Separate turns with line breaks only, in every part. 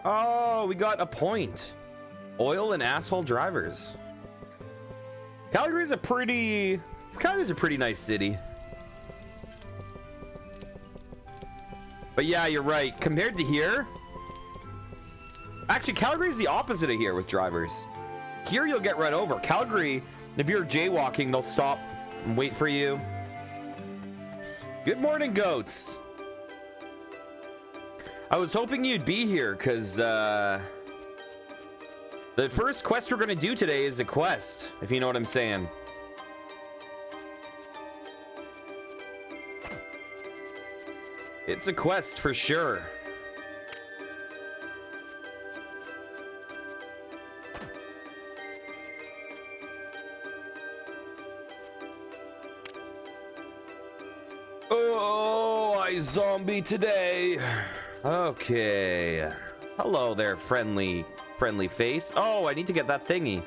Oh, we got a point. Oil and asphalt drivers. Calgary's a pretty nice city. But yeah, you're right. Compared to here, actually, Calgary's the opposite of here with drivers. Here, you'll get run over. Calgary, if you're jaywalking, they'll stop and wait for you. Good morning, goats. I was hoping you'd be here because the first quest we're going to do today is a quest, if you know what I'm saying. It's a quest for sure. Oh, I zombie today. Okay. Hello there, friendly face. Oh, I need to get that thingy.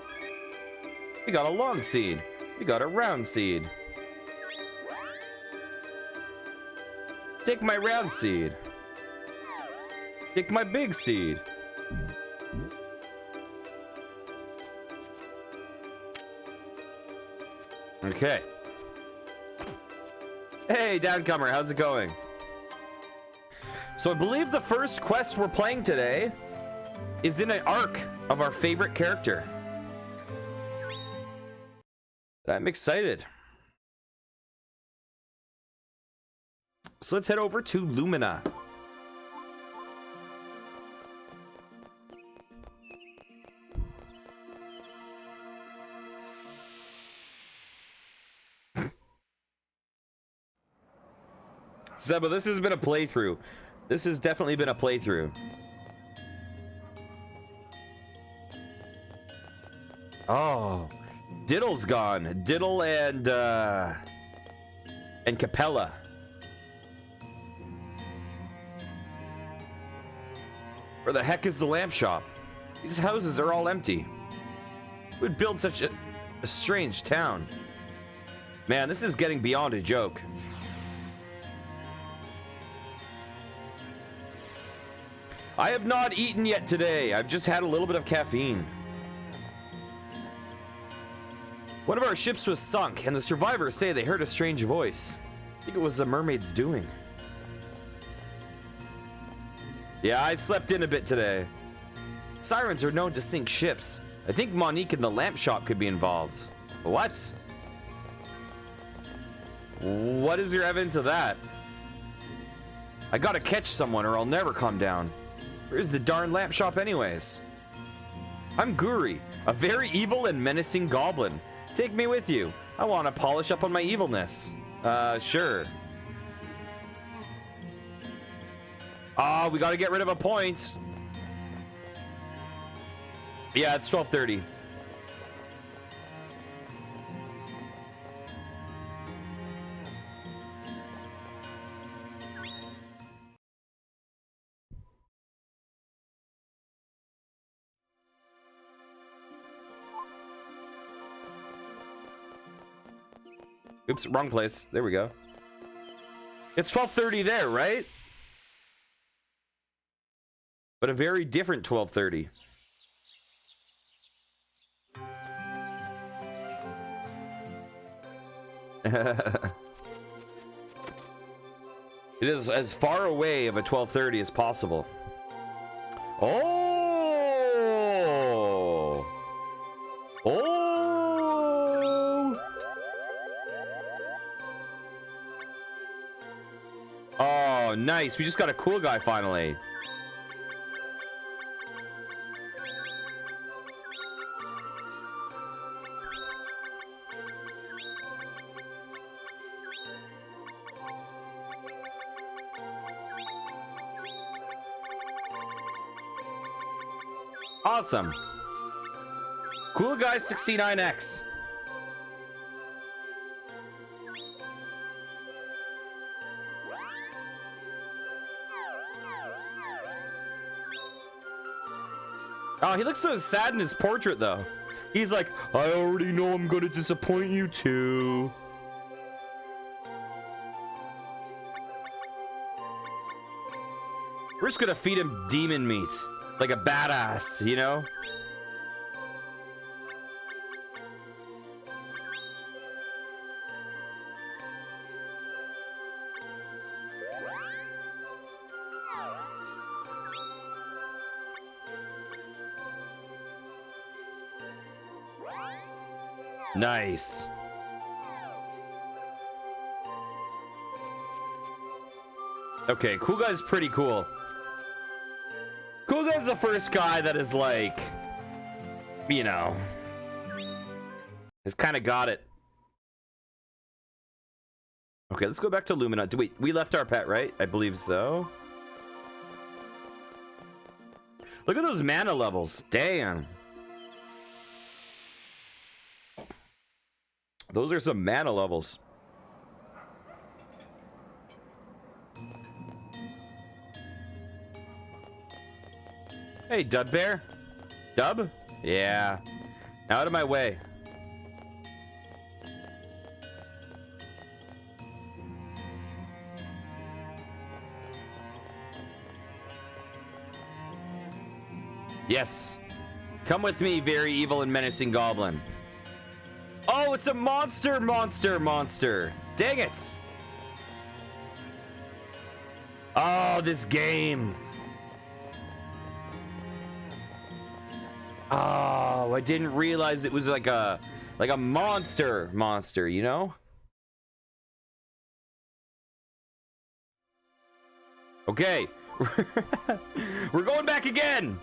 We got a long seed. We got a round seed. Take my round seed. Take my big seed. Okay. Hey, downcomer, how's it going? So I believe the first quest we're playing today is in an arc of our favorite character. I'm excited. So let's head over to Lumina. Zeba, this has been a playthrough. This has definitely been a playthrough. Oh, Diddle's gone. Diddle and Capella. Where the heck is the lamp shop? These houses are all empty. Who would build such a strange town? Man, this is getting beyond a joke. I have not eaten yet today. I've just had a little bit of caffeine. One of our ships was sunk, and the survivors say they heard a strange voice. I think it was the mermaid's doing. Yeah, I slept in a bit today. Sirens are known to sink ships. I think Monique and the lamp shop could be involved. What? What is your evidence of that? I gotta catch someone or I'll never calm down. Where's the darn lamp shop anyways? I'm Guri, a very evil and menacing goblin. Take me with you. I want to polish up on my evilness. Sure. Ah, we gotta get rid of a point. Yeah, it's 12:30. Oops, wrong place. There we go. It's 12:30 there, right? But a very different 12:30. It is as far away of a 12:30 as possible. Oh! Oh! Oh, nice. We just got a cool guy finally. Awesome. Cool guy 69X. Oh, he looks so sad in his portrait though. He's like, I already know I'm gonna disappoint you too. We're just gonna feed him demon meat. like a badass, you know? Nice. Okay, Cool Guy's pretty cool. Cool Guy's the first guy that is like, you know, has kind of got it. Okay, let's go back to Lumina. Wait, we left our pet, right? I believe so. Look at those mana levels. Damn. Those are some mana levels. Hey, Dub Bear. Dub? Yeah. Out of my way. Yes. Come with me, very evil and menacing goblin. Oh, it's a monster. Dang it. Oh, this game. Oh, I didn't realize it was like a monster, you know? Okay. We're going back again.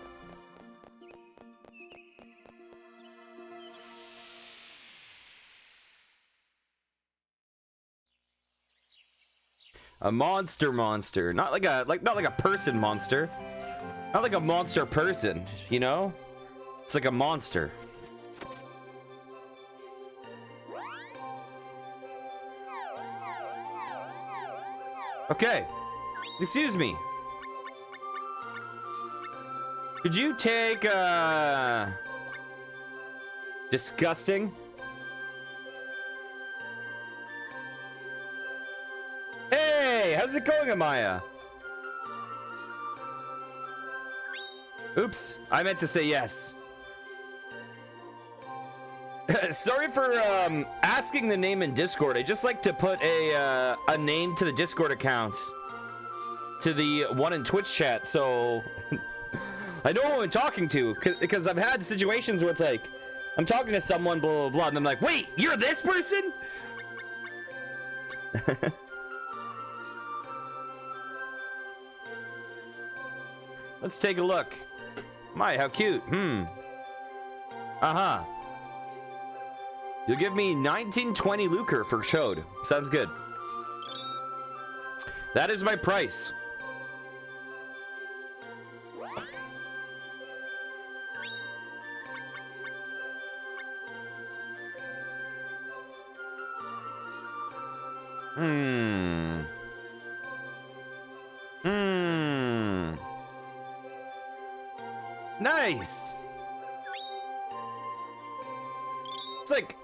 A monster, not like a person monster, not like a monster person, you know? It's like a monster. Okay, excuse me. Could you take disgusting? Hey, how's it going, Amaya? Oops, I meant to say yes. Sorry for asking the name in Discord. I just like to put a name to the Discord account, to the one in Twitch chat, so I know who I'm talking to. Because I've had situations where it's like, I'm talking to someone, blah, blah, blah, and I'm like, wait, you're this person? Let's take a look. My, how cute. Uh-huh. You'll give me 1920 lucre for Chode. Sounds good. That is my price. Nice. It's like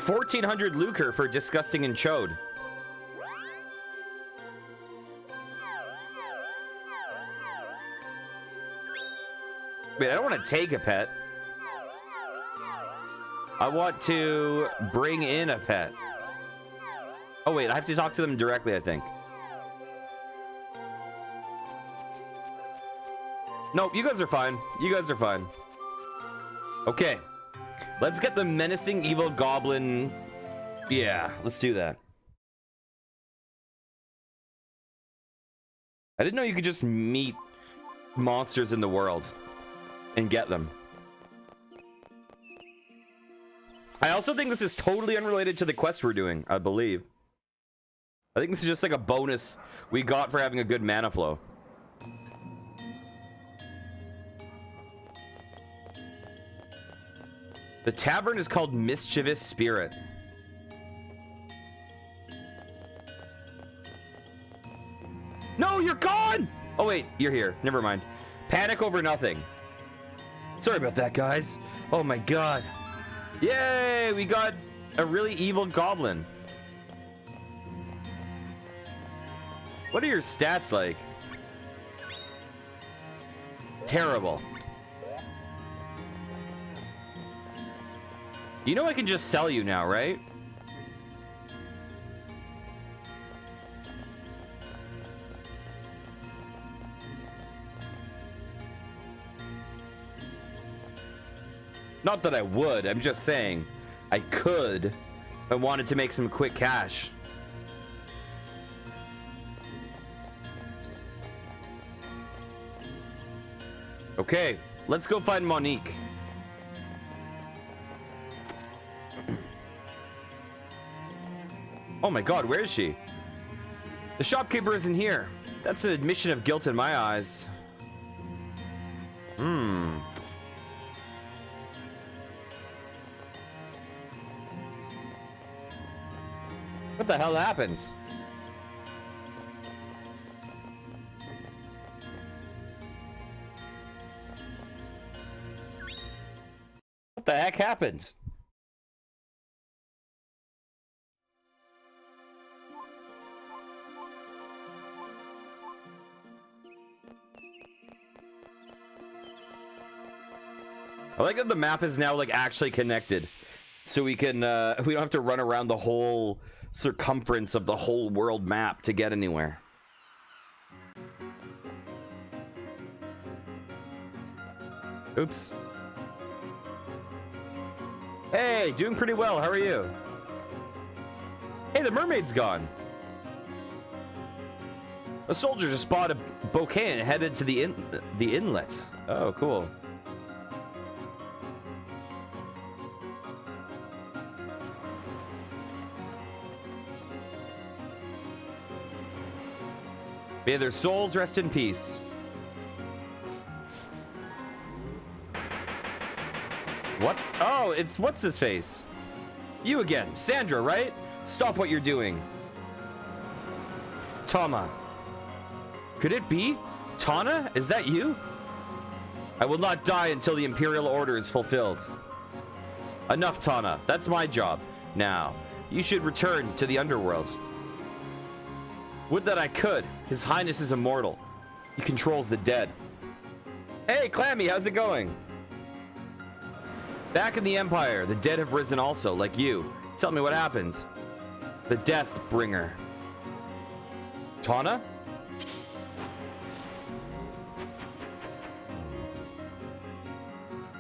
1400 lucre for disgusting and Chode. Wait, I don't want to take a pet. I want to bring in a pet. Oh wait, I have to talk to them directly, I think. Nope, you guys are fine. You guys are fine. Okay. Let's get the menacing evil goblin. Yeah, let's do that. I didn't know you could just meet monsters in the world and get them. I also think this is totally unrelated to the quest we're doing, I believe. I think this is just like a bonus we got for having a good mana flow. The tavern is called Mischievous Spirit. No, you're gone! Oh wait, you're here. Never mind. Panic over nothing. Sorry about that, guys. Oh my god. Yay, we got a really evil goblin. What are your stats like? terrible. You know I can just sell you now, right? Not that I would, I'm just saying I could if I wanted to make some quick cash. Okay, let's go find Monique. Oh my god, where is she? The shopkeeper isn't here. That's an admission of guilt in my eyes. What the hell happens? What the heck happened? I like that the map is now like actually connected, so we can we don't have to run around the whole circumference of the whole world map to get anywhere. Oops. Hey, doing pretty well. How are you? Hey, the mermaid's gone. A soldier just bought a bouquet and headed to the inlet. Oh, cool. May their souls rest in peace. What? Oh, it's what's his face? You again, Sandra, right? Stop what you're doing. Tama. Could it be? Tana? Is that you? I will not die until the Imperial Order is fulfilled. Enough, Tana. That's my job. Now, you should return to the underworld. Would that I could. His Highness is immortal. He controls the dead. Hey, Clammy, how's it going? Back in the Empire, the dead have risen also, like you. Tell me what happens. The Death Bringer. Tana?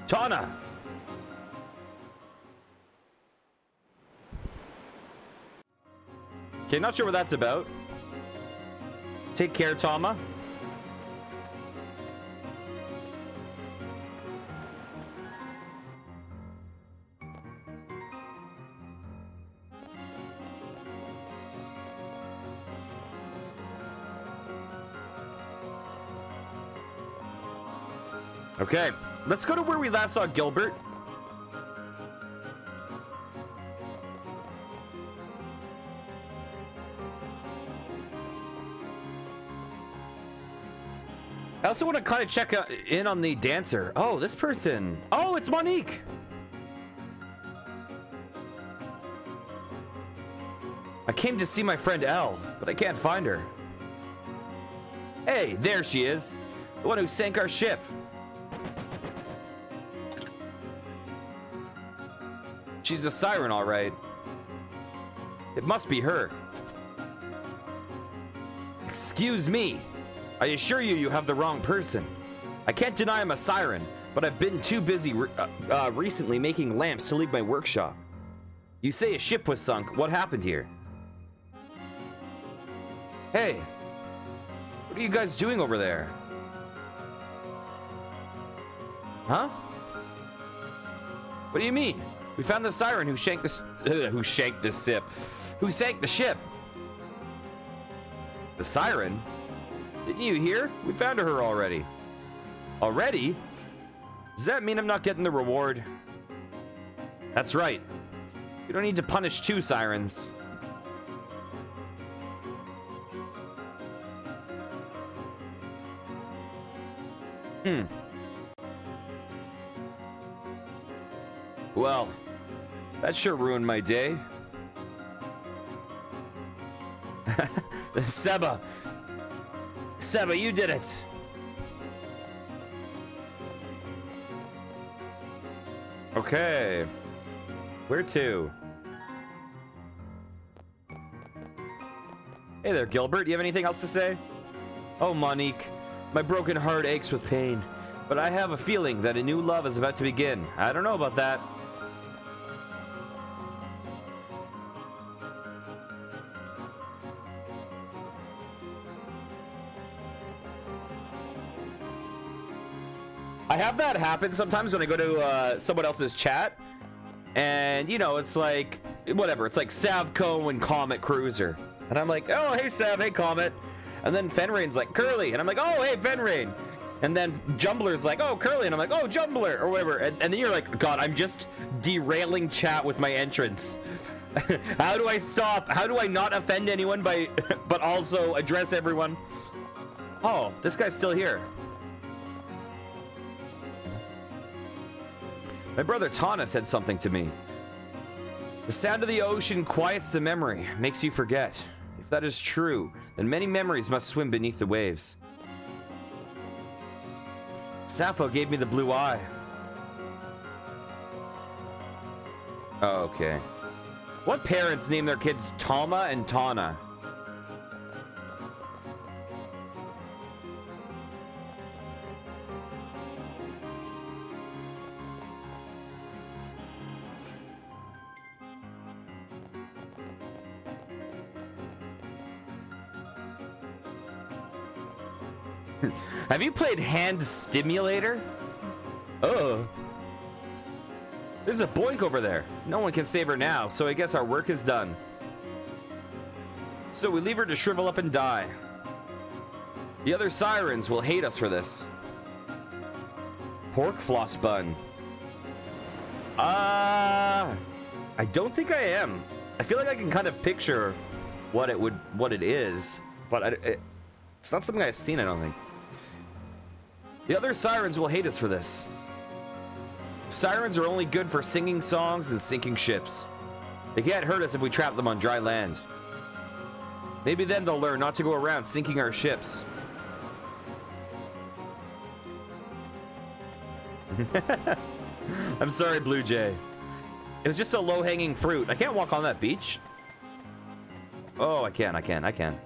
Tana! Okay, not sure what that's about. Take care, Tama. Okay, let's go to where we last saw Gilbert. I also want to kind of check in on the dancer. Oh, this person. Oh, it's Monique. I came to see my friend Elle, but I can't find her. Hey, there she is. The one who sank our ship. She's a siren, all right. It must be her. Excuse me. I assure you, you have the wrong person. I can't deny I'm a siren, but I've been too busy recently making lamps to leave my workshop. You say a ship was sunk. What happened here? Hey, what are you guys doing over there? Huh? What do you mean? We found the siren who sank the ship. The siren? Didn't you hear? We found her already. Already? Does that mean I'm not getting the reward? That's right. You don't need to punish two sirens. Well, that sure ruined my day. Seba, you did it. Okay. Where to? Hey there, Gilbert. You have anything else to say? Oh, Monique. My broken heart aches with pain, but I have a feeling that a new love is about to begin. I don't know about that. I have that happen sometimes when I go to someone else's chat, and you know, it's like whatever. It's like Savco and Comet Cruiser, and I'm like, oh hey Sav, hey Comet, and then Fenrain's like Curly, and I'm like, oh hey Fenrain, and then Jumbler's like, oh Curly, and I'm like, oh Jumbler, or whatever, and then you're like, God, I'm just derailing chat with my entrance. How do I stop? How do I not offend anyone by, but also address everyone? Oh, this guy's still here. My brother Tana said something to me. The sound of the ocean quiets the memory, makes you forget. If that is true, then many memories must swim beneath the waves. Sappho gave me the blue eye. Oh, okay. What parents name their kids Tama and Tana? Have you played Hand Stimulator? Oh. There's a boink over there. No one can save her now, so I guess our work is done. So we leave her to shrivel up and die. The other sirens will hate us for this. Pork floss bun. I don't think I am. I feel like I can kind of picture what it is, but it's not something I've seen, I don't think. The other sirens will hate us for this. Sirens are only good for singing songs and sinking ships. They can't hurt us if we trap them on dry land. Maybe then they'll learn not to go around sinking our ships. I'm sorry, Blue Jay. It was just a low-hanging fruit. I can't walk on that beach. Oh, I can.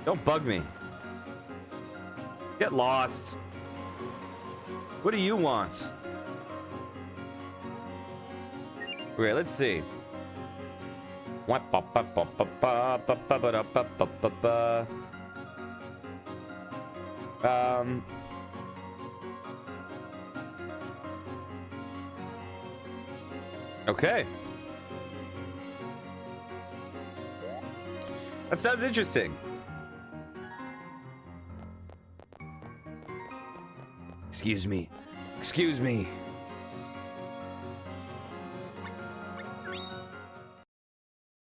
Don't bug me. Get lost. What do you want? Okay, let's see. Okay. That sounds interesting. Excuse me. Excuse me.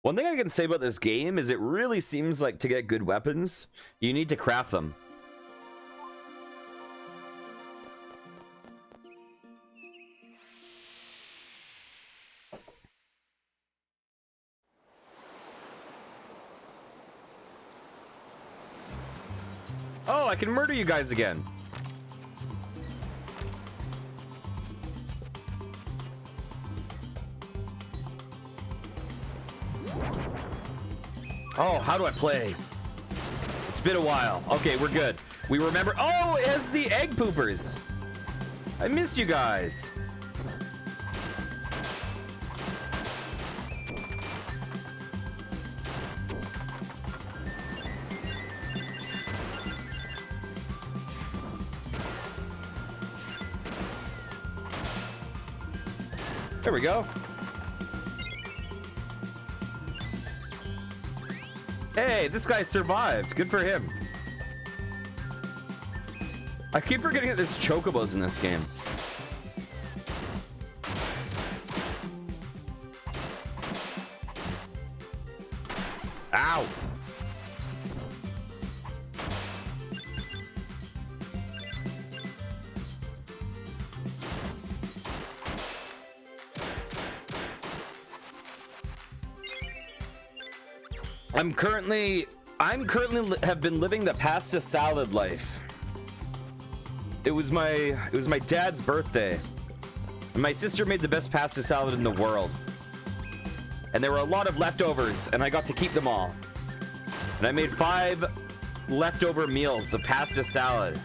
One thing I can say about this game is it really seems like to get good weapons, you need to craft them. Oh, I can murder you guys again. Oh, how do I play? It's been a while. Okay, we're good. We remember. Oh, it has the egg poopers. I missed you guys. There we go. Hey, this guy survived. Good for him. I keep forgetting that there's chocobos in this game. Ow. I'm currently have been living the pasta salad life. It was my dad's birthday, And my sister made the best pasta salad in the world. And there were a lot of leftovers, and I got to keep them all. And I made 5 leftover meals of pasta salad.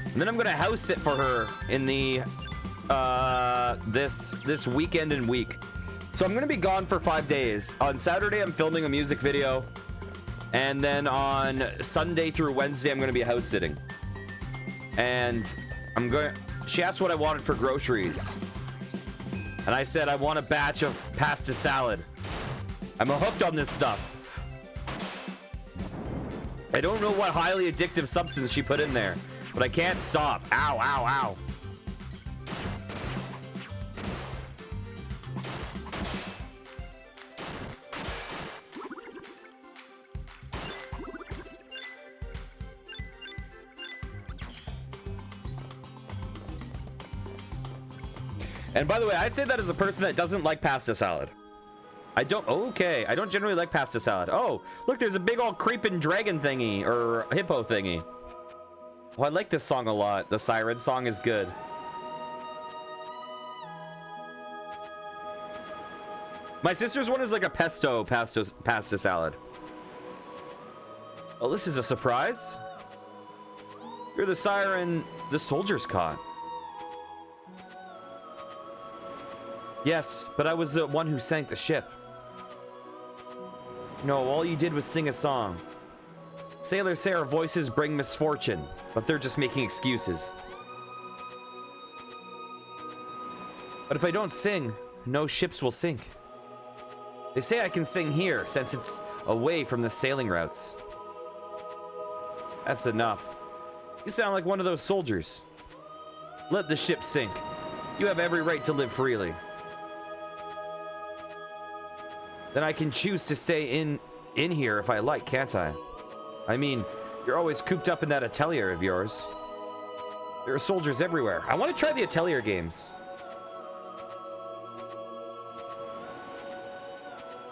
And then I'm gonna house sit for her in the this weekend and week. So I'm gonna be gone for 5 days. On Saturday, I'm filming a music video. And then on Sunday through Wednesday, I'm gonna be house sitting. And she asked what I wanted for groceries. And I said, I want a batch of pasta salad. I'm hooked on this stuff. I don't know what highly addictive substance she put in there, but I can't stop. Ow, ow, ow. And by the way, I say that as a person that doesn't like pasta salad. I don't generally like pasta salad. Oh, look, there's a big old creeping dragon thingy or hippo thingy. Oh, I like this song a lot. The Siren song is good. My sister's one is like a pesto pasta salad. Oh, this is a surprise. You're the Siren the soldiers caught. Yes, but I was the one who sank the ship. No, all you did was sing a song. Sailor Sarah voices bring misfortune, but they're just making excuses. But if I don't sing, no ships will sink. They say I can sing here, since it's away from the sailing routes. That's enough. You sound like one of those soldiers. Let the ship sink. You have every right to live freely. Then I can choose to stay in here if I like, can't I? I mean, you're always cooped up in that atelier of yours. There are soldiers everywhere. I want to try the atelier games.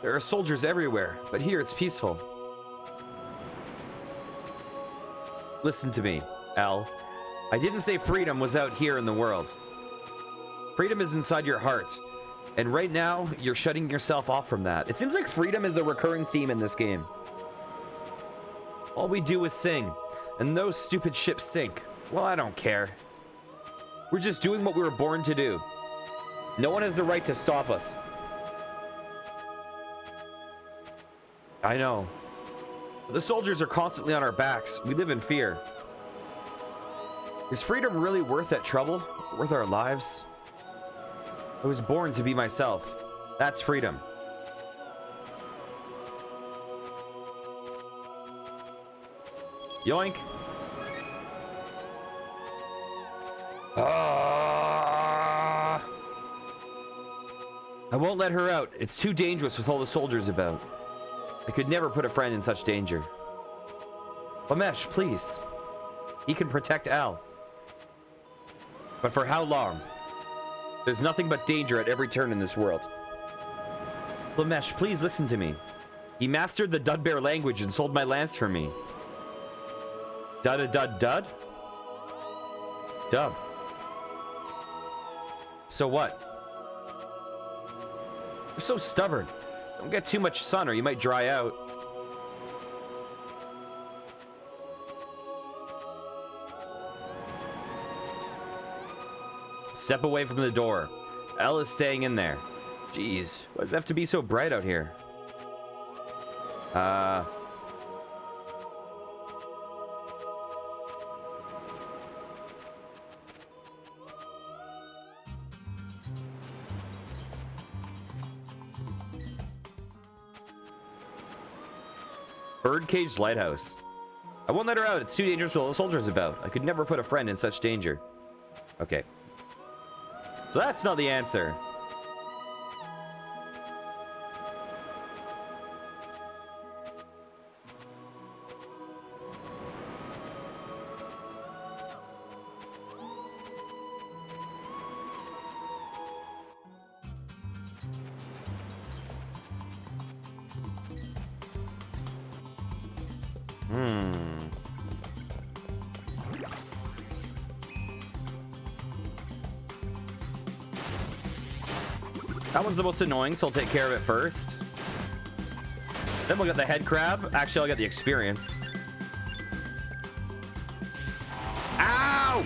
There are soldiers everywhere, but here it's peaceful. Listen to me, Al. I didn't say freedom was out here in the world. Freedom is inside your heart. And right now, you're shutting yourself off from that. It seems like freedom is a recurring theme in this game. All we do is sing, and those stupid ships sink. Well, I don't care. We're just doing what we were born to do. No one has the right to stop us. I know. The soldiers are constantly on our backs. We live in fear. Is freedom really worth that trouble? Worth our lives? I was born to be myself. That's freedom. Yoink. I won't let her out. It's too dangerous with all the soldiers about. I could never put a friend in such danger. Lamesh, please. He can protect Al. But for how long? There's nothing but danger at every turn in this world. Lamesh, please listen to me. He mastered the Dudbear language and sold my lance for me. Dud? Dub. So what? You're so stubborn. Don't get too much sun or you might dry out. Step away from the door. Elle is staying in there. Jeez, why does it have to be so bright out here? Birdcage Lighthouse. I won't let her out. It's too dangerous with all the soldiers about. I could never put a friend in such danger. Okay. So that's not the answer. That one's the most annoying, so I'll take care of it first. Then we'll get the head crab. Actually, I'll get the experience. Ow!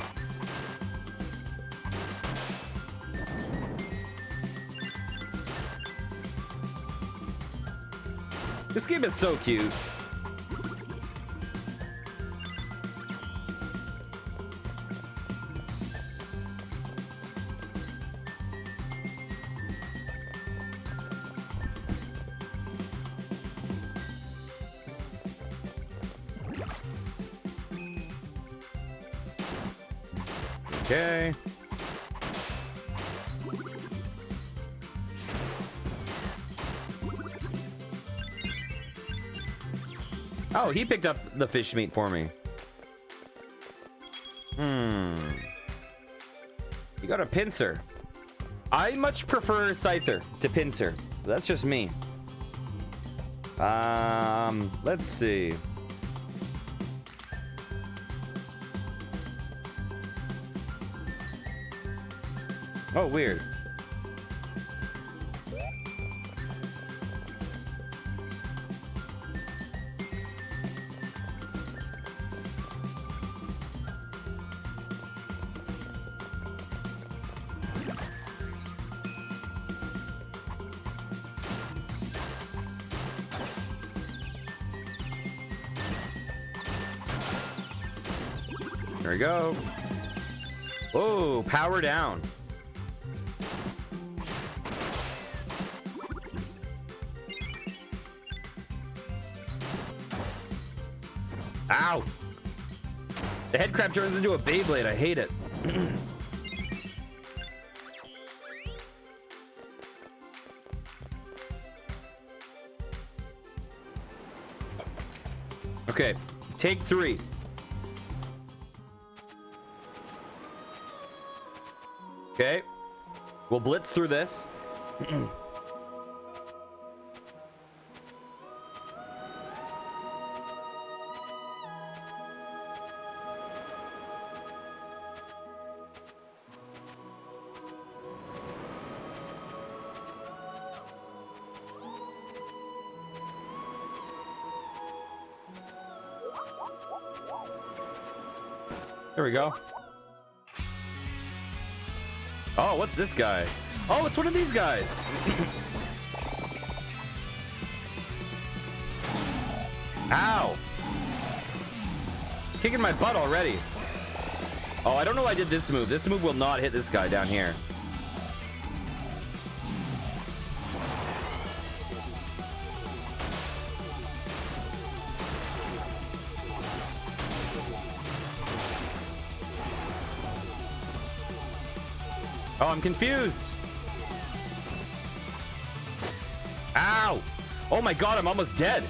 This game is so cute. Okay. Oh, he picked up the fish meat for me. You got a pincer. I much prefer Scyther to pincer. That's just me. Let's see. Oh, weird. There we go. Whoa, power down. Ow! The head crab turns into a Beyblade. I hate it. Okay, take 3. Okay, we'll blitz through this. There we go. Oh, what's this guy? Oh, it's one of these guys. Ow. Kicking my butt already. Oh, I don't know why I did this move. This move will not hit this guy down here. Oh, I'm confused. Ow! Oh my god, I'm almost dead.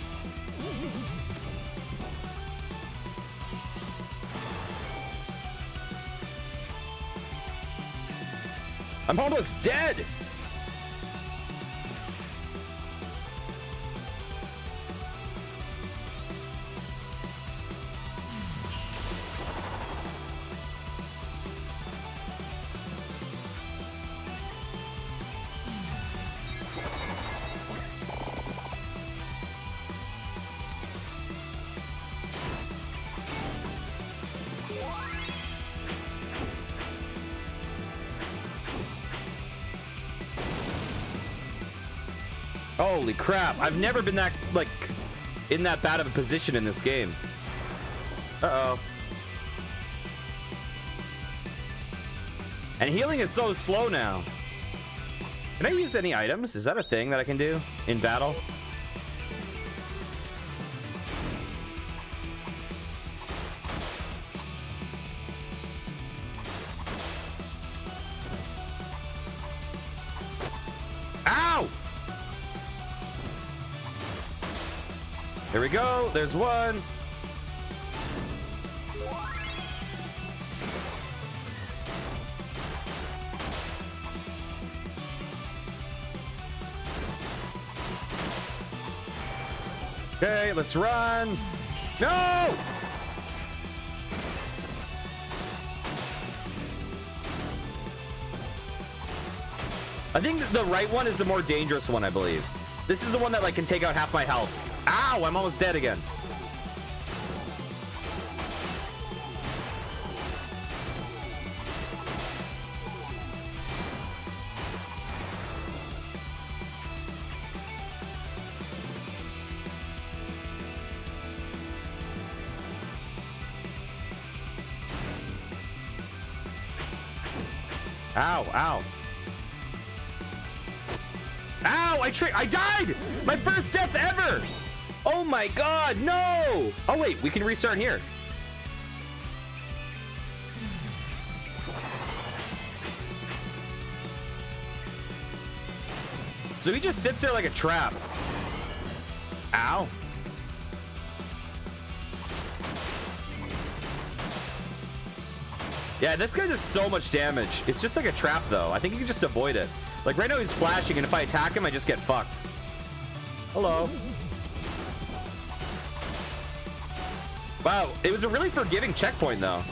I'm almost dead. Holy crap, I've never been that, like, in that bad of a position in this game. Uh-oh. And healing is so slow now. Can I use any items? Is that a thing that I can do in battle? Ow! There we go. There's one. Okay, let's run. No! I think the right one is the more dangerous one, I believe. This is the one that like can take out half my health. Ow, I'm almost dead again. Ow, ow. Ow, I died! My first death ever! Oh my god, no! Oh wait, we can restart here. So he just sits there like a trap. Ow. Yeah, this guy does so much damage. It's just like a trap though. I think you can just avoid it. Like right now he's flashing, and if I attack him, I just get fucked. Hello. Wow, it was a really forgiving checkpoint though.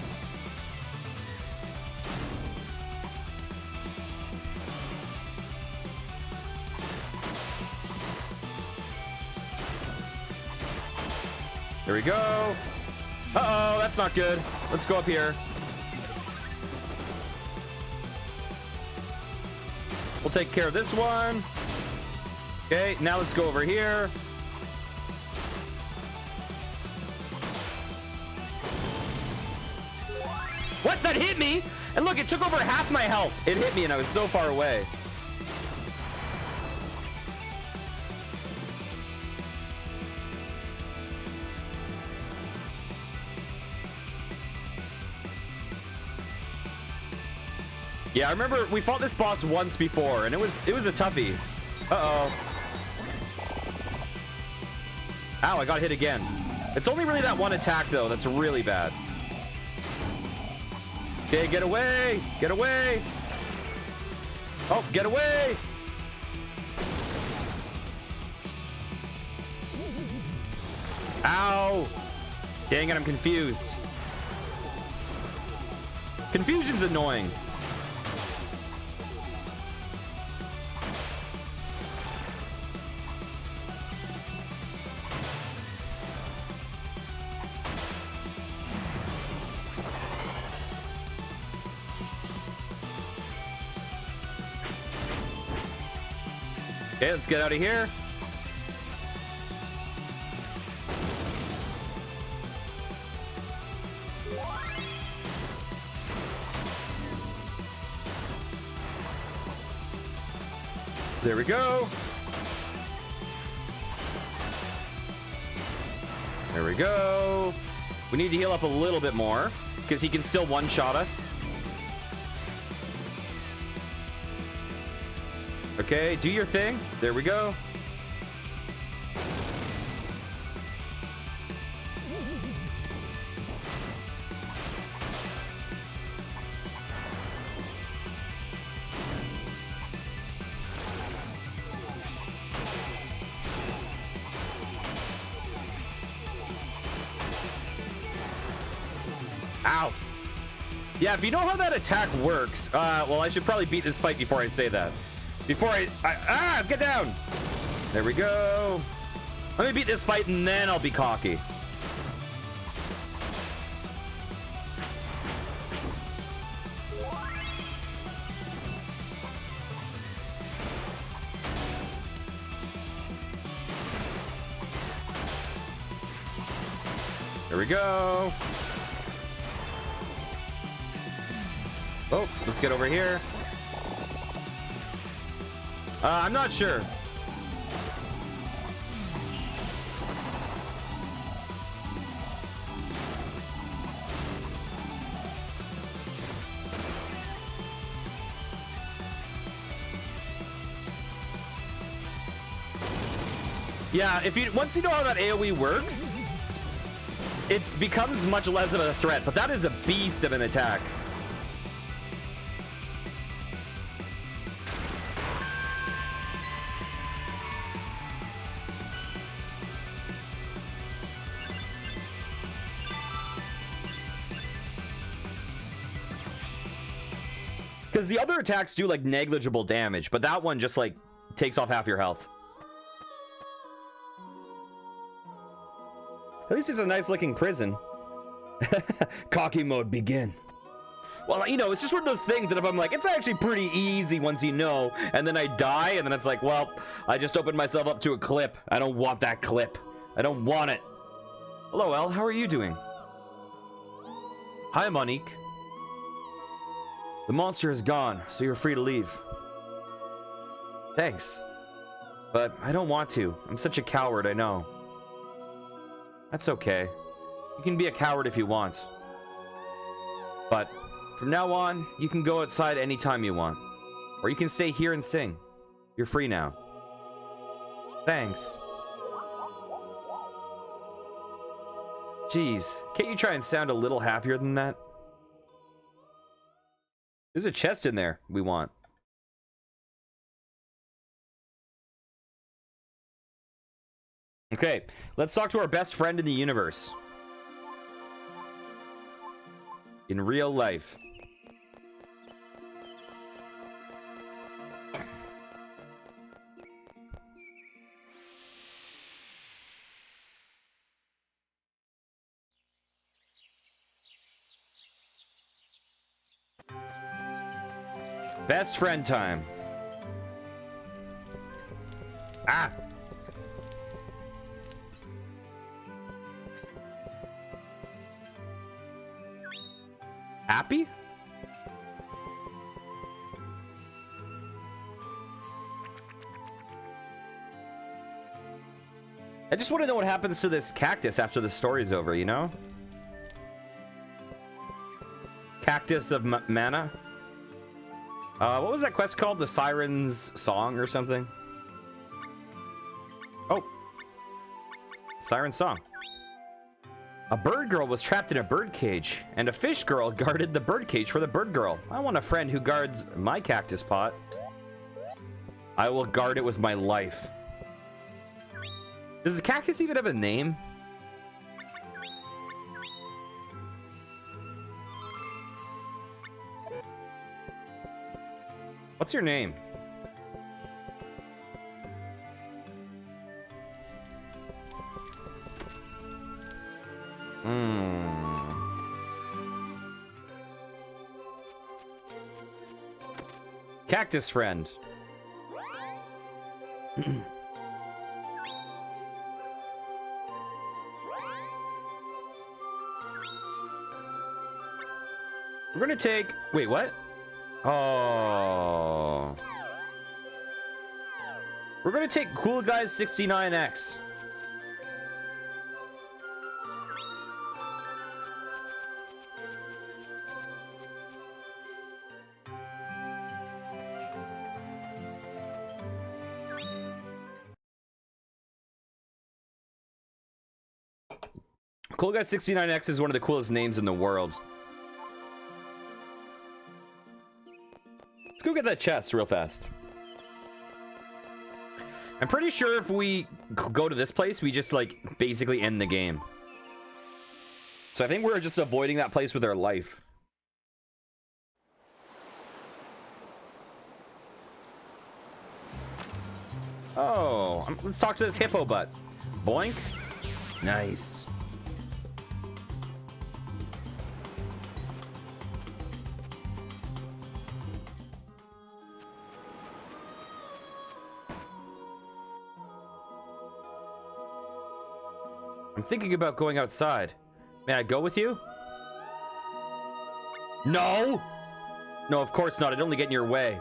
There we go. Uh-oh, that's not good. Let's go up here. We'll take care of this one. Okay, now let's go over here. What? That hit me? And look, it took over half my health. It hit me and I was so far away. Yeah, I remember we fought this boss once before, and it was a toughie. Uh-oh. Ow, I got hit again. It's only really that one attack, though, that's really bad. Okay, get away! Get away! Oh, get away! Ow! Dang it, I'm confused. Confusion's annoying. Okay, let's get out of here. There we go. There we go. We need to heal up a little bit more because he can still one-shot us. Okay, do your thing. There we go. Ow. Yeah, if you know how that attack works, well, I should probably beat this fight before I say that. Before get down. There we go. Let me beat this fight and then I'll be cocky. There we go. Oh, let's get over here. I'm not sure. Yeah, once you know how that AoE works, it becomes much less of a threat, but that is a beast of an attack. because the other attacks do like negligible damage, but that one just like takes off half your health. At least it's a nice looking prison. Cocky mode begin. Well, you know, it's just one of those things that if I'm like, it's actually pretty easy once you know, and then I die, and then it's like, well, I just opened myself up to a clip. I don't want that clip. I don't want it. Hello, Elle. How are you doing? Hi, Monique. The monster is gone, so you're free to leave. Thanks. But I don't want to. I'm such a coward, I know. That's okay. You can be a coward if you want. But from now on, you can go outside anytime you want. Or you can stay here and sing. You're free now. Thanks. Jeez, can't you try and sound a little happier than that? There's a chest in there we want. Okay, let's talk to our best friend in the universe. In real life. Best friend time. Ah! Happy? I just want to know what happens to this cactus after the story's over, you know? Cactus of Mana? What was that quest called? The Siren's Song or something? Oh. Siren Song. A bird girl was trapped in a bird cage, and a fish girl guarded the bird cage for the bird girl. I want a friend who guards my cactus pot. I will guard it with my life. Does the cactus even have a name? What's your name? Cactus friend. We're gonna take... Wait, what? Oh. We're gonna take Cool Guys 69X. Cool Guy 69X is one of the coolest names in the world. Let's go get that chest real fast. I'm pretty sure if we go to this place, we just like basically end the game. So I think we're just avoiding that place with our life. Oh, let's talk to this hippo butt. Boink. Nice. I'm thinking about going outside. May I go with you? No! No, of course not. I'd only get in your way.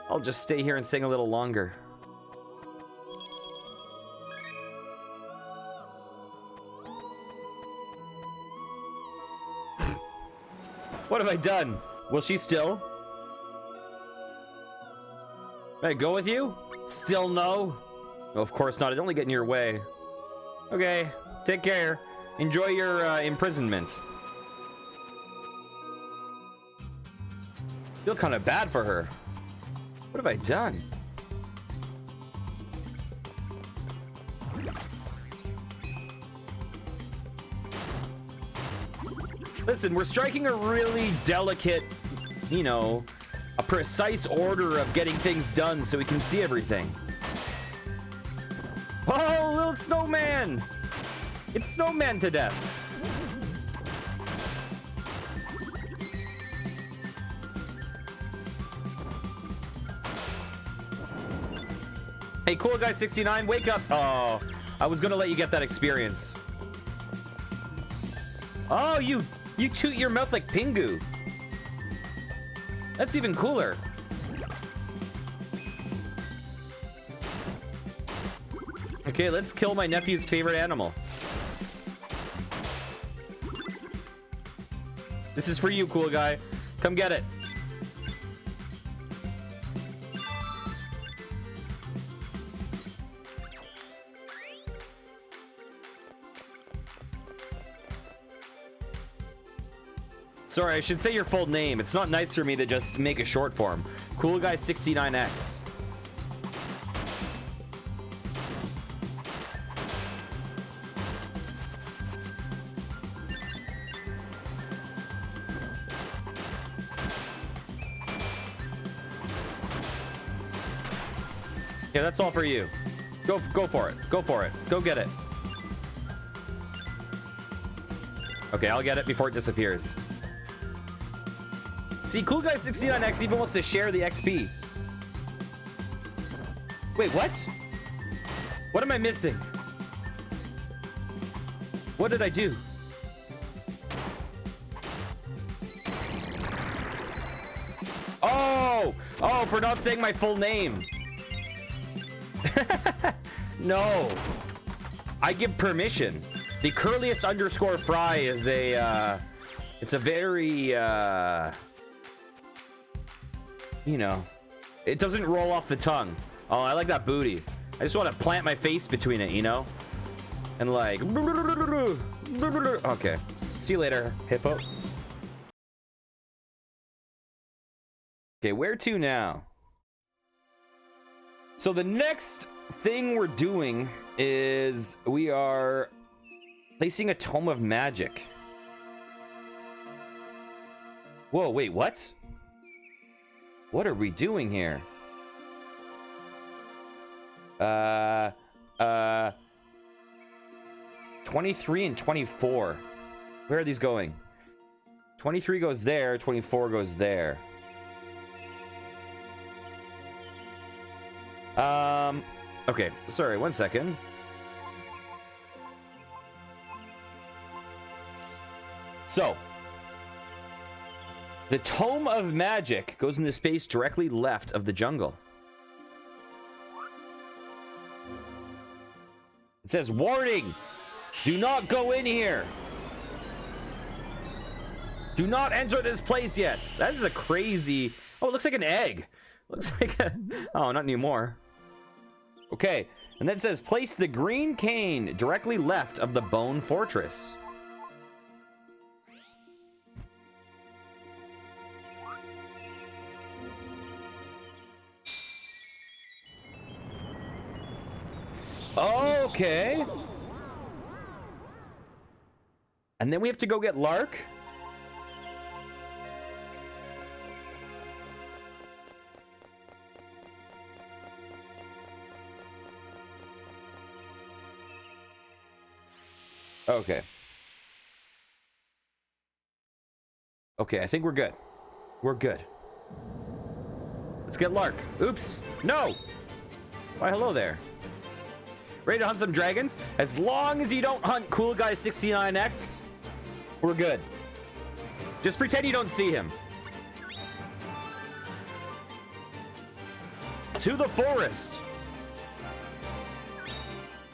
I'll just stay here and sing a little longer. What have I done? Will she still? May I go with you? Still no? No, of course not. I'd only get in your way. Okay, take care. Enjoy your imprisonment. Feel kind of bad for her. What have I done? Listen, we're striking a really delicate, you know, a precise order of getting things done so we can see everything. Oh, little snowman! It's snowman to death. Hey, cool guy 69, wake up. Oh, I was gonna let you get that experience. Oh, you toot your mouth like Pingu. That's even cooler. Okay, let's kill my nephew's favorite animal. This is for you, cool guy. Come get it. Sorry, I should say your full name. It's not nice for me to just make a short form. Cool guy 69X. Yeah, that's all for you. Go for it. Go for it. Go get it. Okay, I'll get it before it disappears. See, cool guy 69X even wants to share the XP. Wait, what? What am I missing? What did I do? Oh, for not saying my full name. No, I give permission. The curliest underscore fry is a it's a very you know, it doesn't roll off the tongue. Oh, I like that booty. I just want to plant my face between it, you know, and like okay, see you later, hippo. Okay, where to now? So the next thing we're doing is we are placing a tome of magic. Whoa, wait, what? What are we doing here? 23 and 24. Where are these going? 23 goes there, 24 goes there. Okay, sorry, 1 second. So, the Tome of Magic goes into space directly left of the jungle. It says, warning! Do not go in here! Do not enter this place yet! That is a crazy... Oh, it looks like an egg. Looks like a... Oh, not anymore. Okay, and then it says, place the green cane directly left of the Bone Fortress. Okay. And then we have to go get Lark? Okay. Okay, I think we're good. We're good. Let's get Lark. Oops. No! Why, hello there. Ready to hunt some dragons? As long as you don't hunt Cool Guy 69X, we're good. Just pretend you don't see him. To the forest.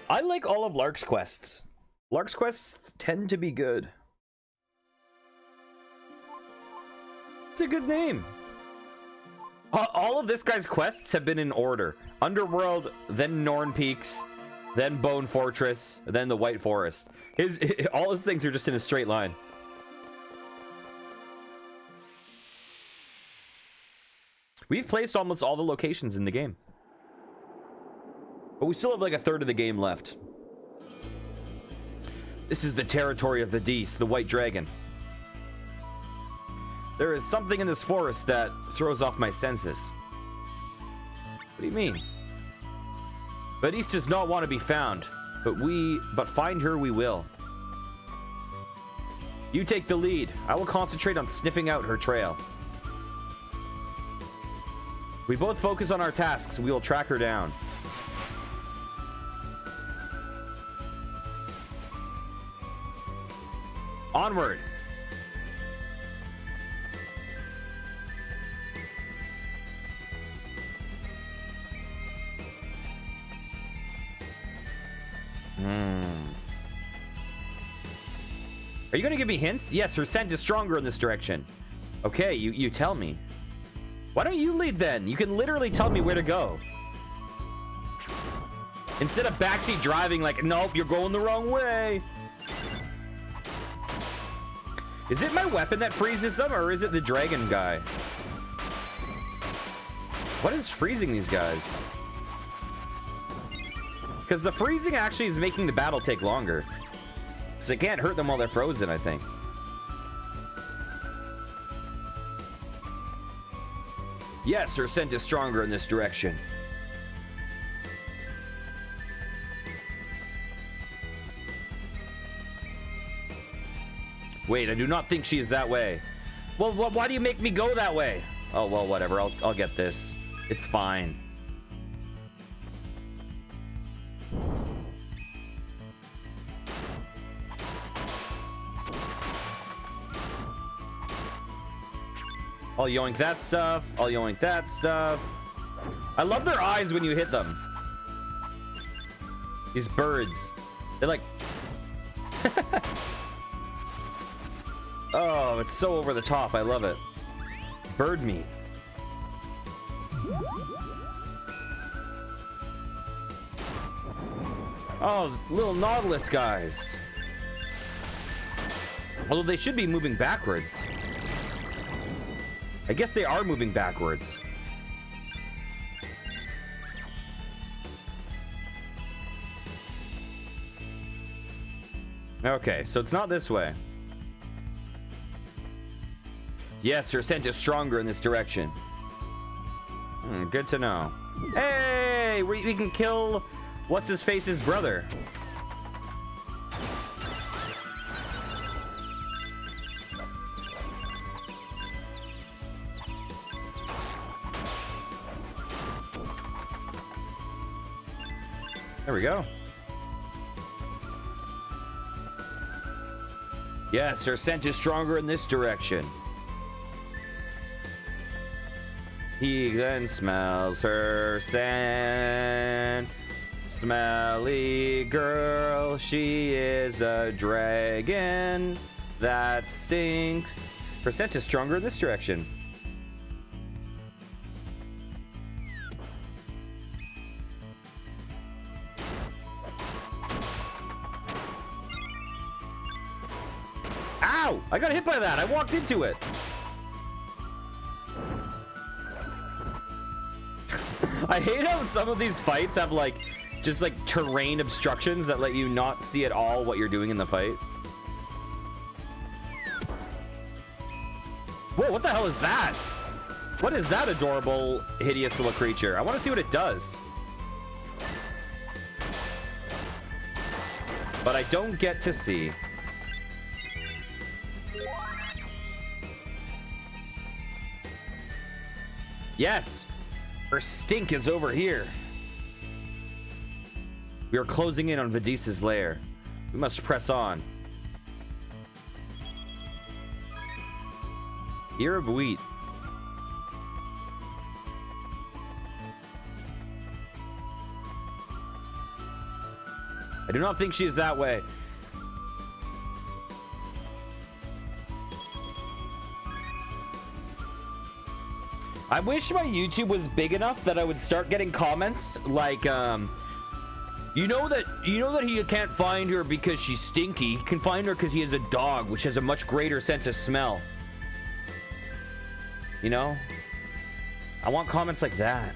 I like all of Lark's quests. Lark's quests tend to be good. It's a good name. All of this guy's quests have been in order. Underworld, then Norn Peaks, then Bone Fortress, then the White Forest. All his things are just in a straight line. We've placed almost all the locations in the game. But we still have like a third of the game left. This is the territory of the Dees, the White Dragon. There is something in this forest that throws off my senses. What do you mean? Bernice does not want to be found, but find her we will. You take the lead. I will concentrate on sniffing out her trail. We both focus on our tasks. We will track her down. Onward. Are you going to give me hints? Yes, her scent is stronger in this direction. Okay, you tell me. Why don't you lead then? You can literally tell me where to go. Instead of backseat driving like, nope, you're going the wrong way. Is it my weapon that freezes them, or is it the dragon guy? What is freezing these guys? Because the freezing actually is making the battle take longer. So it can't hurt them while they're frozen, I think. Yes, her scent is stronger in this direction. Wait, I do not think she is that way. Well, why do you make me go that way? Oh, well, whatever. I'll get this. It's fine. I'll yoink that stuff. I'll yoink that stuff. I love their eyes when you hit them. These birds. They're like... Oh, it's so over the top. I love it. Bird meat. Oh, little Nautilus guys. Although they should be moving backwards. I guess they are moving backwards. Okay, so it's not this way. Yes, her scent is stronger in this direction. Good to know. Hey, we can kill what's-his-face's brother. There we go. Yes, her scent is stronger in this direction. He then smells her scent. Smelly girl, she is a dragon that stinks. Her scent is stronger in this direction. Ow! I got hit by that. I walked into it. I hate how some of these fights have like just like terrain obstructions that let you not see at all what you're doing in the fight. Whoa, what the hell is that? What is that adorable, hideous little creature? I want to see what it does. But I don't get to see. Yes! Her stink is over here. We are closing in on Vidisa's lair. We must press on. Ear of wheat. I do not think she is that way. I wish my YouTube was big enough that I would start getting comments like, you know that he can't find her because she's stinky. He can find her because he has a dog, which has a much greater sense of smell. You know? I want comments like that.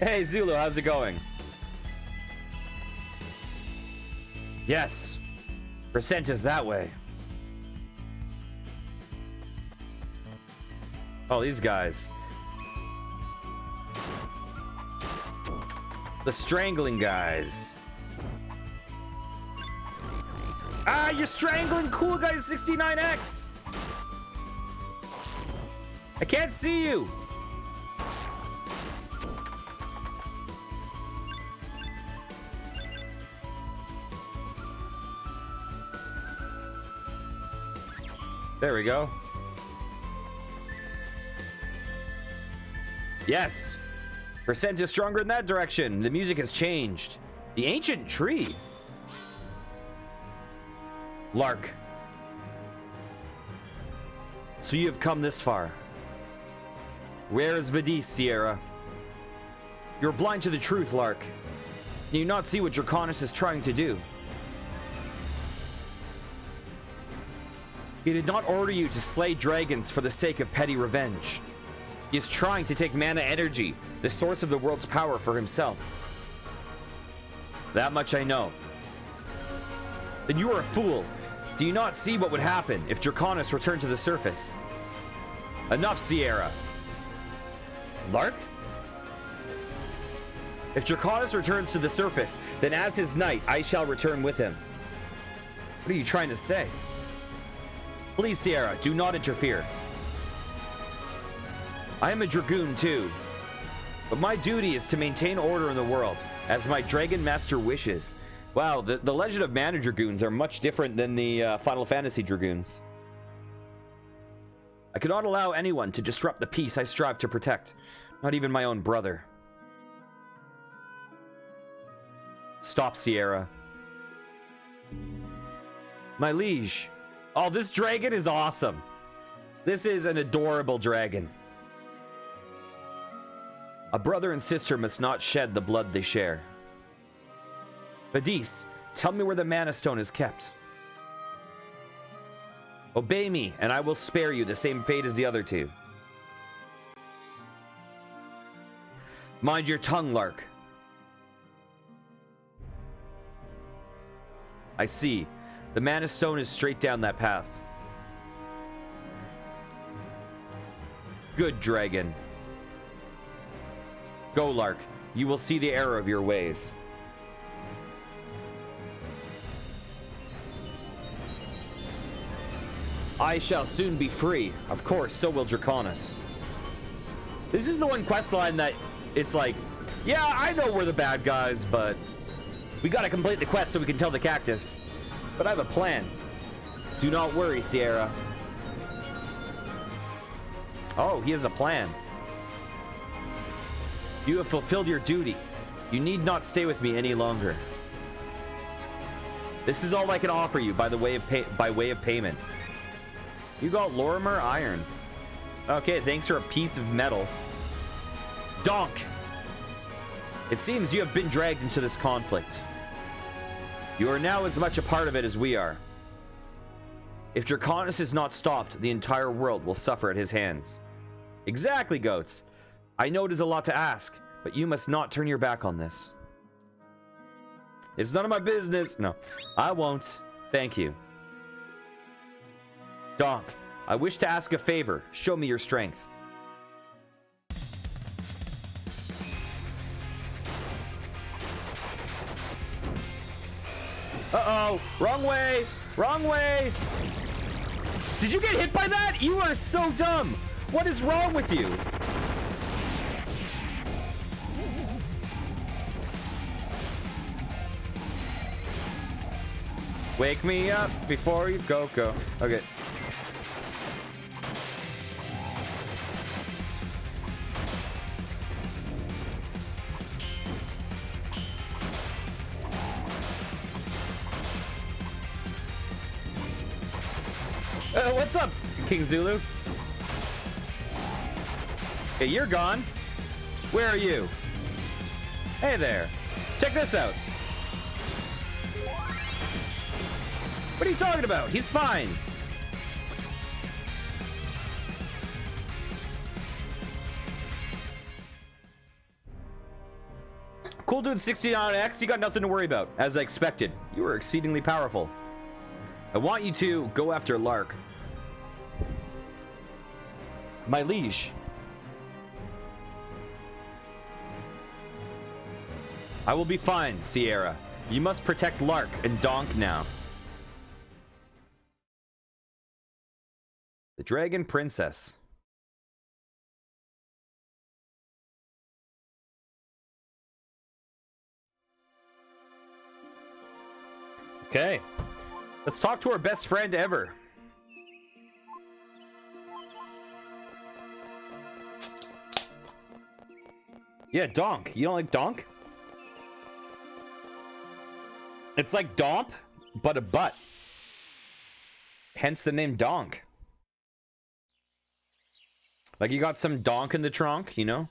Hey, Zulu, how's it going? Yes. Her scent is that way. Oh, these guys. The strangling guys. Ah, you're strangling Cool Guy 69X. I can't see you. There we go. Yes. Percent is stronger in that direction. The music has changed. The ancient tree. Lark. So you have come this far. Where is Vadis, Sierra? You're blind to the truth, Lark. Can you not see what Draconis is trying to do? He did not order you to slay dragons for the sake of petty revenge. He is trying to take mana energy, the source of the world's power, for himself. That much I know. Then you are a fool. Do you not see what would happen if Draconis returned to the surface? Enough, Sierra. Lark? If Draconis returns to the surface, then as his knight, I shall return with him. What are you trying to say? Please, Sierra, do not interfere. I am a Dragoon too, but my duty is to maintain order in the world, as my Dragon Master wishes. Wow, the Legend of Mana Dragoons are much different than the Final Fantasy Dragoons. I cannot allow anyone to disrupt the peace I strive to protect, not even my own brother. Stop, Sierra. My liege. Oh, this dragon is awesome. This is an adorable dragon. A brother and sister must not shed the blood they share. Vadis, tell me where the Mana Stone is kept. Obey me, and I will spare you the same fate as the other two. Mind your tongue, Lark. I see. The Mana Stone is straight down that path. Good, dragon. Go, Lark. You will see the error of your ways. I shall soon be free. Of course, so will Draconis. This is the one quest line that it's like, yeah, I know we're the bad guys, but we gotta complete the quest so we can tell the cactus. But I have a plan. Do not worry, Sierra. Oh, he has a plan. You have fulfilled your duty. You need not stay with me any longer. This is all I can offer you by way of payment. You got Lorimer Iron. Okay, thanks for a piece of metal. Donk! It seems you have been dragged into this conflict. You are now as much a part of it as we are. If Draconis is not stopped, the entire world will suffer at his hands. Exactly, Goats. I know it is a lot to ask, but you must not turn your back on this. It's none of my business. No, I won't. Thank you. Donk, I wish to ask a favor. Show me your strength. Uh-oh, wrong way, wrong way. Did you get hit by that? You are so dumb. What is wrong with you? Wake me up before you go. Okay. What's up, King Zulu? Okay, you're gone. Where are you? Hey there. Check this out. What are you talking about? He's fine. Cool Dude 69X, you got nothing to worry about. As I expected, you were exceedingly powerful. I want you to go after Lark. My liege. I will be fine, Sierra. You must protect Lark and Donk now. The Dragon Princess. Okay. Let's talk to our best friend ever. Yeah, Donk. You don't like Donk? It's like Domp, but a butt. Hence the name Donk. Like you got some donk in the trunk, you know?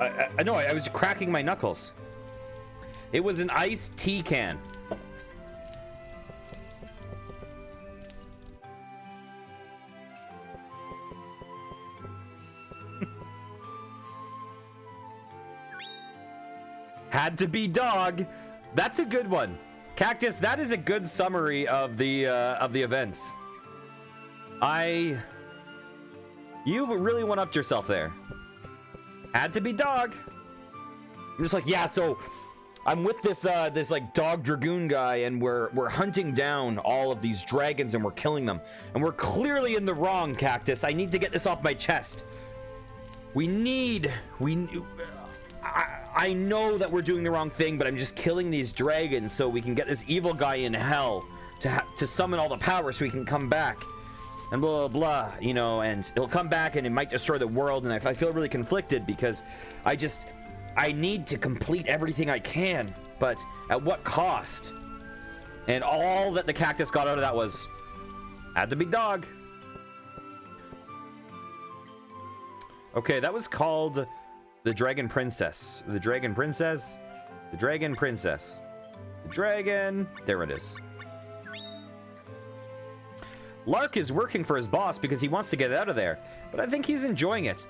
I know, I was cracking my knuckles. It was an iced tea can. Had to be dog. That's a good one. Cactus, that is a good summary of the events. You've really one-upped yourself there. Had to be dog. I'm just like, yeah, so I'm with this this like dog dragoon guy, and we're hunting down all of these dragons and we're killing them. And we're clearly in the wrong, Cactus. I need to get this off my chest. I know that we're doing the wrong thing, but I'm just killing these dragons so we can get this evil guy in hell to summon all the power so he can come back. And blah, blah, blah, you know, and he'll come back and it might destroy the world. And I feel really conflicted because I need to complete everything I can, but at what cost? And all that the cactus got out of that was, had to be dog. Okay, that was called the Dragon Princess. The Dragon Princess. The Dragon Princess. The Dragon. There it is. Lark is working for his boss because he wants to get out of there, but I think he's enjoying it.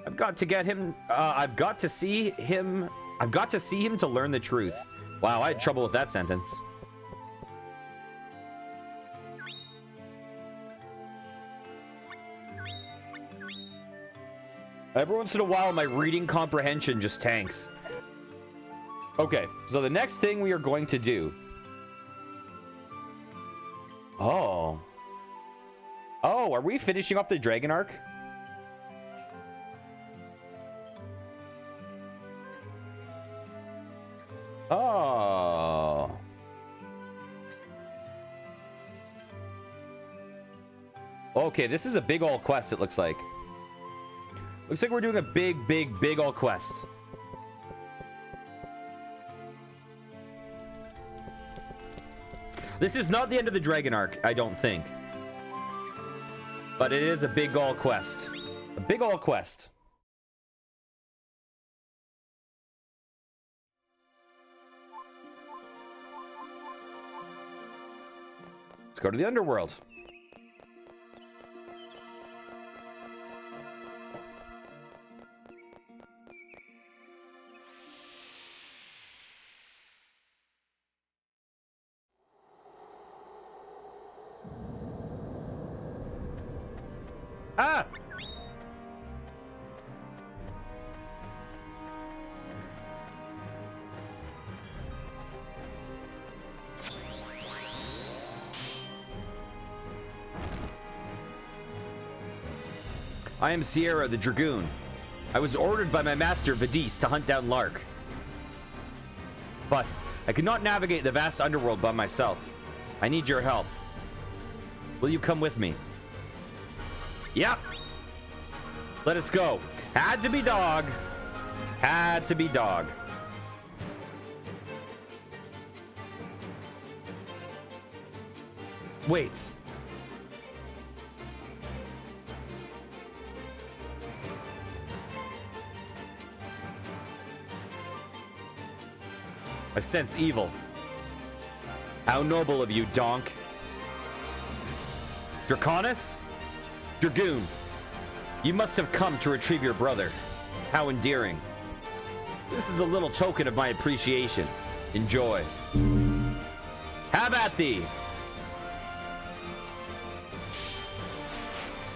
I've got to get him. I've got to see him to learn the truth. Wow, I had trouble with that sentence. Every once in a while, my reading comprehension just tanks. Okay, so the next thing we are going to do. Oh, are we finishing off the dragon arc? Oh. Okay, this is a big ol' quest, it looks like. Looks like we're doing a big ol' quest. This is not the end of the dragon arc, I don't think. But it is a big ol' quest. A big ol' quest. Let's go to the underworld. Ah! I am Sierra the Dragoon. I was ordered by my master Vadis to hunt down Lark. But I could not navigate the vast underworld by myself. I need your help. Will you come with me? Yep. Let us go. Had to be dog. Had to be dog. Wait. I sense evil. How noble of you, Donk. Draconis? Dragoon, you must have come to retrieve your brother. How endearing. This is a little token of my appreciation. Enjoy. Have at thee.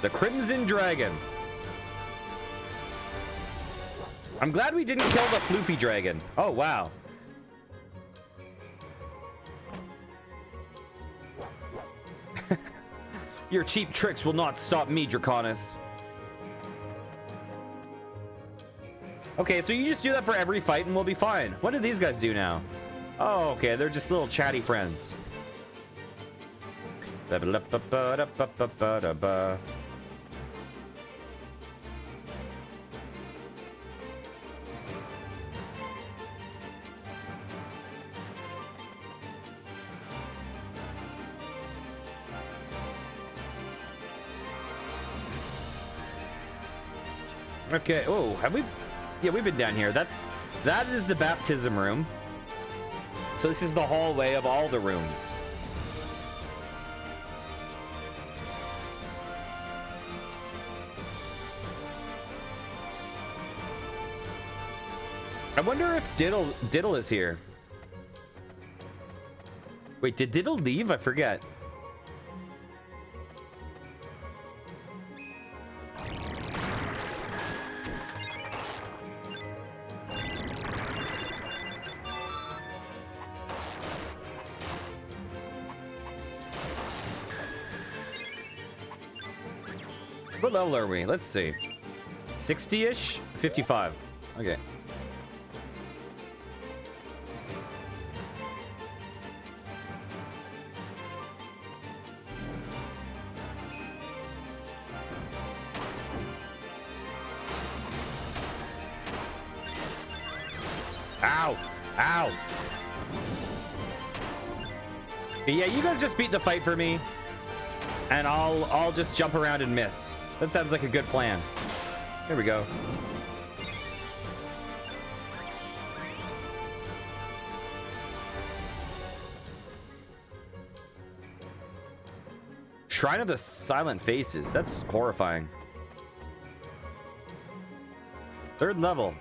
The Crimson Dragon. I'm glad we didn't kill the Floofy Dragon. Oh, wow. Your cheap tricks will not stop me, Draconis. Okay, so you just do that for every fight and we'll be fine. What do these guys do now? Oh, okay, they're just little chatty friends. Okay, oh, have we? Yeah, we've been down here. That is the baptism room. So this is the hallway of all the rooms. I wonder if Diddle is here. Wait, did Diddle leave? I forget. What level are we? Let's see. 60-ish? 55. Okay. Ow! Ow! Yeah, you guys just beat the fight for me, and I'll just jump around and miss. That sounds like a good plan. There we go. Shrine of the Silent Faces. That's horrifying. 3rd level.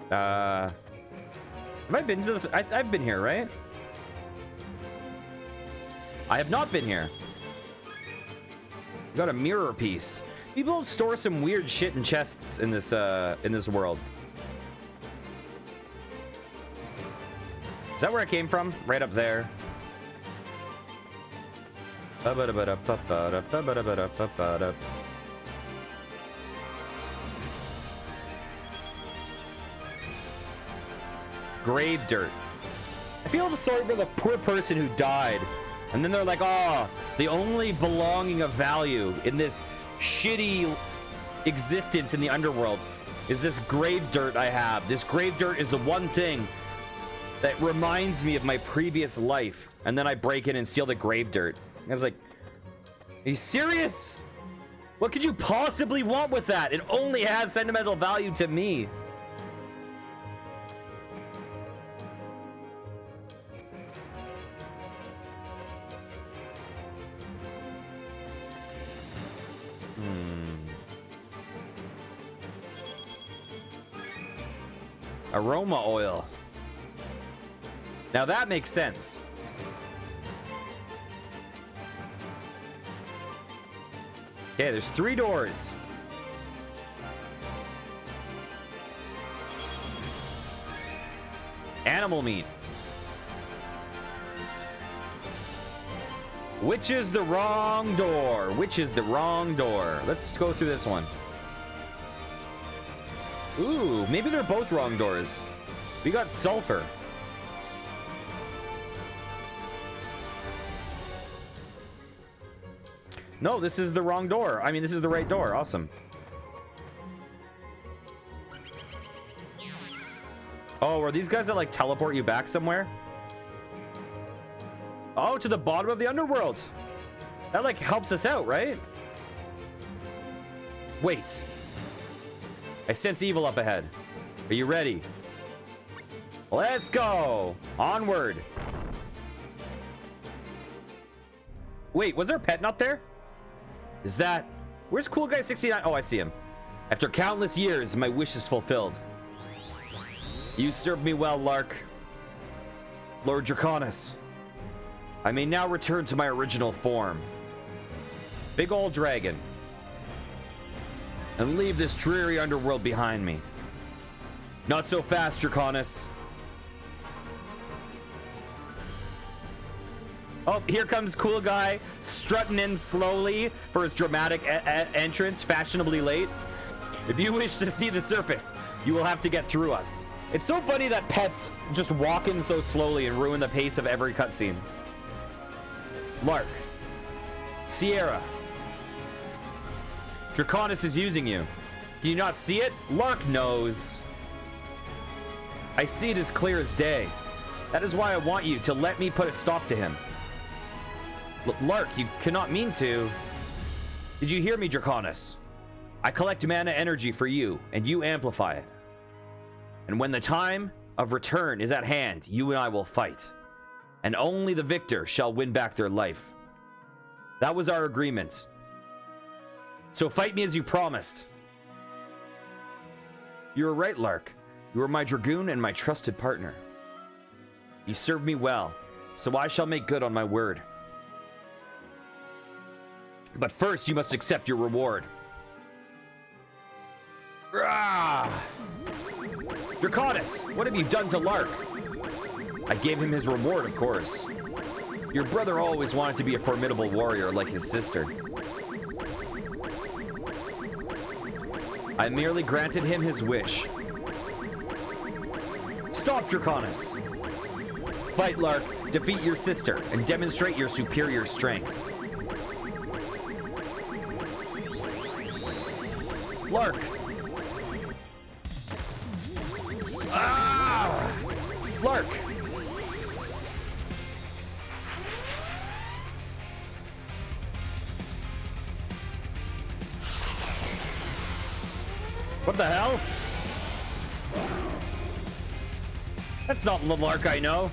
Have I been to the... I've been here, right? I have not been here. Got a mirror piece. People store some weird shit in chests in this world. Is that where I came from? Right up there. Grave dirt. I feel sorry for the poor person who died. And then they're like, oh, the only belonging of value in this shitty existence in the underworld is this grave dirt I have. This grave dirt is the one thing that reminds me of my previous life. And then I break in and steal the grave dirt. I was like, are you serious? What could you possibly want with that? It only has sentimental value to me. Aroma oil. Now that makes sense. Okay, there's 3 doors. Animal meat. Which is the wrong door? Which is the wrong door? Let's go through this one. Ooh, maybe they're both wrong doors. We got sulfur. No, this is the wrong door. I mean, this is the right door. Awesome. Oh, are these guys that like teleport you back somewhere? Oh, to the bottom of the underworld. That like helps us out, right? Wait. I sense evil up ahead. Are you ready? Let's go. Onward. Wait, was there a pet not there? Is that... Where's Cool Guy 69? Oh, I see him. After countless years, my wish is fulfilled. You served me well, Lark. Lord Draconis. I may now return to my original form. Big old dragon. And leave this dreary underworld behind me. Not so fast, Draconis. Oh, here comes cool guy strutting in slowly for his dramatic entrance, fashionably late. If you wish to see the surface, you will have to get through us. It's so funny that pets just walk in so slowly and ruin the pace of every cutscene. Lark. Sierra. Draconis is using you. Can you not see it? Lark knows. I see it as clear as day. That is why I want you to let me put a stop to him. Lark, you cannot mean to. Did you hear me, Draconis? I collect mana energy for you, and you amplify it. And when the time of return is at hand, you and I will fight. And only the victor shall win back their life. That was our agreement. So fight me as you promised. You were right, Lark. You are my dragoon and my trusted partner. You served me well, so I shall make good on my word. But first, you must accept your reward. Ah! Draconis, what have you done to Lark? I gave him his reward, of course. Your brother always wanted to be a formidable warrior like his sister. I merely granted him his wish. Stop, Draconis! Fight, Lark, defeat your sister, and demonstrate your superior strength. Lark! Ah! Lark! What the hell? That's not the Lark I know.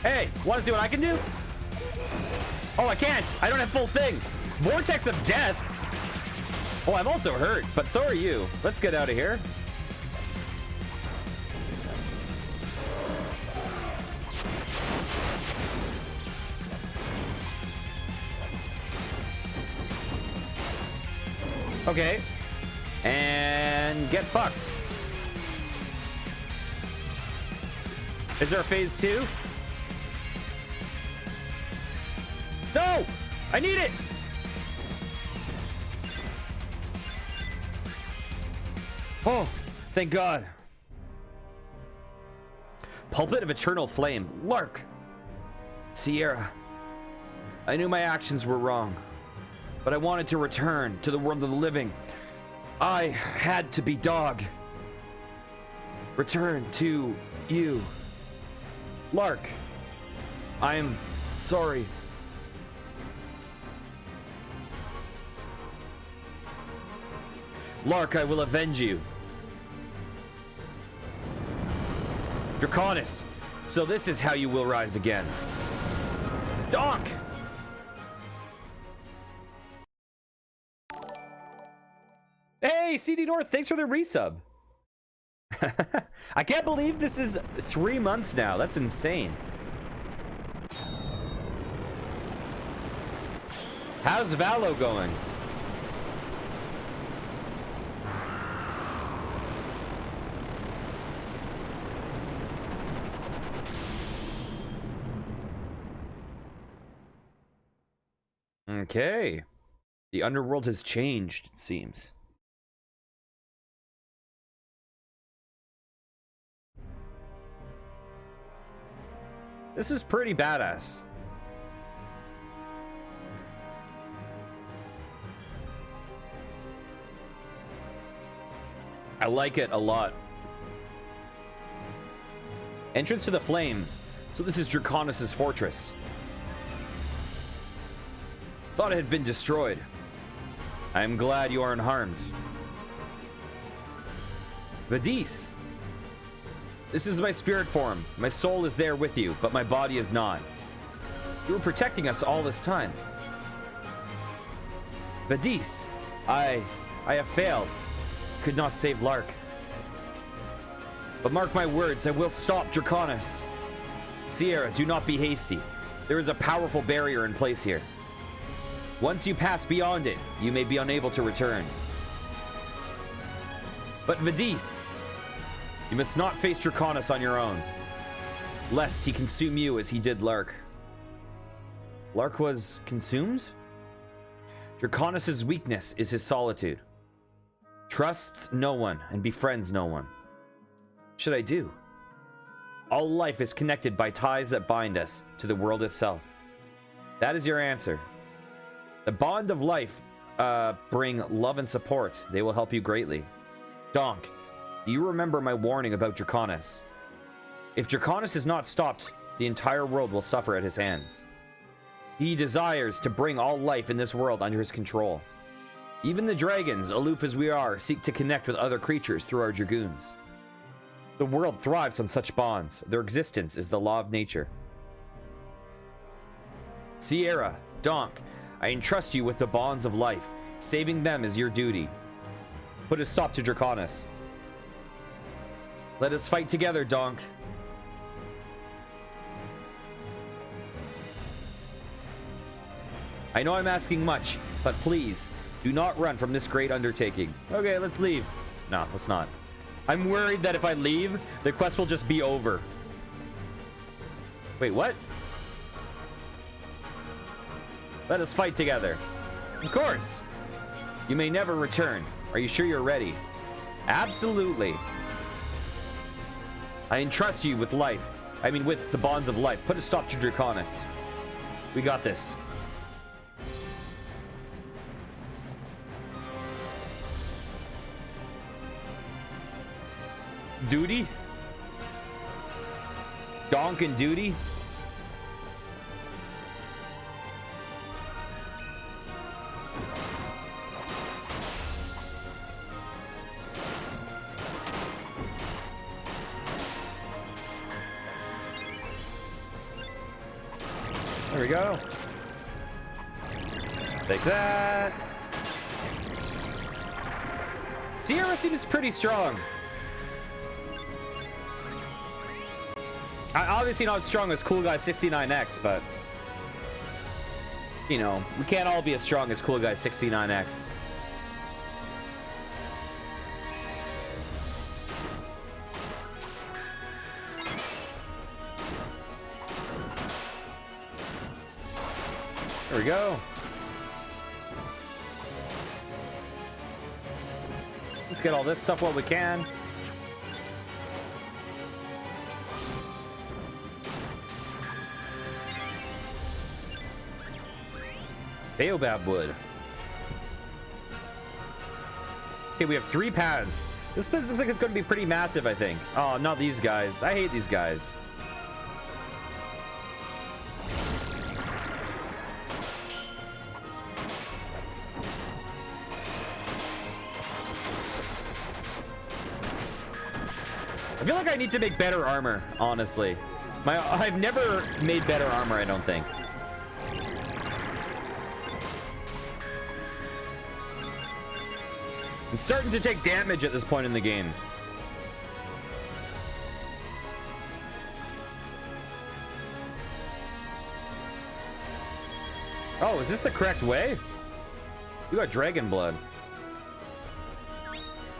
Hey, want to see what I can do? Oh, I can't. I don't have full thing. Vortex of death. Oh, I'm also hurt, but so are you. Let's get out of here. Okay. And get fucked. Is there a phase 2? No! I need it! Oh, thank God. Pulpit of Eternal Flame. Lark. Sierra. I knew my actions were wrong, but I wanted to return to the world of the living. I had to be dog. Return to you. Lark. I am sorry. Lark, I will avenge you. Draconis, so this is how you will rise again. Donk! Hey, CD North, thanks for the resub. I can't believe this is 3 months now. That's insane. How's Valo going? Okay. The underworld has changed, it seems. This is pretty badass. I like it a lot. Entrance to the flames. So this is Draconis' fortress. Thought it had been destroyed. I am glad you are unharmed. Vadis. This is my spirit form. My soul is there with you, but my body is not. You were protecting us all this time. Vadis. I I have failed. Could not save Lark. But mark my words, I will stop Draconis. Sierra, do not be hasty. There is a powerful barrier in place here. Once you pass beyond it, you may be unable to return. But Vadis, you must not face Draconis on your own, lest he consume you as he did Lark. Lark was consumed? Draconis' weakness is his solitude. Trusts no one and befriends no one. What should I do? All life is connected by ties that bind us to the world itself. That is your answer. The bond of life bring love and support. They will help you greatly. Donk, do you remember my warning about Draconis? If Draconis is not stopped, the entire world will suffer at his hands. He desires to bring all life in this world under his control. Even the dragons, aloof as we are, seek to connect with other creatures through our dragoons. The world thrives on such bonds. Their existence is the law of nature. Sierra, Donk, I entrust you with the bonds of life. Saving them is your duty. Put a stop to Draconis. Let us fight together, Donk. I know I'm asking much, but please, do not run from this great undertaking. Okay, let's leave. No, let's not. I'm worried that if I leave, the quest will just be over. Wait, what? Let us fight together. Of course. You may never return. Are you sure you're ready? Absolutely. I entrust you with life. I mean, with the bonds of life. Put a stop to Draconis. We got this. Duty? Donk and duty? There we go. Take that. Sierra seems pretty strong. Obviously not as strong as Cool Guy 69X, but you know, we can't all be as strong as Cool Guy 69X. There we go. Let's get all this stuff while we can. Baobab wood. Okay, we have 3 paths. This place looks like it's going to be pretty massive, I think. Oh, not these guys. I hate these guys. I feel like I need to make better armor, honestly. I've never made better armor, I don't think. I'm starting to take damage at this point in the game. Oh, is this the correct way? You got dragon blood. I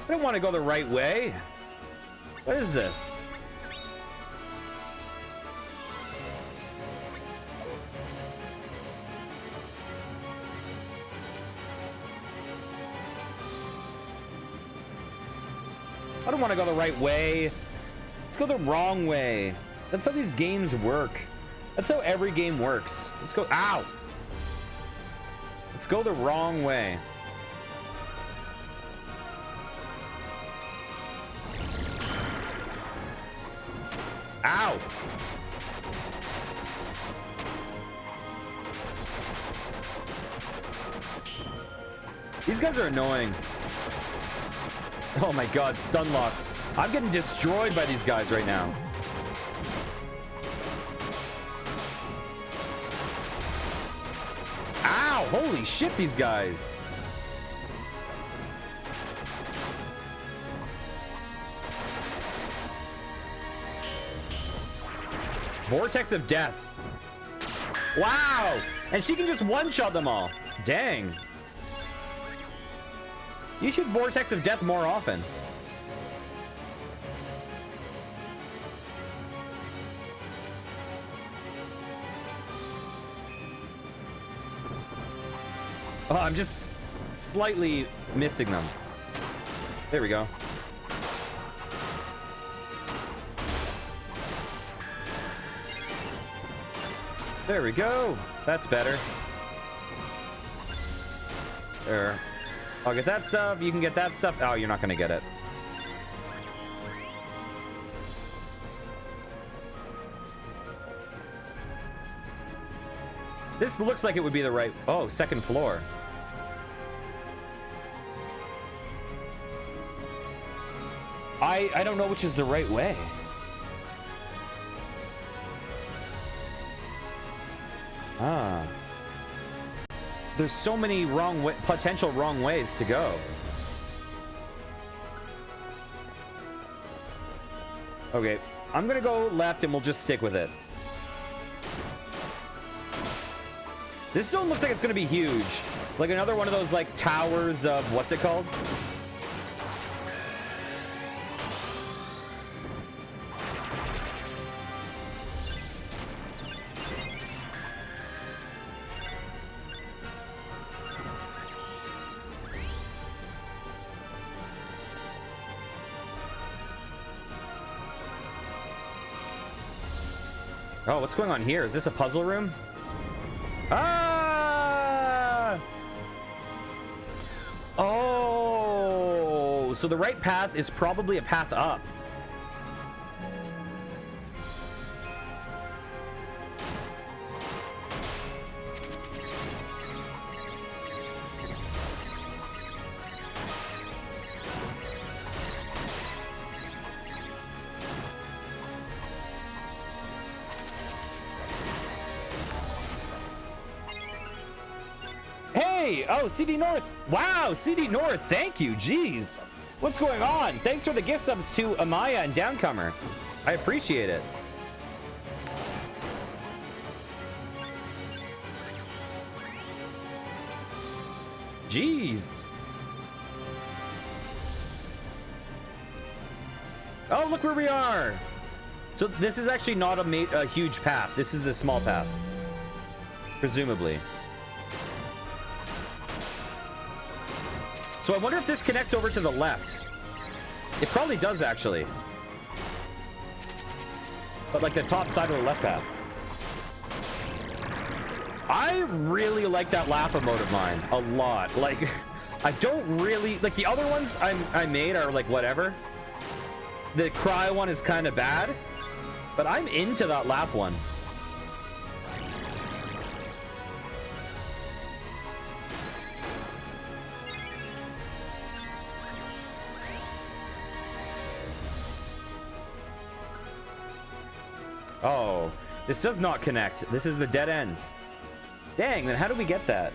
don't want to go the right way. What is this? I don't want to go the right way. Let's go the wrong way. That's how these games work. That's how every game works. Let's go. Ow! Let's go the wrong way. Ow! These guys are annoying. Oh my god, stun locked. I'm getting destroyed by these guys right now. Ow! Holy shit, these guys. Vortex of Death. Wow! And she can just one-shot them all. Dang. You should Vortex of Death more often. Oh, I'm just slightly missing them. There we go. There we go. That's better. There. I'll get that stuff. You can get that stuff. Oh, you're not going to get it. This looks like it would be the right... Oh, second floor. I don't know which is the right way. Ah. There's so many potential wrong ways to go. Okay, I'm gonna go left and we'll just stick with it. This zone looks like it's gonna be huge. Like another one of those like towers of, what's it called? Oh, what's going on here? Is this a puzzle room? Ah! Oh, so the right path is probably a path up. Oh, CD North. Wow, CD North. Thank you. Jeez. What's going on? Thanks for the gift subs to Amaya and Downcomer. I appreciate it. Jeez. Oh, look where we are. So this is actually not a huge path. This is a small path. Presumably. So I wonder if this connects over to the left. It probably does, actually. But like the top side of the left path. I really like that laugh emote of mine a lot. Like, I don't really... Like, the other ones I made are like whatever. The cry one is kind of bad. But I'm into that laugh one. Oh, this does not connect. This is the dead end. Dang, then how do we get that?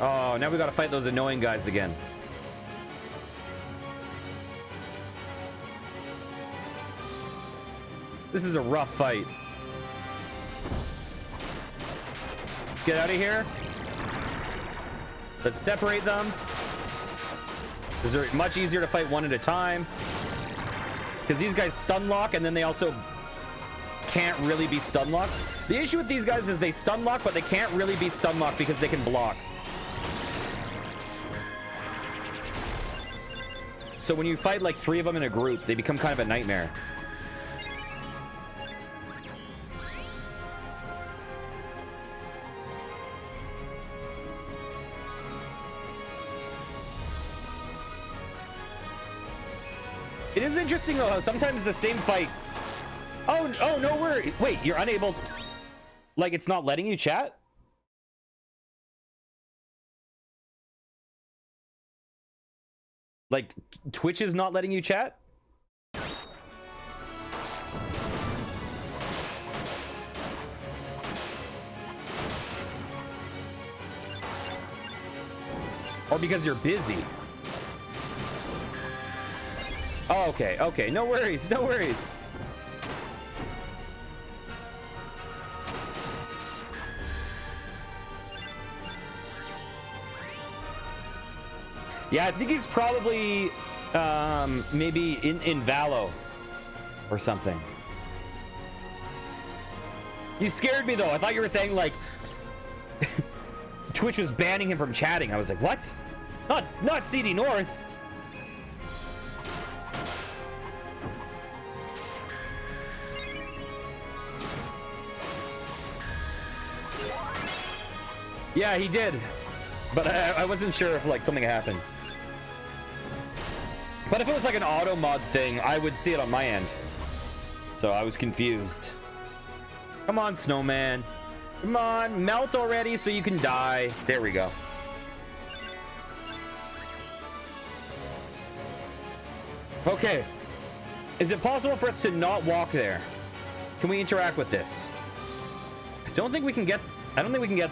Oh, now we gotta fight those annoying guys again. This is a rough fight. Let's get out of here. Let's separate them. These are much easier to fight one at a time. Because these guys stun lock, and then they also can't really be stun locked. The issue with these guys is they stun lock, but they can't really be stun locked because they can block. So when you fight like 3 of them in a group, they become kind of a nightmare. It is interesting though how sometimes the same fight... Oh, no worry. Wait, you're unable... Like, it's not letting you chat? Like, Twitch is not letting you chat? Or because you're busy? Oh, okay, okay. No worries, no worries. Yeah, I think he's probably maybe in Valo or something. You scared me though. I thought you were saying like Twitch was banning him from chatting. I was like, what? Not CD North. Yeah, he did. But I wasn't sure if like something happened. But if it was like an auto mod thing, I would see it on my end. So I was confused. Come on, snowman. Come on, melt already so you can die. There we go. Okay. Is it possible for us to not walk there? Can we interact with this? I don't think we can get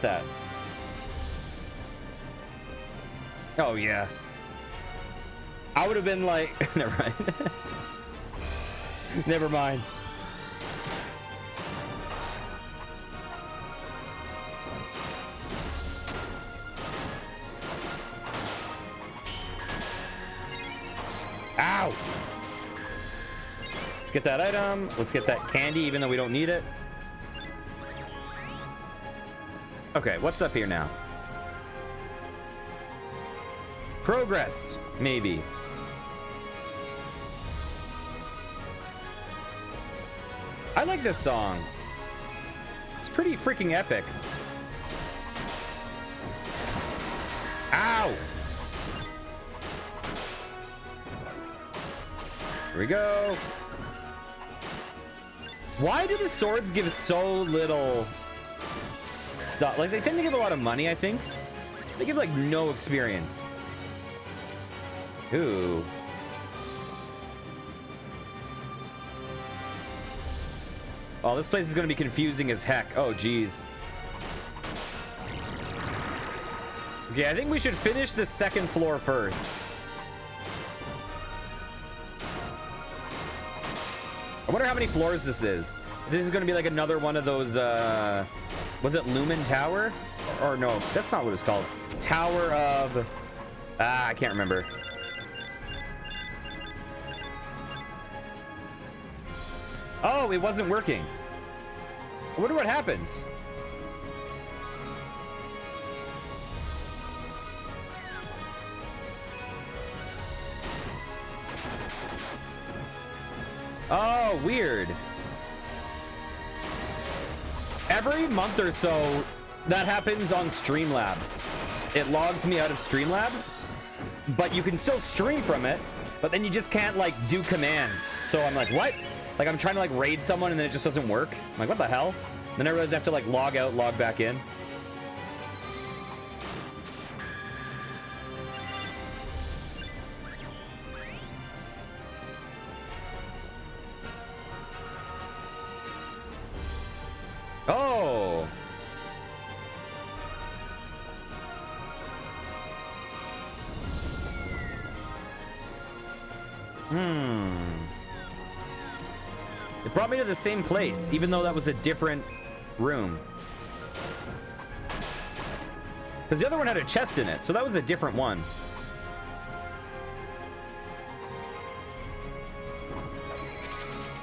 that. Oh yeah. I would have been like, never mind. Never mind. Ow! Let's get that item. Let's get that candy, even though we don't need it. Okay, what's up here now? Progress, maybe. I like this song. It's pretty freaking epic. Ow! Here we go. Why do the swords give so little stuff? Like, they tend to give a lot of money, I think. They give, like, no experience. Ooh. Oh, this place is going to be confusing as heck. Oh, geez. Okay, I think we should finish the second floor first. I wonder how many floors this is. This is going to be like another one of those, was it Lumen Tower? Or no, that's not what it's called. Tower of... I can't remember. Oh, it wasn't working. I wonder what happens. Oh, weird. Every month or so, that happens on Streamlabs. It logs me out of Streamlabs, but you can still stream from it, but then you just can't, like, do commands. So I'm like, what? Like, I'm trying to, like, raid someone and then it just doesn't work. I'm like, what the hell? Then I realize I have to, like, log out, log back in. Oh! It brought me to the same place, even though that was a different room. Because the other one had a chest in it, so that was a different one.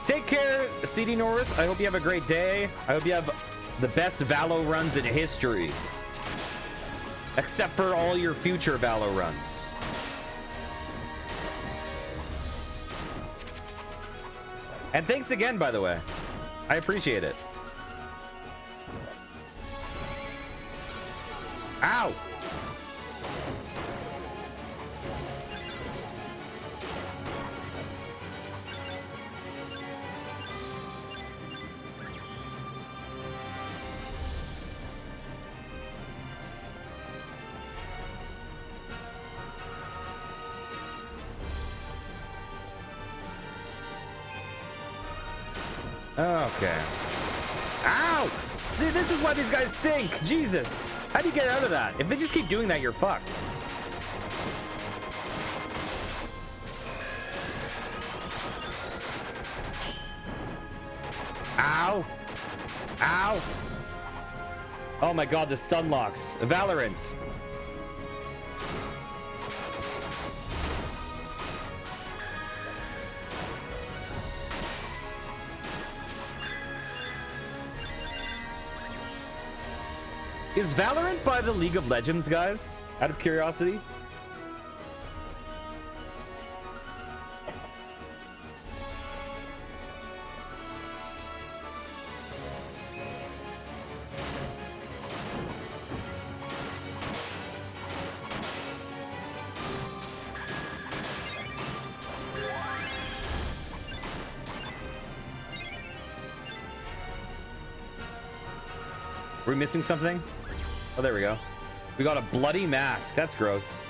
Take care, CD North. I hope you have a great day. I hope you have the best Valo runs in history. Except for all your future Valo runs. And thanks again, by the way. I appreciate it. Ow! Okay. Ow! See, this is why these guys stink. Jesus. How do you get out of that? If they just keep doing that, you're fucked. Ow. Ow. Oh my god, the stun locks. Valorant. Is Valorant by the League of Legends guys? Out of curiosity. Are we missing something? Oh, there we go. We got a bloody mask. That's gross.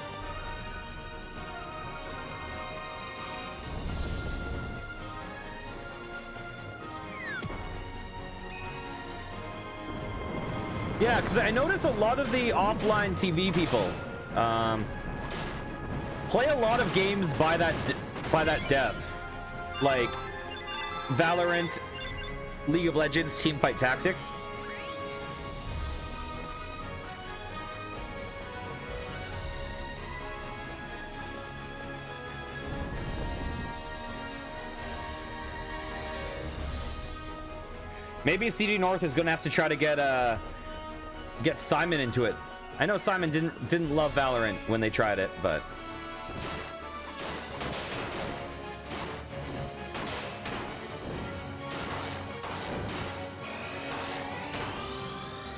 Yeah, because I notice a lot of the offline TV people play a lot of games by that dev, like Valorant, League of Legends, Teamfight Tactics. Maybe CD North is gonna have to try to get Simon into it. I know Simon didn't love Valorant when they tried it, but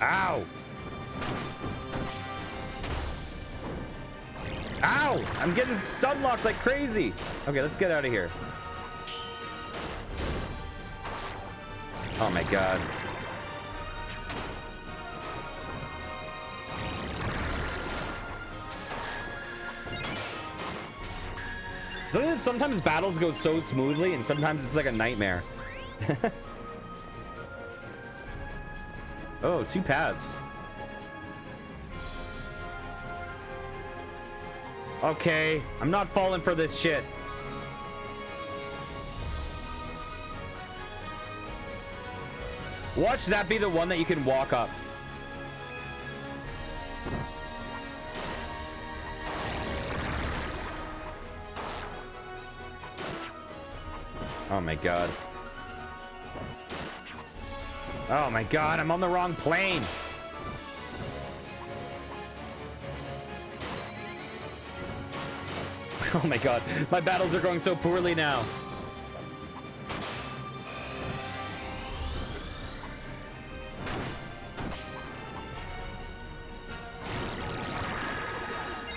ow! Ow! I'm getting stun locked like crazy. Okay, let's get out of here. Oh my god. Sometimes battles go so smoothly and sometimes it's like a nightmare. Oh, 2 paths. Okay, I'm not falling for this shit. Watch that be the one that you can walk up. Oh my god. Oh my god, I'm on the wrong plane. Oh my god, my battles are going so poorly now.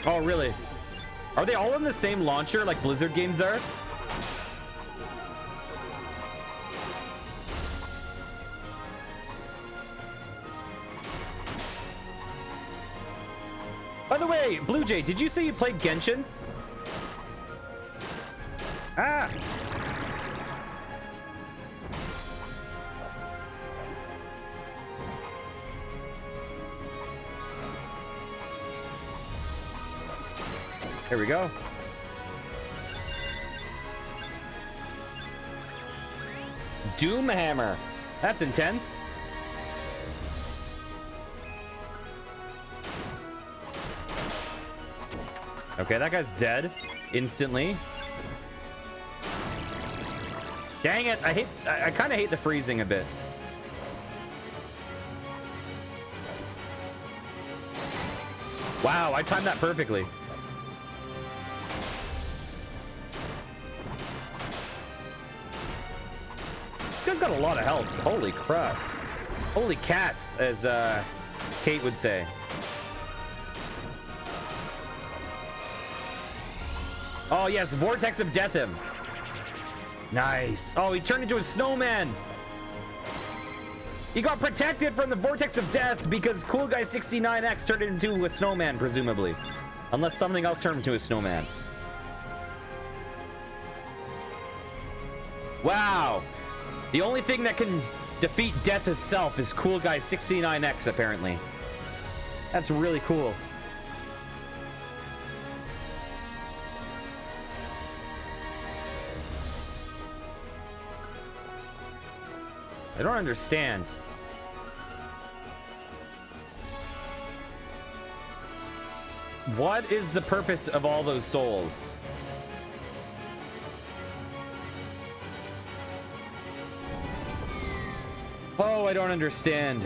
Oh, really? Are they all in the same launcher like Blizzard games are? By the way, Blue Jay, did you say you played Genshin? Ah! Here we go. Doomhammer. That's intense. Okay, that guy's dead instantly. Dang it, I kind of hate the freezing a bit. Wow, I timed that perfectly. This guy's got a lot of health. Holy crap. Holy cats, as Kate would say. Oh yes, Vortex of Death him. Nice. Oh, he turned into a snowman. He got protected from the Vortex of Death because Cool Guy 69X turned into a snowman, presumably. Unless something else turned him into a snowman. Wow. The only thing that can defeat death itself is Cool Guy 69X, apparently. That's really cool. I don't understand. What is the purpose of all those souls? Oh, I don't understand.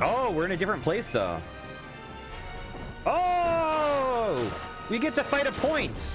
Oh, we're in a different place though. Oh, we get to fight a point.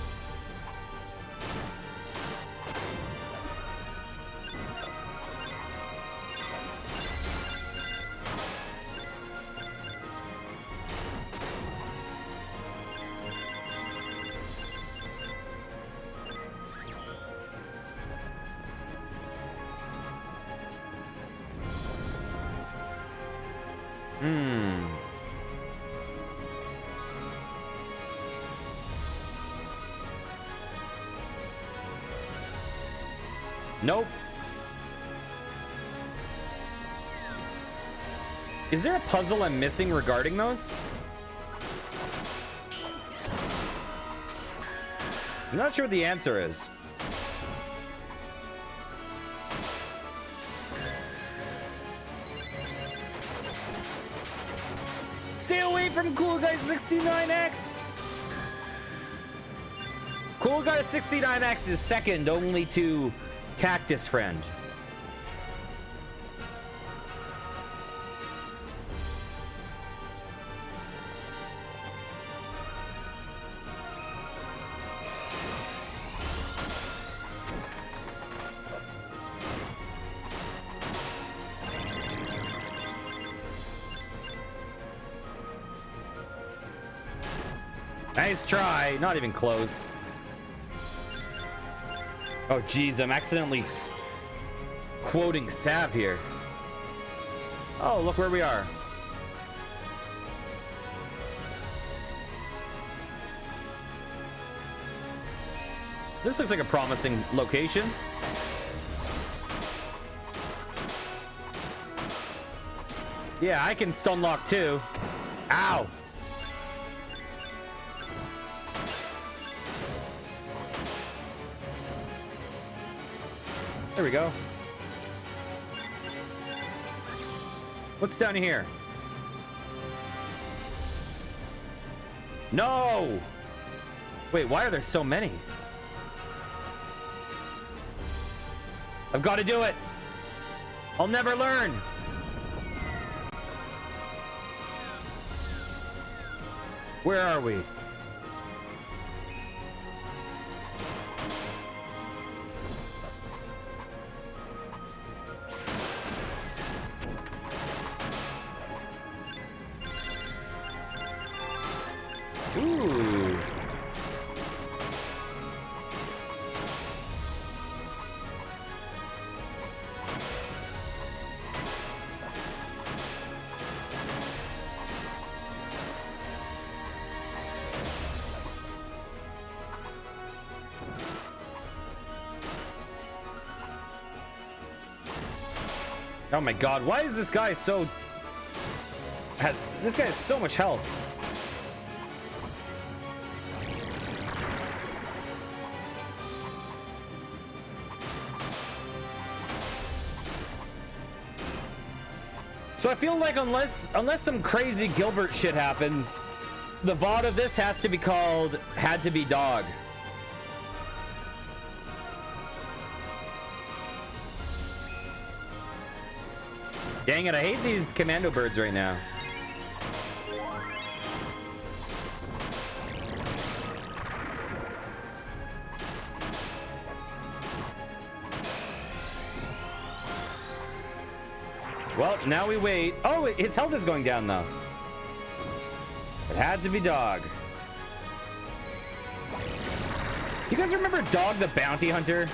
Nope. Is there a puzzle I'm missing regarding those? I'm not sure what the answer is. Stay away from Cool Guy 69X! Cool Guy 69X is second only to Cactus Friend. Nice try, not even close. Oh geez, I'm accidentally quoting Sav here. Oh, look where we are. This looks like a promising location. Yeah, I can stun lock too. Ow! There we go. What's down here? No! Wait, why are there so many? I've got to do it. I'll never learn. Where are we? Ooh. Oh my god, why is this guy so... This guy has so much health. So I feel like unless some crazy Gilbert shit happens, the VOD of this has to be called Had to Be Dog. Dang it, I hate these commando birds right now. Well, now we wait. Oh, his health is going down though. It had to be Dog. Do you guys remember Dog the Bounty Hunter?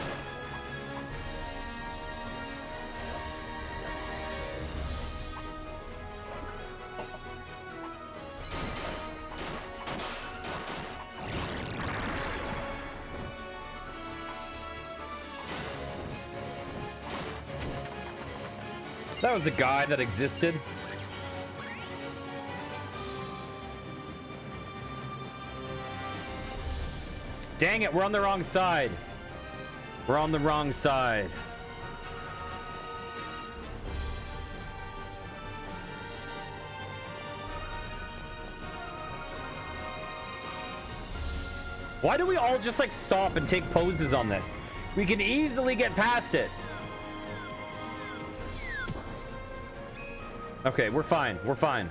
That was a guy that existed. Dang it, we're on the wrong side. We're on the wrong side. Why do we all just like stop and take poses on this? We can easily get past it. Okay, we're fine. We're fine.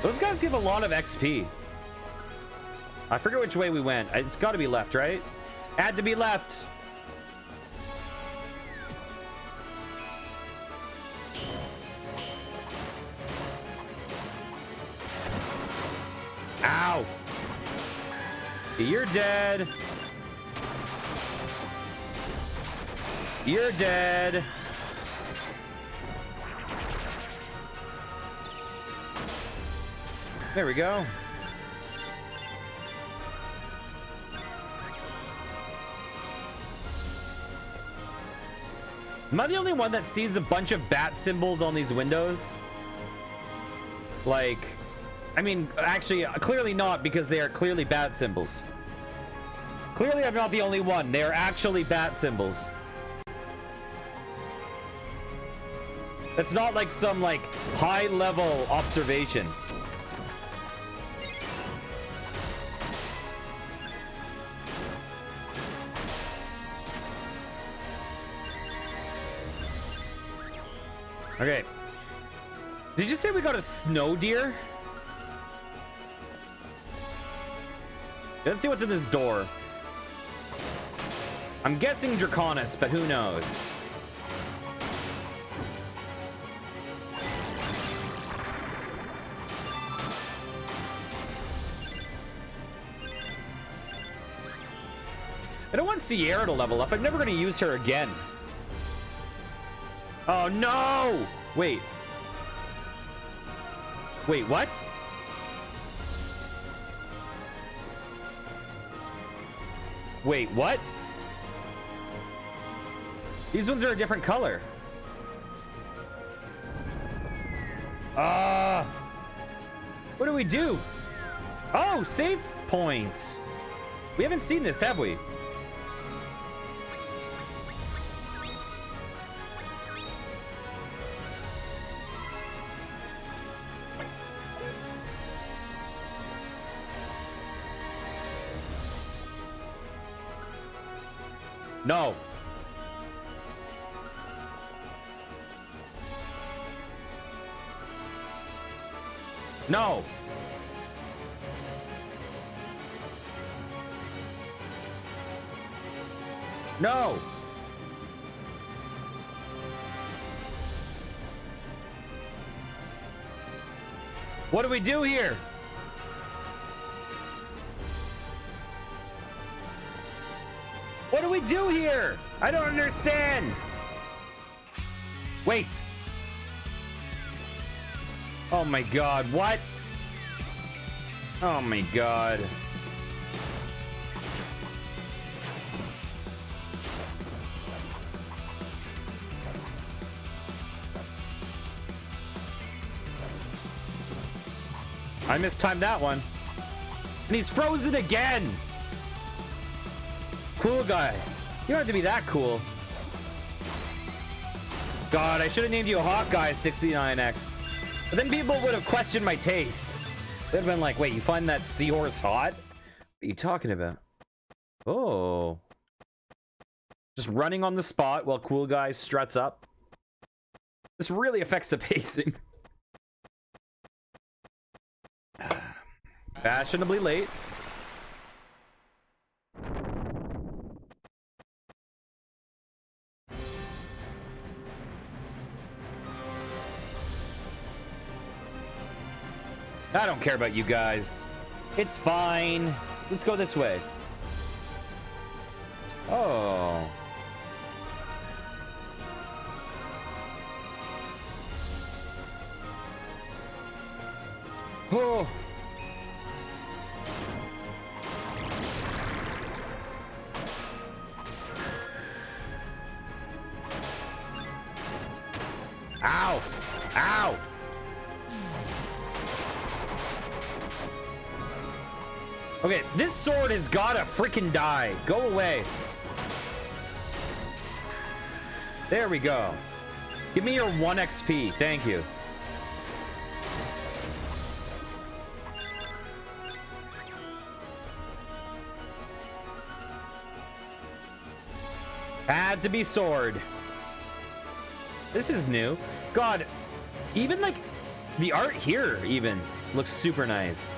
Those guys give a lot of XP. I forget which way we went. It's got to be left, right? Had to be left. Ow. You're dead. You're dead. There we go. Am I the only one that sees a bunch of bat symbols on these windows? Like, I mean, actually, clearly not, because they are clearly bat symbols. Clearly, I'm not the only one. They are actually bat symbols. It's not like some, like, high-level observation. Okay. Did you say we got a snow deer? Let's see what's in this door. I'm guessing Draconis, but who knows? I don't want Sierra to level up. I'm never going to use her again. Oh, no! Wait. Wait, what? Wait, what? These ones are a different color. What do we do? Oh, save point. We haven't seen this, have we? No. No. No. What do we do here? What do we do here? I don't understand. Wait. Oh my god, what? Oh my god. I mistimed that one. And he's frozen again. Cool guy. You don't have to be that cool. God, I should have named you a Hawkeye 69X. But then people would have questioned my taste. They'd have been like, wait, you find that seahorse hot? What are you talking about? Oh. Just running on the spot while cool guy struts up. This really affects the pacing. Fashionably late. I don't care about you guys. It's fine. Let's go this way. Oh. Oh. Ow. Ow. Okay, this sword has gotta freaking die. Go away. There we go. Give me your 1 XP. Thank you. Had to be sword. This is new. God, even like the art here even looks super nice.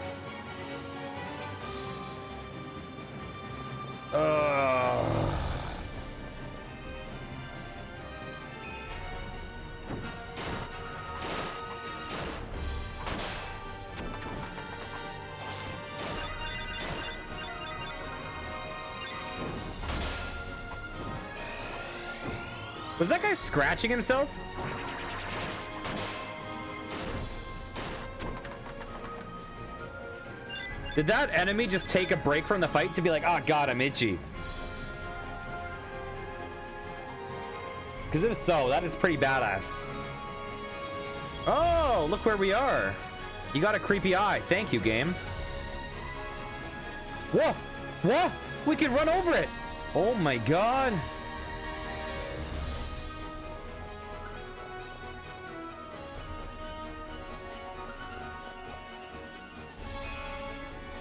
Was that guy scratching himself? Did that enemy just take a break from the fight to be like, oh god, I'm itchy? Because if so, that is pretty badass. Oh, look where we are. You got a creepy eye. Thank you, game. Whoa! Whoa! We can run over it! Oh my god.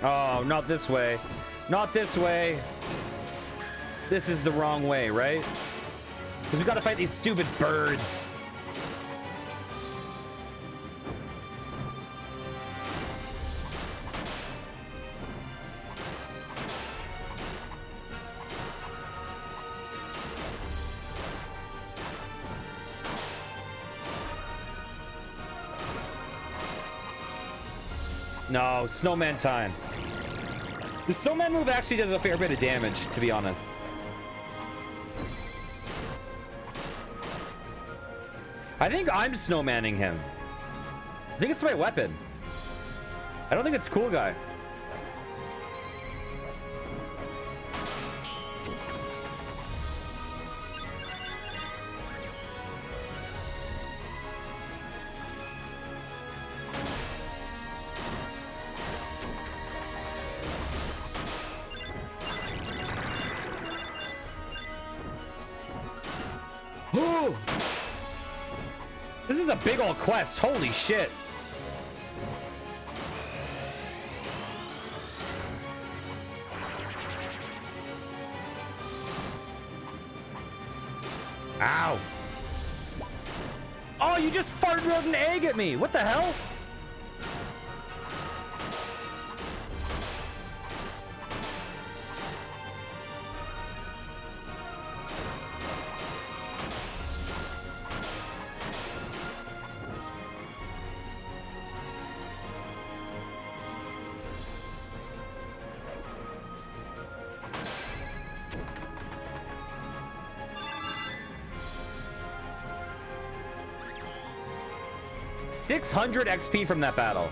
Oh, not this way. Not this way. This is the wrong way, right? Because we gotta fight these stupid birds. No, snowman time. The snowman move actually does a fair bit of damage, to be honest. I think I'm snowmanning him. I think it's my weapon. I don't think it's cool guy. This is a big old quest. Holy shit. Ow. Oh, you just farted out an egg at me. What the hell? $600 XP from that battle.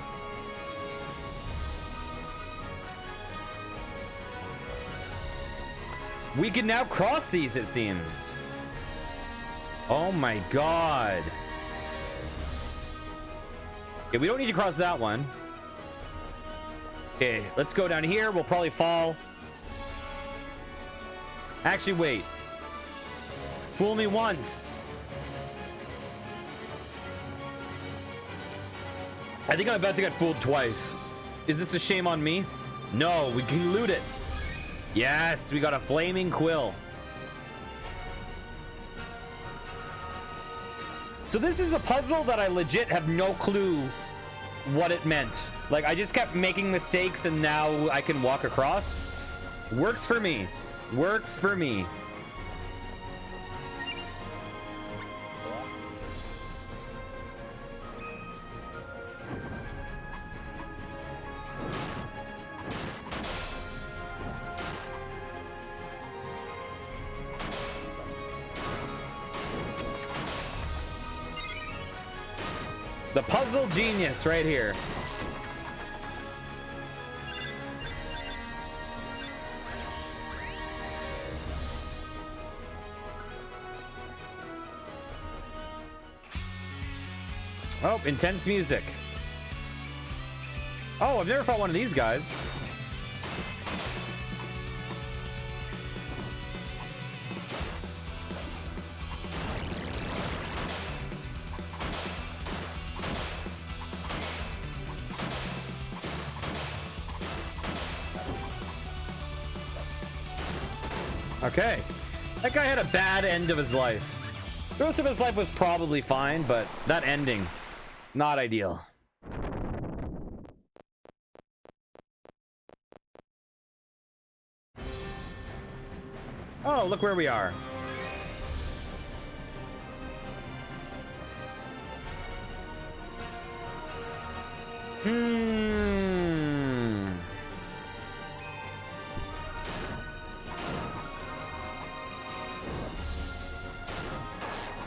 We can now cross these, it seems. Oh my god. Okay, we don't need to cross that one. Okay, let's go down here. We'll probably fall. Actually, wait. Fool me once. I think I'm about to get fooled twice. Is this a shame on me? No, we can loot it. Yes, we got a flaming quill. So this is a puzzle that I legit have no clue what it meant. Like, I just kept making mistakes and now I can walk across. Works for me. Works for me. The puzzle genius right here. Oh, intense music. Oh, I've never fought one of these guys. Okay. That guy had a bad end of his life. The rest of his life was probably fine, but that ending, not ideal. Oh, look where we are.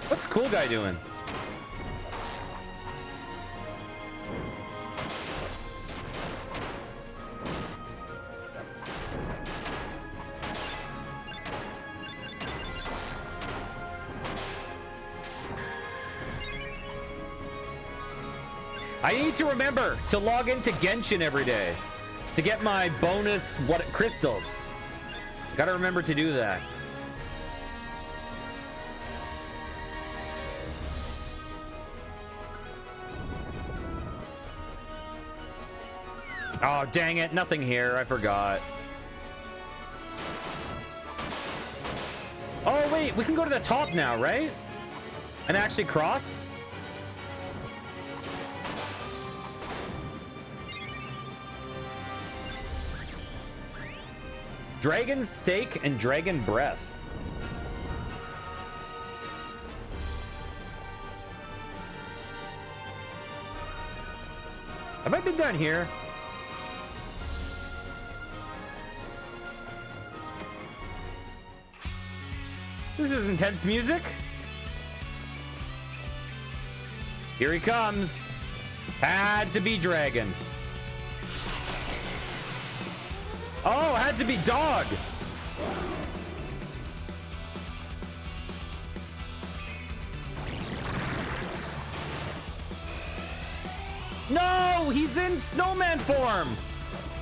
What's Cool Guy doing? I need to remember to log into Genshin every day to get my bonus crystals. Gotta remember to do that. Oh, dang it. Nothing here. I forgot. Oh, wait. We can go to the top now, right? And actually cross? Dragon Steak and Dragon Breath. Have I been down here? This is intense music. Here he comes. Had to be dragon. Oh, had to be dog. No, he's in snowman form.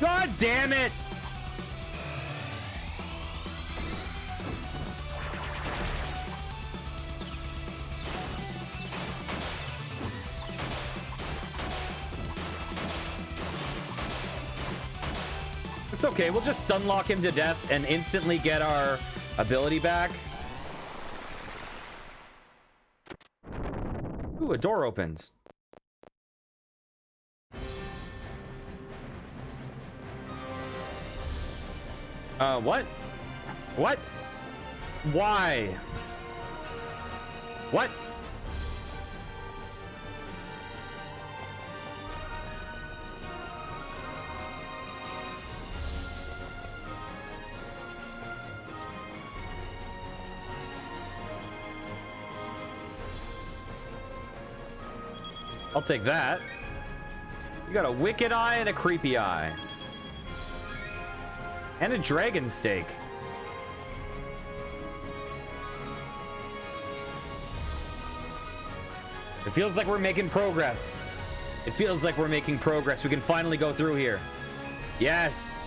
God damn it. It's okay, we'll just stun lock him to death and instantly get our ability back. Ooh, a door opens. What? What? Why? What? I'll take that. You got a wicked eye and a creepy eye. And a dragon steak. It feels like we're making progress. It feels like we're making progress. We can finally go through here. Yes.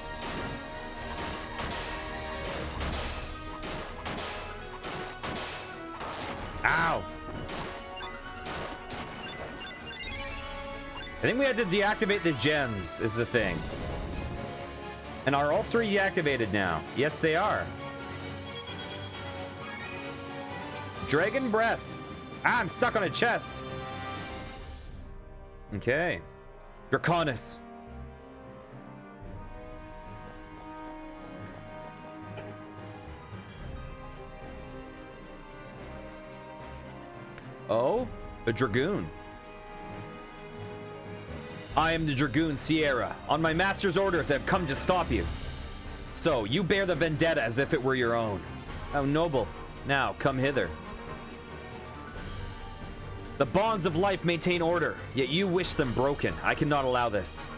Ow. I think we had to deactivate the gems is the thing. And are all three deactivated now? Yes, they are. Dragon breath. Ah, I'm stuck on a chest. Okay. Draconis. Oh, a dragoon. I am the Dragoon Sierra. On my master's orders, I have come to stop you. So, you bear the vendetta as if it were your own. How noble. Now, come hither. The bonds of life maintain order, yet you wish them broken. I cannot allow this.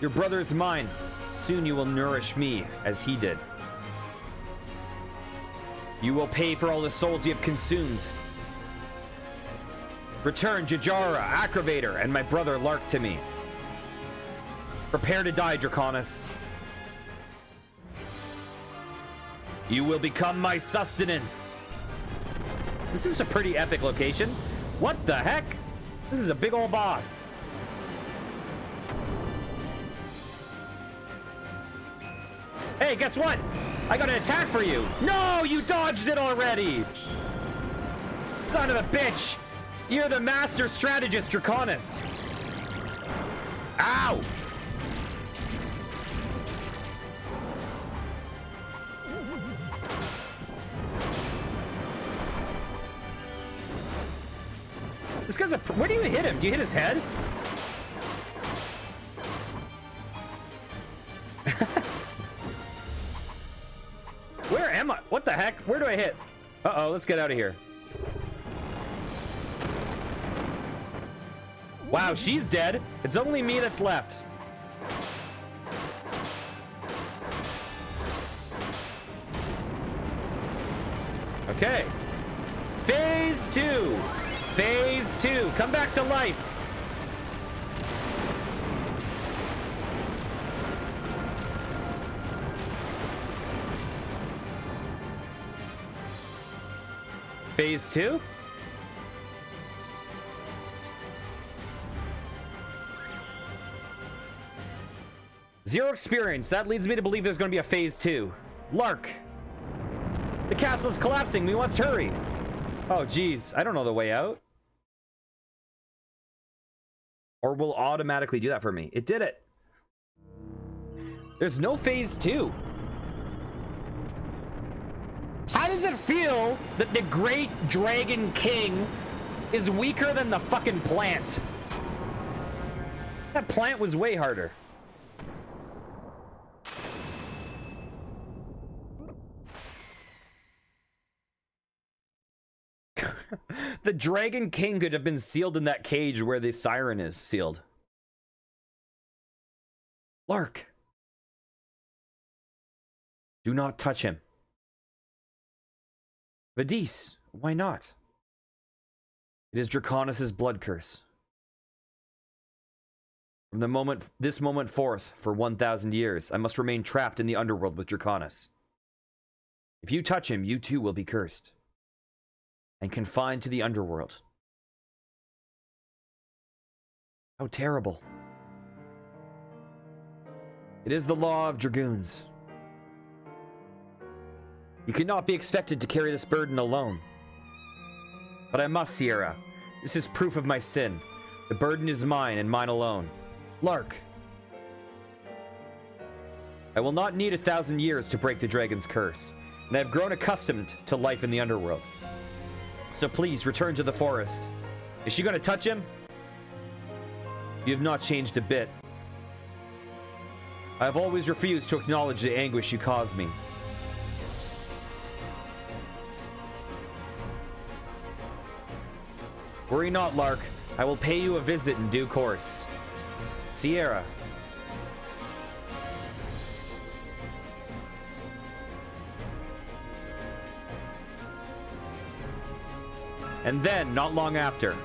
Your brother is mine. Soon you will nourish me as he did. You will pay for all the souls you have consumed. Return Jajara, Acrovator, and my brother Lark to me. Prepare to die, Draconis. You will become my sustenance. This is a pretty epic location. What the heck? This is a big old boss. Hey, guess what? I got an attack for you. No, you dodged it already. Son of a bitch. You're the master strategist, Draconis. Ow. This guy's a... Where do you hit him? Do you hit his head? Where am I? What the heck? Where do I hit? Uh-oh, let's get out of here. Wow, she's dead. It's only me that's left. Okay. Phase 2. Phase 2. Come back to life. Phase 2? Zero experience. That leads me to believe there's going to be a phase 2. Lark. The castle is collapsing. We must hurry. Oh, geez. I don't know the way out. Or will automatically do that for me. It did it. There's no phase 2. How does it feel that the Great Dragon King is weaker than the fucking plant? That plant was way harder. The Dragon King could have been sealed in that cage where the siren is sealed. Lark. Do not touch him. Vadis, why not? It is Draconis' blood curse. From this moment forth, for 1,000 years, I must remain trapped in the underworld with Draconis. If you touch him, you too will be cursed and confined to the underworld. How terrible. It is the law of dragoons. You cannot be expected to carry this burden alone. But I must, Sierra. This is proof of my sin. The burden is mine and mine alone. Lark. I will not need 1,000 years to break the dragon's curse, and I have grown accustomed to life in the underworld. So please, return to the forest. Is she going to touch him? You have not changed a bit. I have always refused to acknowledge the anguish you caused me. Worry not, Lark. I will pay you a visit in due course. Sierra. And then, not long after,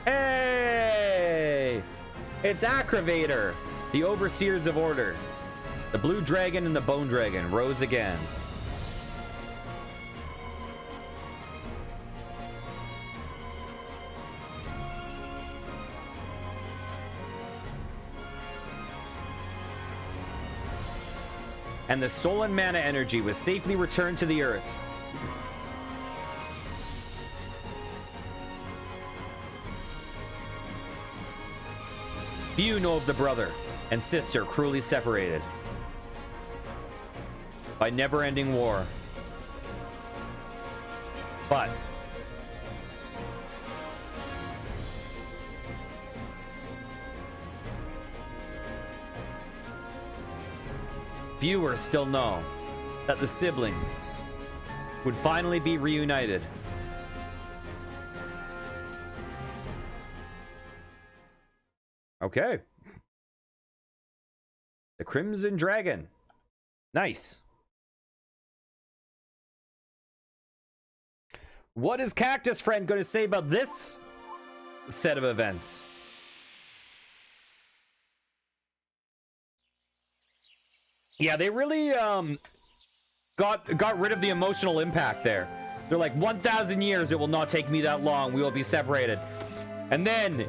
hey! It's Acravator, the Overseers of Order. The Blue Dragon and the Bone Dragon rose again. And the stolen mana energy was safely returned to the earth. Few know of the brother and sister cruelly separated by never-ending war. But viewers still know that the siblings would finally be reunited. Okay. The Crimson Dragon. Nice. What is Cactus Friend going to say about this set of events? Yeah, they really got rid of the emotional impact there. They're like, 1,000 years, it will not take me that long. We will be separated. And then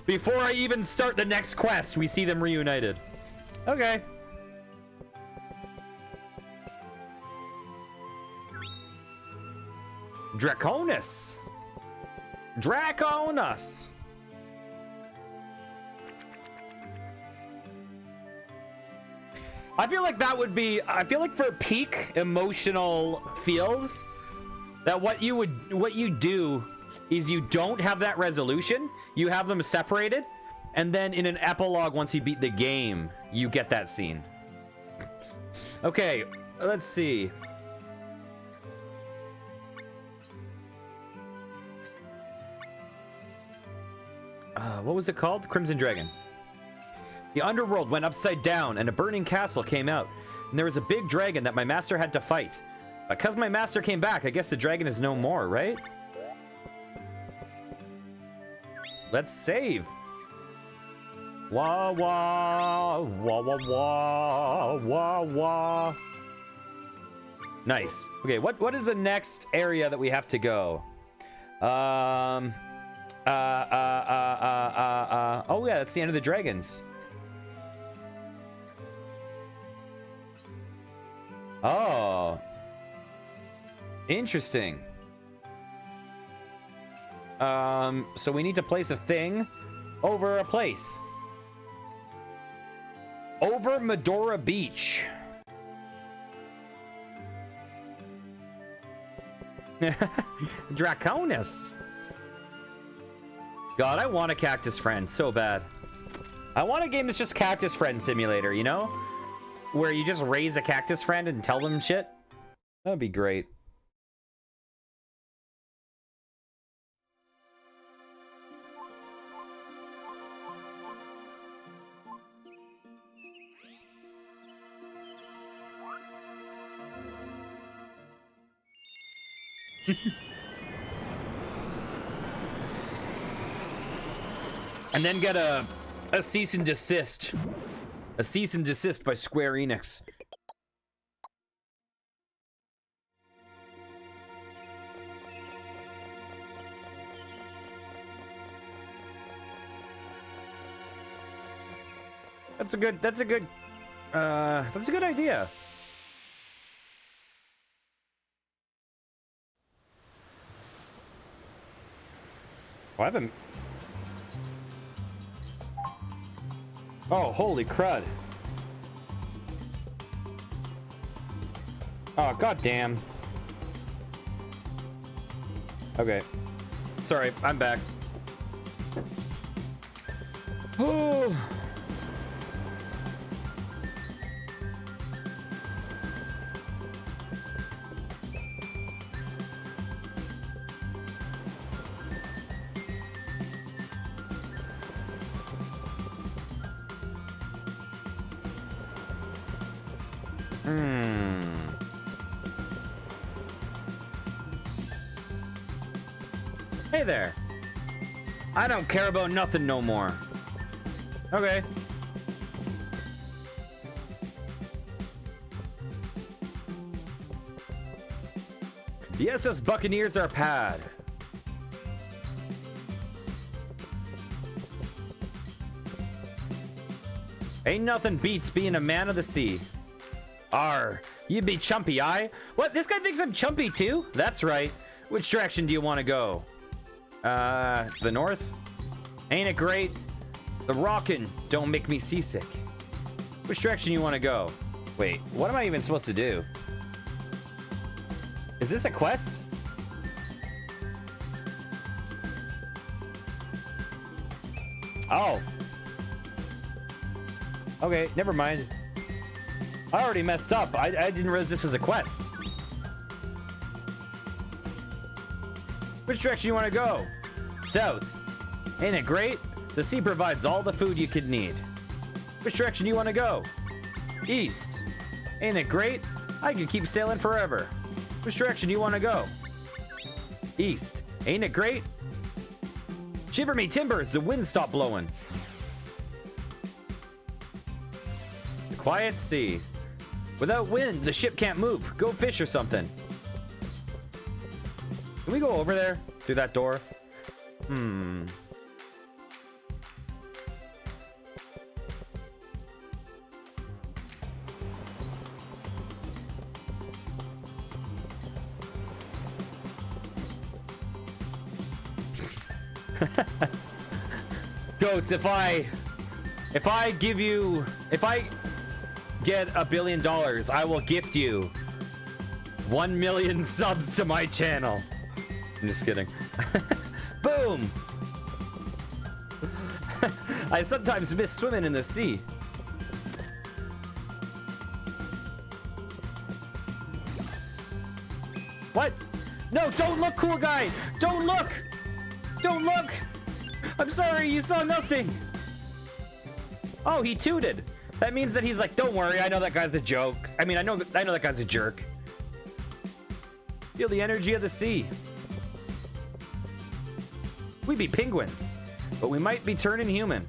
Before I even start the next quest, we see them reunited. Okay. Draconis. Draconis. I feel like that would be, I feel like for peak emotional feels, that what you do is you don't have that resolution, you have them separated, and then in an epilogue, once you beat the game, you get that scene. Okay, let's see. What was it called? Crimson Dragon. The underworld went upside down and a burning castle came out. And there was a big dragon that my master had to fight. Because my master came back, I guess the dragon is no more, right? Let's save. Wah, wah, wah, wah, wah, wah, wah. Nice. Okay, what is the next area that we have to go? Oh yeah, that's the end of the dragons. Oh. Interesting. So we need to place a thing over a place. Over Medora Beach. Draconis. God, I want a cactus friend so bad. I want a game that's just Cactus Friend Simulator, you know? Where you just raise a cactus friend and tell them shit. That would be great. And then get a cease and desist. A cease and desist by Square Enix. That's a good idea. Oh, I haven't. Oh, holy crud. Oh, goddamn. Okay. Sorry, I'm back. Oh. Hey there. I don't care about nothing no more. Okay. The SS Buccaneers are pad. Ain't nothing beats being a man of the sea. Arr, you be chumpy, aye? What, this guy thinks I'm chumpy too? That's right. Which direction do you want to go? The north? Ain't it great? The rockin' don't make me seasick. Which direction you want to go? Wait, what am I even supposed to do? Is this a quest? Oh. Okay, never mind. I already messed up. I didn't realize this was a quest. Which direction you want to go? South. Ain't it great? The sea provides all the food you could need. Which direction do you want to go? East. Ain't it great? I could keep sailing forever. Which direction do you want to go? East. Ain't it great? Shiver me timbers, the wind stopped blowing. The quiet sea. Without wind, the ship can't move. Go fish or something. Can we go over there? Through that door? Goats, if I get $1 billion, I will gift you 1 million subs to my channel. I'm just kidding. Boom. I sometimes miss swimming in the sea. What? No, don't look, cool guy. Don't look. Don't look. I'm sorry, you saw nothing. Oh, he tooted. That means that he's like, don't worry, I know that guy's a joke. I mean, I know that guy's a jerk. Feel the energy of the sea. We be penguins, but we might be turning human.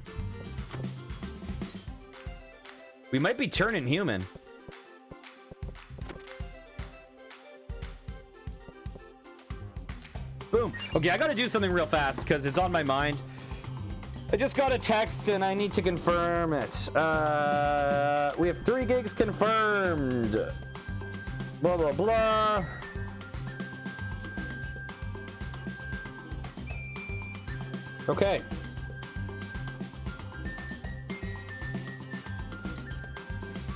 We might be turning human. Boom. Okay, I gotta do something real fast because it's on my mind. I just got a text and I need to confirm it. We have 3 gigs confirmed. Blah, blah, blah. Okay.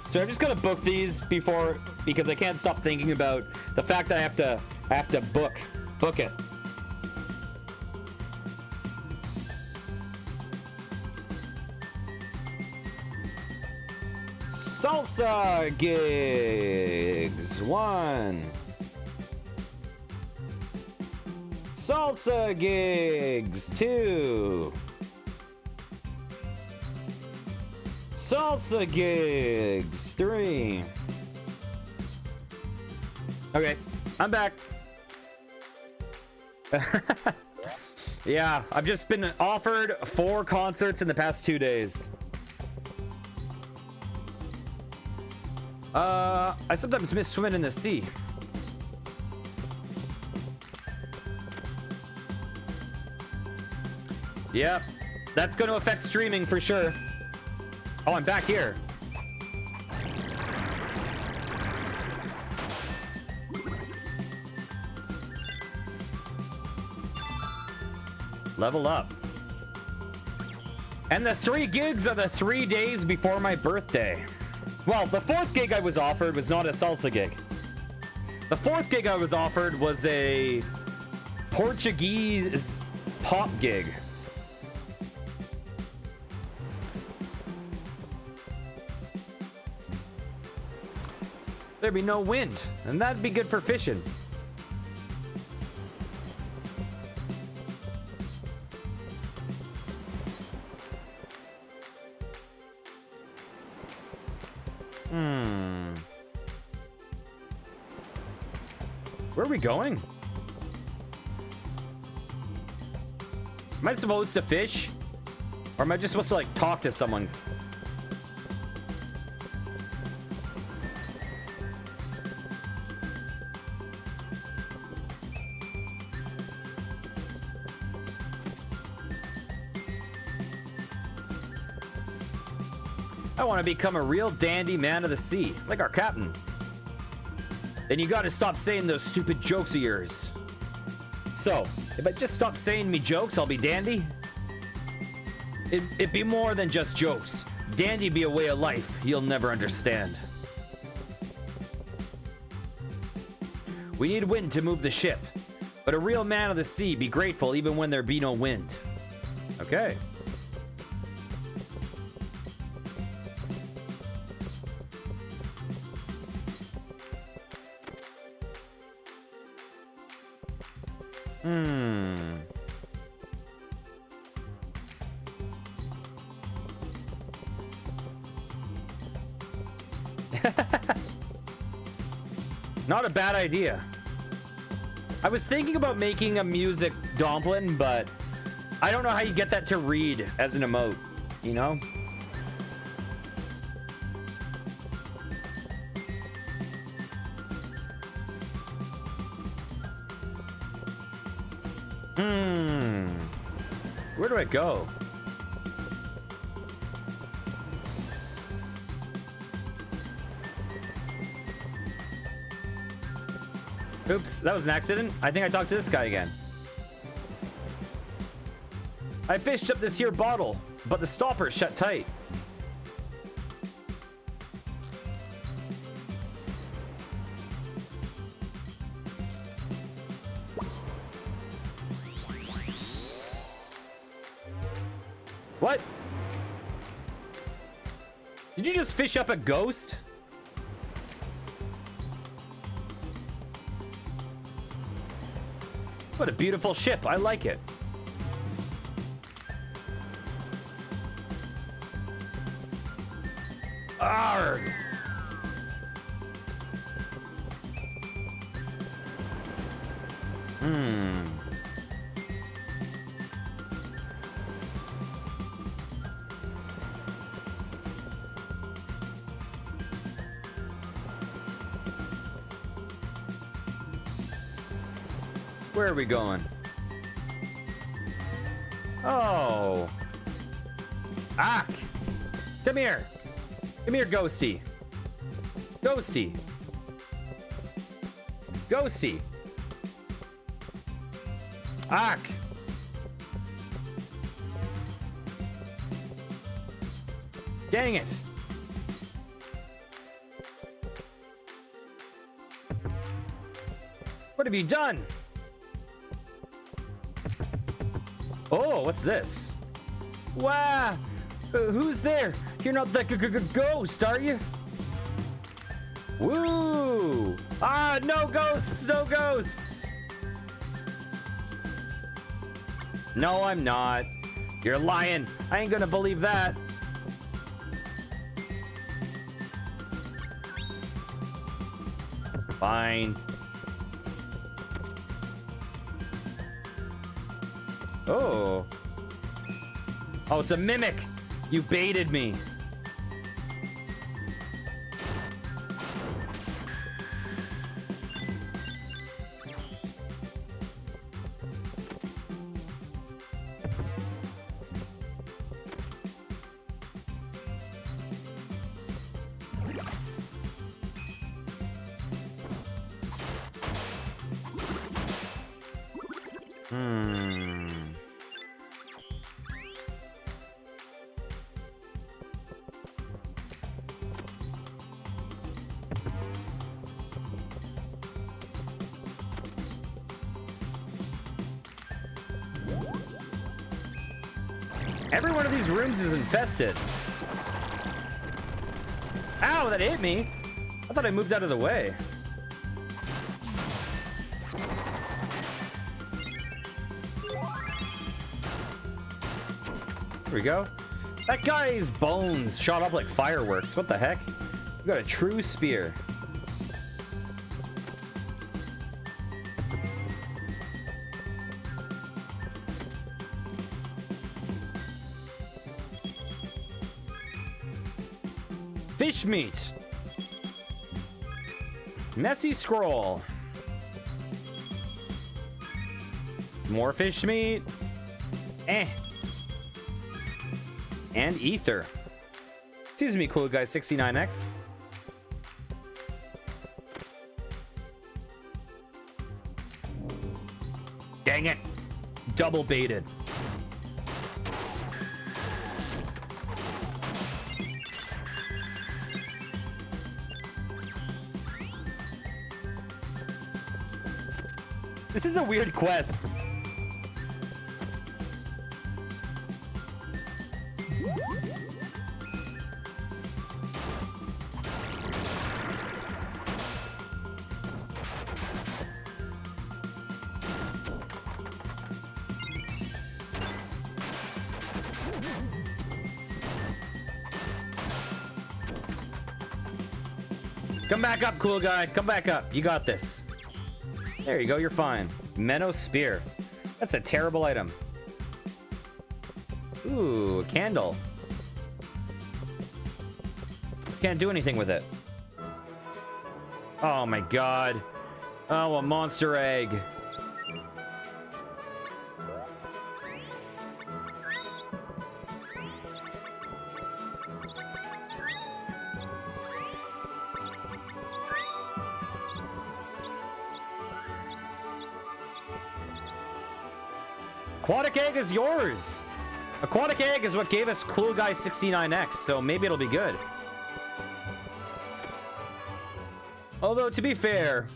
So I'm just gonna book these because I can't stop thinking about the fact that I have to book it. Salsa gigs 1. Salsa gigs 2. Salsa gigs 3. Okay, I'm back. Yeah, I've just been offered 4 concerts in the past 2 days. I sometimes miss swimming in the sea. Yep, that's going to affect streaming for sure. Oh, I'm back here. Level up. And the 3 gigs are the 3 days before my birthday. Well, the 4th gig I was offered was not a salsa gig. The 4th gig I was offered was a Portuguese pop gig. There'd be no wind, and that'd be good for fishing. Where are we going? Am I supposed to fish? Or am I just supposed to, like, talk to someone? I want to become a real dandy man of the sea, like our captain. Then you gotta stop saying those stupid jokes of yours. So, if I just stop saying me jokes, I'll be dandy? It'd be more than just jokes. Dandy be a way of life you'll never understand. We need wind to move the ship, but a real man of the sea be grateful even when there be no wind. Okay. Not a bad idea. I was thinking about making a music dumpling, but I don't know how you get that to read as an emote, you know? Where do I go? Oops, that was an accident. I think I talked to this guy again. I fished up this here bottle, but the stopper's shut tight. What? Did you just fish up a ghost? What a beautiful ship. I like it. Arrgh. Where are we going? Oh. Ak! Come here. Come here, Ghosty. Ghosty. Ghosty. Ak! Dang it. What have you done? Oh, what's this? Wow! Who's there? You're not the ghost, are you? Woo! Ah, no ghosts, no ghosts! No, I'm not. You're lying. I ain't gonna believe that. Fine. Oh. Oh, it's a mimic. You baited me. Every one of these rooms is infested. Ow, that hit me. I thought I moved out of the way. Here we go. That guy's bones shot up like fireworks. What the heck? You got a true spear. Fish meat. Messy scroll. More fish meat. Eh. And ether. Excuse me, cool guy 69X. Dang it. Double baited. This is a weird quest. Come back up, cool guy. Come back up. You got this. There you go. You're fine. Menno Spear. That's a terrible item. Ooh, a candle. Can't do anything with it. Oh my god. Oh, a monster egg. Aquatic egg is yours. Aquatic Egg is what gave us Cool Guy 69X, so maybe it'll be good. Although, to be fair,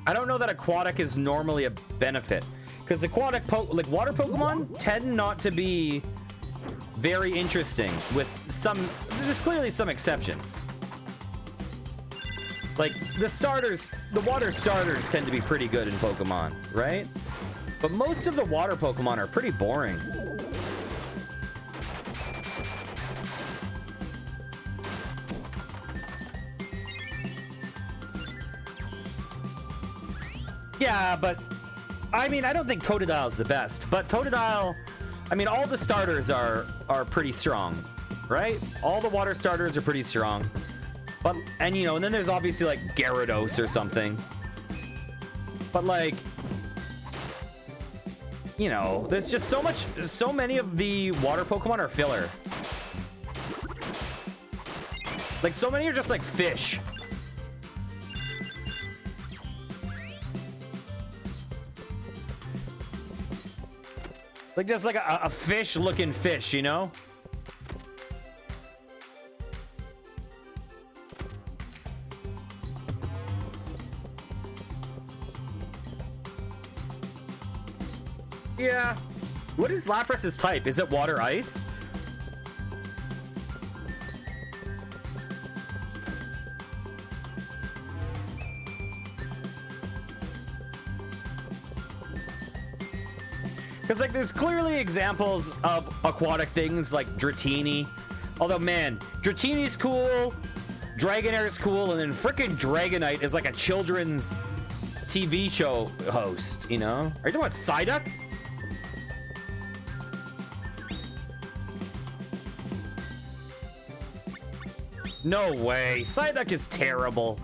I don't know that aquatic is normally a benefit. Because aquatic, like water Pokemon, tend not to be very interesting with some, there's clearly some exceptions. Like the starters, the water starters tend to be pretty good in Pokemon, right? But most of the water Pokemon are pretty boring. Yeah, but I mean, I don't think Totodile is the best, but Totodile, I mean, all the starters are pretty strong, right? All the water starters are pretty strong. But, and you know, and then there's obviously like Gyarados or something. But like, you know, there's just so many of the water Pokemon are filler. Like so many are just like fish. Like just like a fish looking fish, you know? Yeah. What is Lapras's type? Is it water ice? Because, like, there's clearly examples of aquatic things like Dratini. Although, man, Dratini's cool, Dragonair's cool, and then frickin' Dragonite is like a children's TV show host, you know? Are you talking about Psyduck? No way. Psyduck is terrible.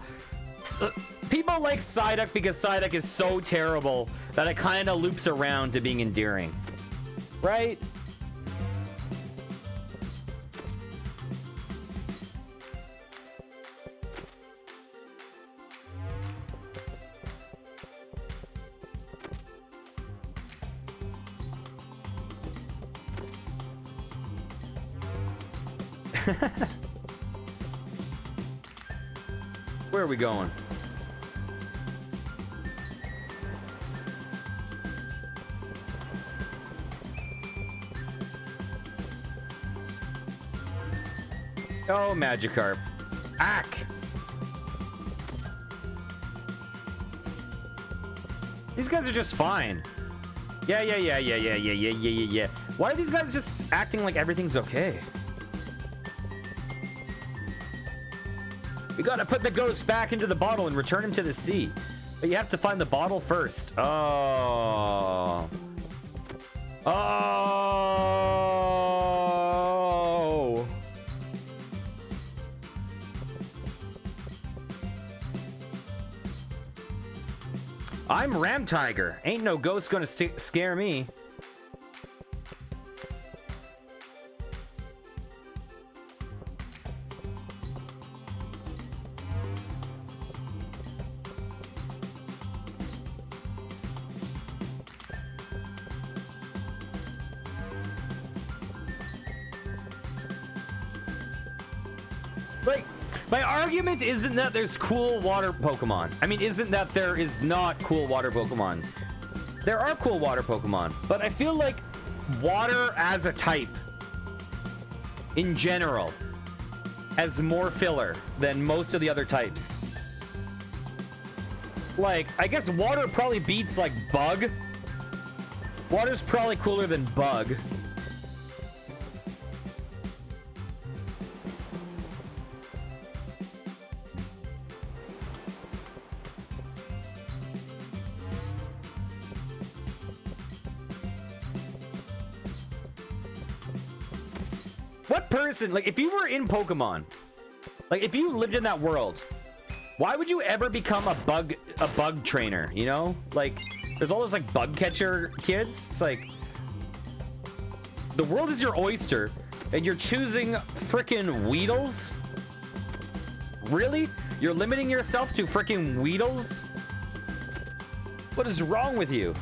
People like Psyduck because Psyduck is so terrible that it kind of loops around to being endearing. Right? Where are we going? Oh, Magikarp. Ack! These guys are just fine. Yeah. Why are these guys just acting like everything's okay? We gotta put the ghost back into the bottle and return him to the sea. But you have to find the bottle first. Oh. Oh. I'm Ram Tiger. Ain't no ghost gonna scare me. Like, my argument isn't that there's cool water Pokemon. I mean, isn't that there is not cool water Pokemon. There are cool water Pokemon, but I feel like water as a type, in general, has more filler than most of the other types. Like, I guess water probably beats, like, bug. Water's probably cooler than bug. What person, like, if you were in Pokemon, like, if you lived in that world, why would you ever become a bug trainer, you know? Like, there's all those, like, bug catcher kids. It's like, the world is your oyster, and you're choosing frickin' Weedles? Really? You're limiting yourself to frickin' Weedles? What is wrong with you?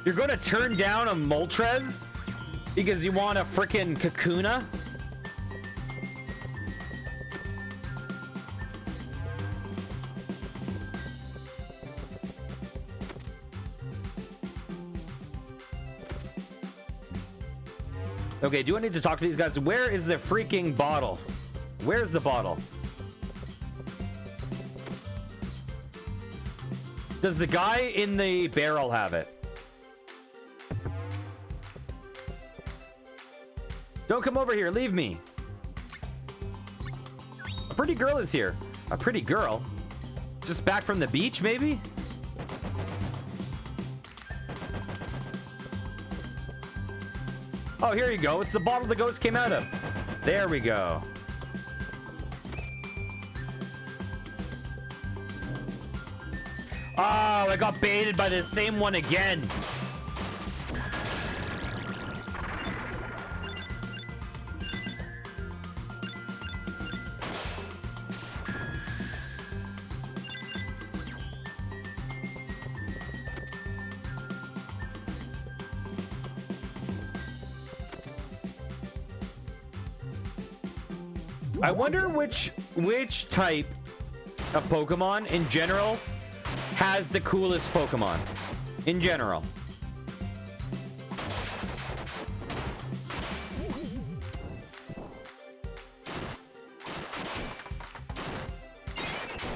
You're going to turn down a Moltres because you want a frickin' Kakuna? Okay, do I need to talk to these guys? Where is the freaking bottle? Where's the bottle? Does the guy in the barrel have it? Don't come over here. Leave me. A pretty girl is here. A pretty girl? Just back from the beach, maybe? Oh, here you go. It's the bottle the ghost came out of. There we go. Oh, I got baited by the same one again. I wonder which type of Pokemon in general has the coolest Pokemon in general.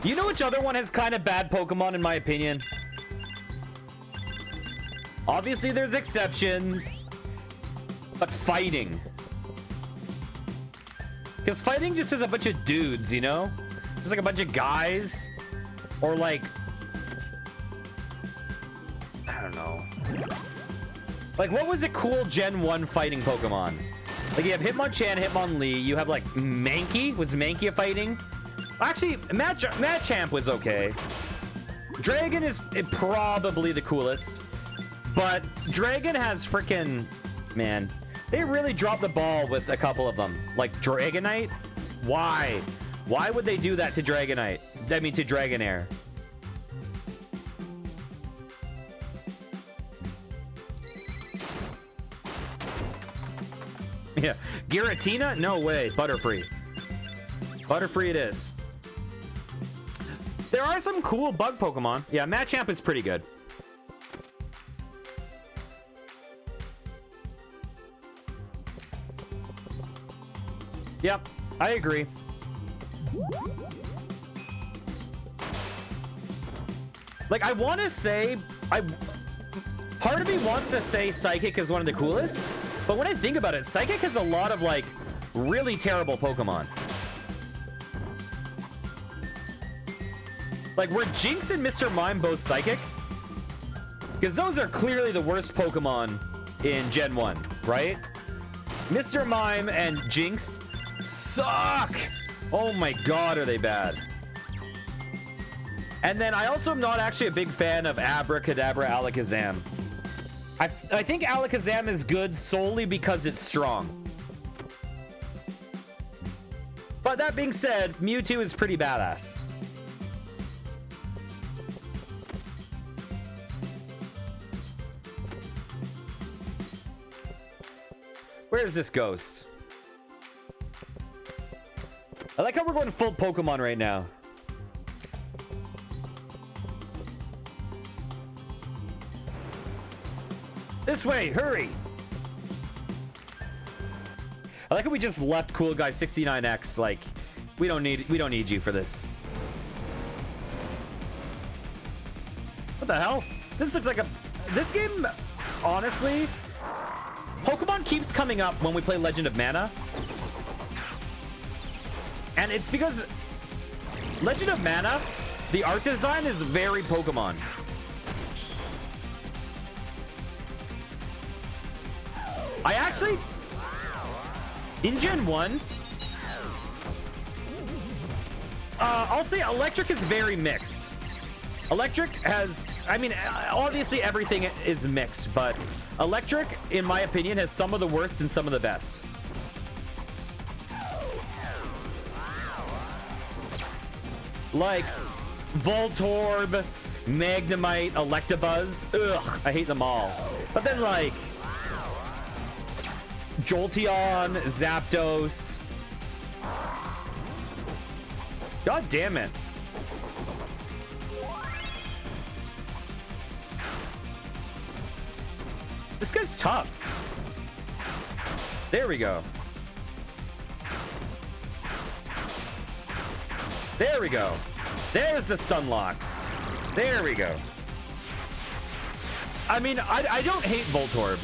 You know which other one has kind of bad Pokemon in my opinion? Obviously there's exceptions, but fighting. Because fighting just is a bunch of dudes, you know? Just like a bunch of guys. Or like... I don't know. Like, what was a cool Gen 1 fighting Pokemon? Like, you have Hitmonchan, Hitmonlee. You have, like, Mankey. Was Mankey a fighting? Actually, Machamp was okay. Dragon is probably the coolest. But Dragon has freaking... Man... They really dropped the ball with a couple of them. Like Dragonite? Why? Why would they do that to Dragonite? I mean, to Dragonair. Yeah. Giratina? No way. Butterfree. Butterfree it is. There are some cool bug Pokemon. Yeah, Machamp is pretty good. Yep, I agree. Like, I want to say... Part of me wants to say Psychic is one of the coolest, but when I think about it, Psychic has a lot of, like, really terrible Pokemon. Like, were Jinx and Mr. Mime both Psychic? Because those are clearly the worst Pokemon in Gen 1, right? Mr. Mime and Jinx... suck. Oh my god, are they bad. And then I also am not actually a big fan of Abracadabra Alakazam. I think Alakazam is good solely because it's strong. But that being said, Mewtwo is pretty badass. Where is this ghost? I like how we're going full Pokemon right now. This way, hurry! I like how we just left Cool Guy 69X. Like, we don't need you for this. What the hell? This looks like this game, honestly, Pokemon keeps coming up when we play Legend of Mana. And it's because Legend of Mana, the art design is very Pokemon. I actually, in Gen 1, I'll say Electric is very mixed. Electric has, I mean, obviously everything is mixed, but Electric, in my opinion, has some of the worst and some of the best. Like Voltorb, Magnemite, Electabuzz. Ugh, I hate them all. But then like Jolteon, Zapdos. God damn it. This guy's tough. There we go. There we go. There's the stun lock. There we go. I mean, I don't hate Voltorb.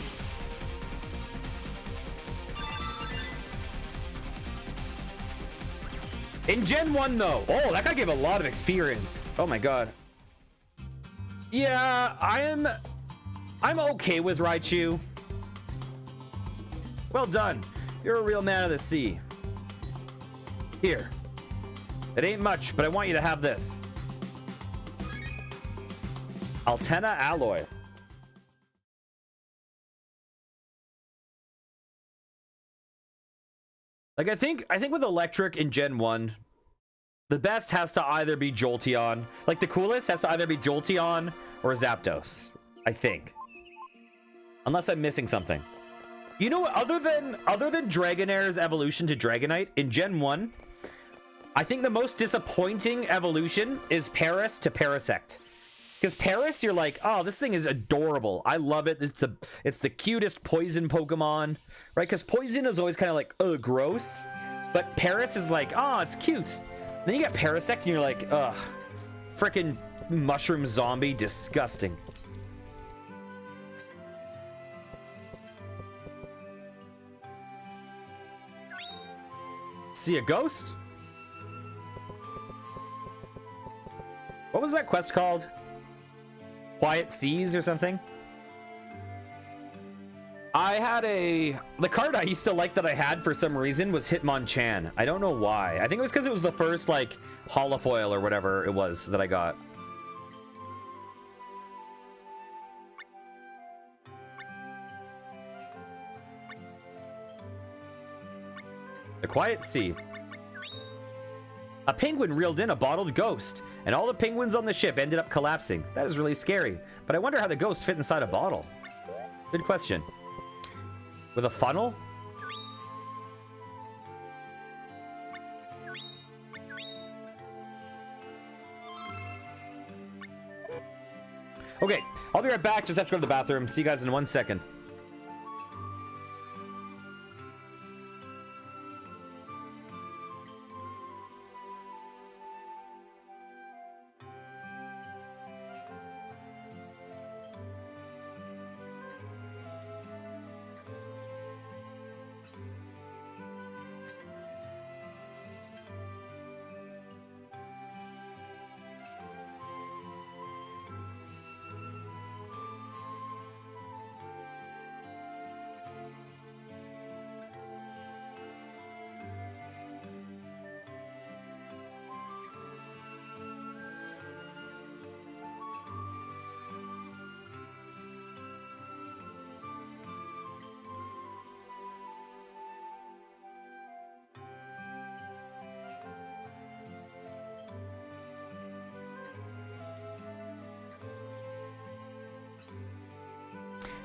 In Gen 1, though. Oh, that guy gave a lot of experience. Oh, my God. Yeah, I'm okay with Raichu. Well done. You're a real man of the sea. Here. It ain't much, but I want you to have this. Altena Alloy. Like, I think with Electric in Gen 1, the best has to either be Jolteon. Like, the coolest has to either be Jolteon or Zapdos, I think. Unless I'm missing something. You know what? Other than Dragonaire's evolution to Dragonite in Gen 1, I think the most disappointing evolution is Paris to Parasect. Because Paris, you're like, oh, this thing is adorable. I love it. It's the cutest poison Pokemon, right? Because poison is always kind of like, ugh, gross. But Paris is like, oh, it's cute. Then you get Parasect and you're like, ugh, freaking mushroom zombie, disgusting. See a ghost? What was that quest called? Quiet Seas or something? The card I used to like that I had for some reason was Hitmonchan. I don't know why. I think it was because it was the first like holofoil or whatever it was that I got. The Quiet Sea. A penguin reeled in a bottled ghost, and all the penguins on the ship ended up collapsing. That is really scary, but I wonder how the ghost fit inside a bottle. Good question. With a funnel? Okay, I'll be right back. Just have to go to the bathroom. See you guys in 1 second.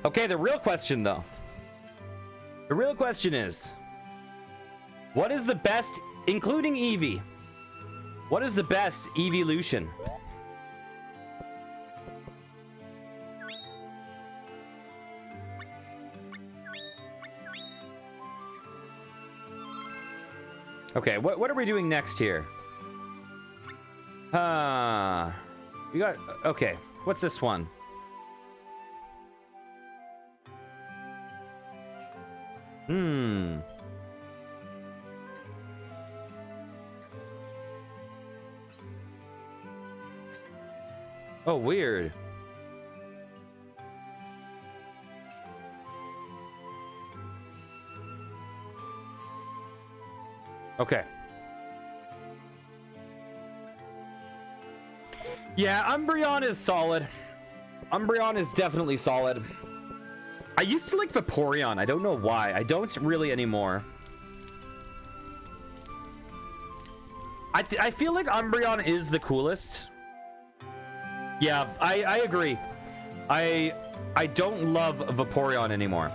Okay, the real question, though. The real question is, what is the best, including Eevee, what is the best evolution? Okay, what are we doing next here? We got, okay, what's this one? Oh, weird. Okay. Yeah, Umbreon is solid. Umbreon is definitely solid. I used to like Vaporeon. I don't know why. I don't really anymore. I feel like Umbreon is the coolest. Yeah, I agree. I don't love Vaporeon anymore.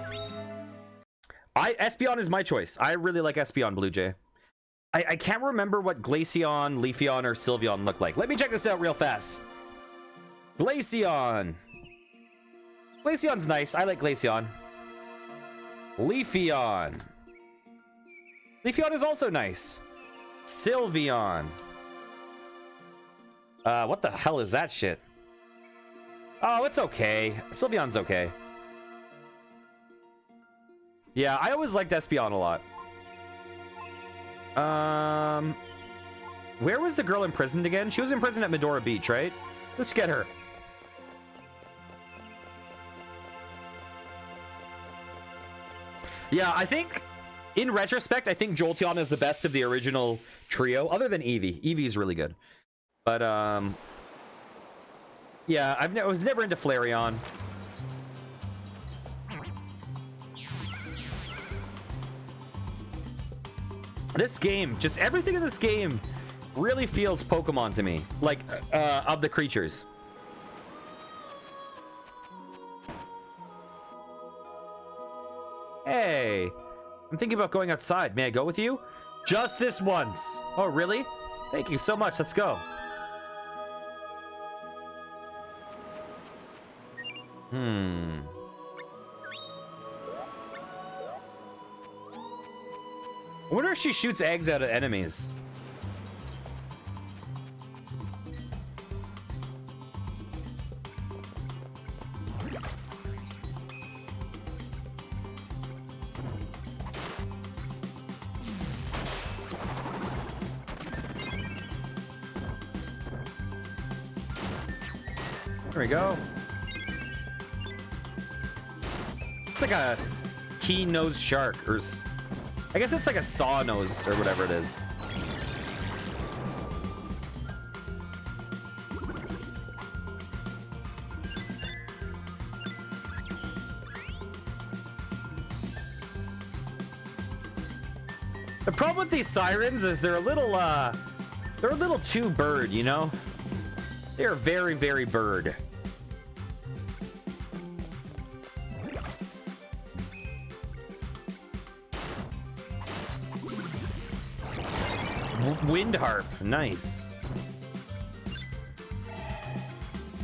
Espeon is my choice. I really like Espeon, Blue Jay. I can't remember what Glaceon, Leafeon, or Sylveon look like. Let me check this out real fast. Glaceon. Glaceon's nice. I like Glaceon. Leafeon. Leafeon is also nice. Sylveon. What the hell is that shit? Oh, it's okay. Sylveon's okay. Yeah, I always liked Espeon a lot. Where was the girl imprisoned again? She was imprisoned at Medora Beach, right? Let's get her. Yeah, I think, in retrospect, I think Jolteon is the best of the original trio, other than Eevee. Eevee's really good. But, yeah, I was never into Flareon. This game, just everything in this game really feels Pokemon to me. Like, of the creatures. Hey, I'm thinking about going outside. May I go with you? Just this once. Oh, really? Thank you so much. Let's go. I wonder if she shoots eggs out of enemies. There we go. It's like a key-nosed shark, or I guess it's like a saw nose or whatever it is. The problem with these sirens is they're a little too bird, you know? They're very, very bird. Wind Harp, nice.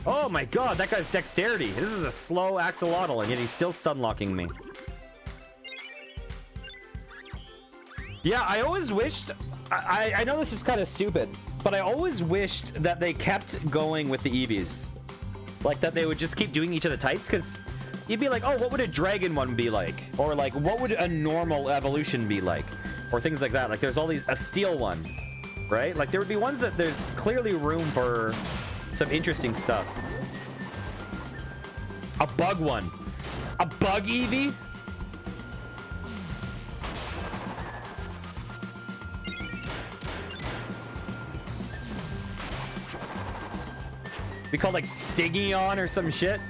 Oh my god, that guy's dexterity. This is a slow axolotl, and yet he's still stunlocking me. Yeah, I always wished... I know this is kind of stupid, but I always wished that they kept going with the Eevees. Like, that they would just keep doing each of the types, because you'd be like, oh, what would a dragon one be like? Or, like, what would a normal evolution be like? Or things like that. Like, there's all these... A steel one, right? Like, there would be ones that there's clearly room for some interesting stuff. A bug one. A bug Eevee? Be called like Stiggion or some shit.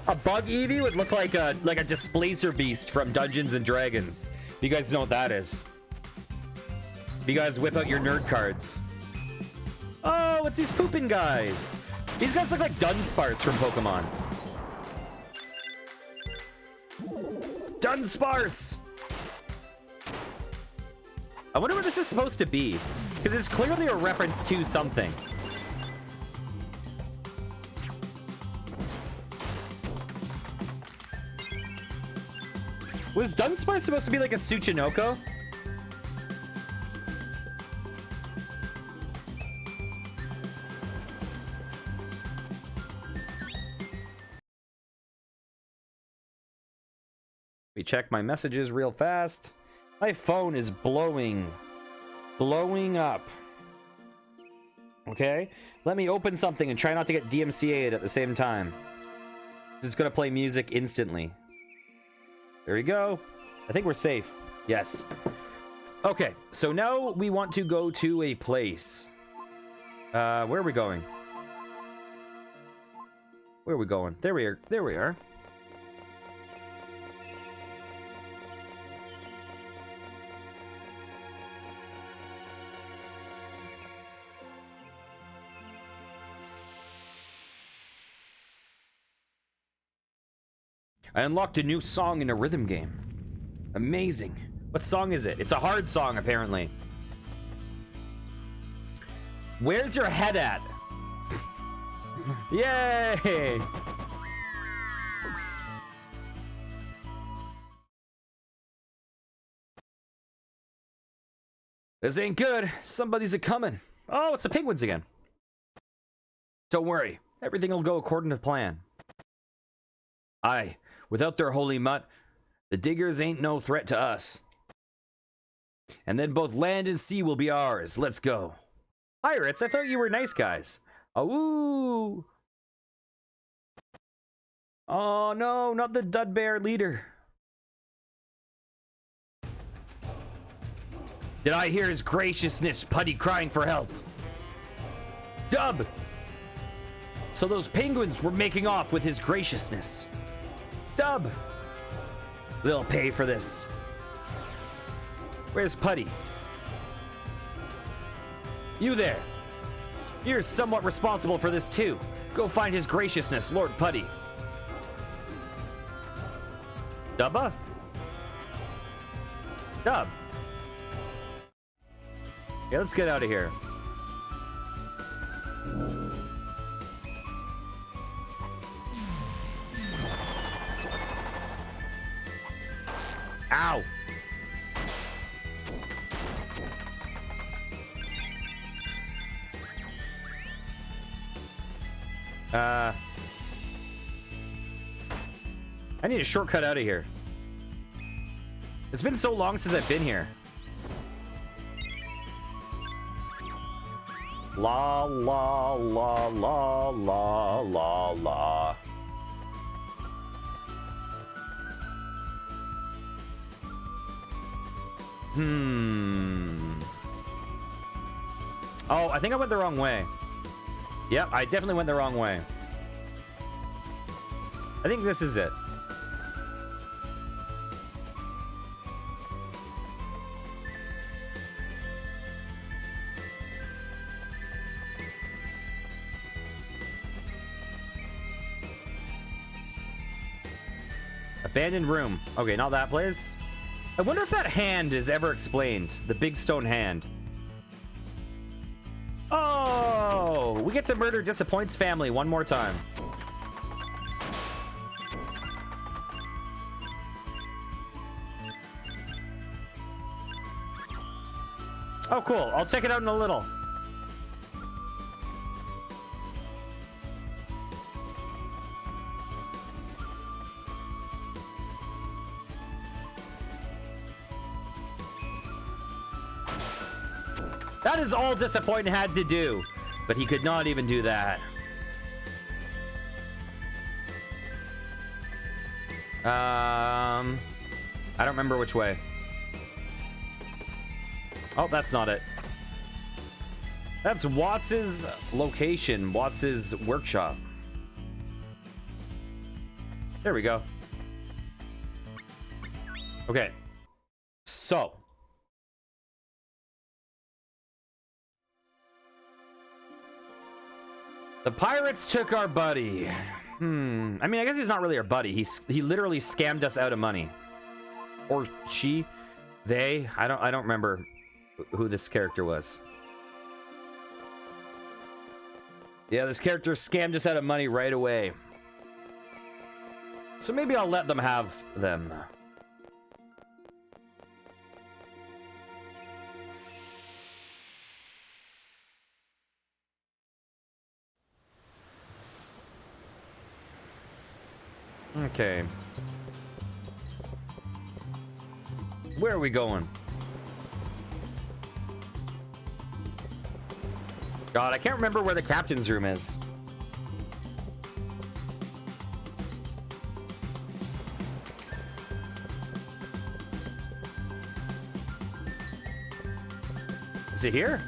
A bug Eevee would look like a Displacer Beast from Dungeons and Dragons. You guys know what that is. You guys whip out your nerd cards. Oh, it's these pooping guys. These guys look like Dunsparce from Pokemon. Dunsparce! I wonder what this is supposed to be, because it's clearly a reference to something. Was Dunsparce supposed to be like a Tsuchinoko? We check my messages real fast. My phone is blowing up. Okay, let me open something and try not to get DMCA'd at the same time. It's gonna play music instantly. There we go. I think we're safe. Yes. Okay, so now we want to go to a place. Where are we going? Where are we going? There we are. There we are. I unlocked a new song in a rhythm game. Amazing. What song is it? It's a hard song, apparently. Where's your head at? Yay! This ain't good. Somebody's a-coming. Oh, it's the penguins again. Don't worry. Everything will go according to plan. Aye. Without their holy mutt, the diggers ain't no threat to us. And then both land and sea will be ours. Let's go. Pirates, I thought you were nice guys. Oh, oh no, not the Dudbear leader. Did I hear his graciousness, Putty, crying for help? Dub! So those penguins were making off with his graciousness. Dub! They'll pay for this. Where's Putty? You there. You're somewhat responsible for this too. Go find his graciousness, Lord Putty. Dubba? Dub. Yeah, let's get out of here. Ow! I need a shortcut out of here. It's been so long since I've been here. La la la la la la la. Oh, I think I went the wrong way. Yep, I definitely went the wrong way. I think this is it. Abandoned room. Okay, not that place. I wonder if that hand is ever explained. The big stone hand. Oh, we get to murder Disappoint's family one more time. Oh, cool. I'll check it out in a little. That is all Disappoint had to do, but he could not even do that. I don't remember which way. Oh, that's not it. That's Watts's location, Watts's workshop. There we go. Okay. So. The pirates took our buddy. I mean, I guess he's not really our buddy. He literally scammed us out of money. Or she, they. I don't remember who this character was. Yeah, this character scammed us out of money right away. So maybe I'll let them have them. Okay. Where are we going? God, I can't remember where the captain's room is. Is it here?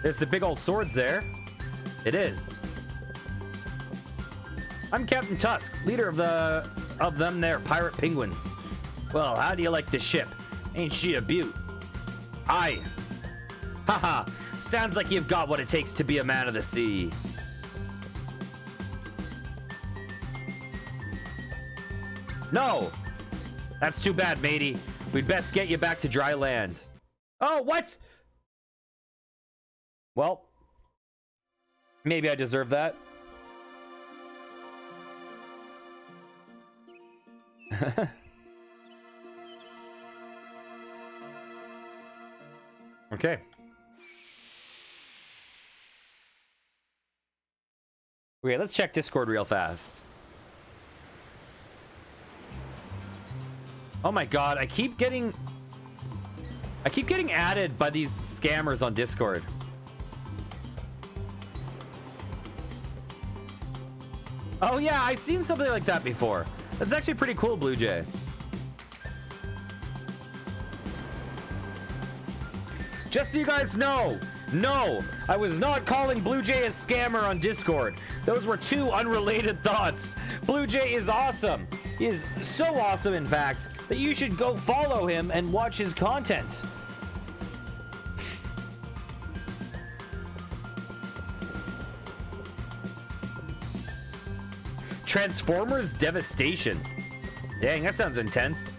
There's the big old swords there. It is. I'm Captain Tusk, leader of them there pirate penguins. Well, how do you like this ship? Ain't she a beaut? Aye. Haha. Sounds like you've got what it takes to be a man of the sea. No! That's too bad, matey. We'd best get you back to dry land. Oh, what? Well, maybe I deserve that. Okay. Okay, let's check Discord real fast. Oh my god, I keep getting added by these scammers on Discord. Oh yeah, I've seen something like that before. That's actually pretty cool, Blue Jay. Just so you guys know, no, I was not calling Blue Jay a scammer on Discord. Those were two unrelated thoughts. Blue Jay is awesome. He is so awesome, in fact, that you should go follow him and watch his content. Transformers Devastation. Dang, that sounds intense.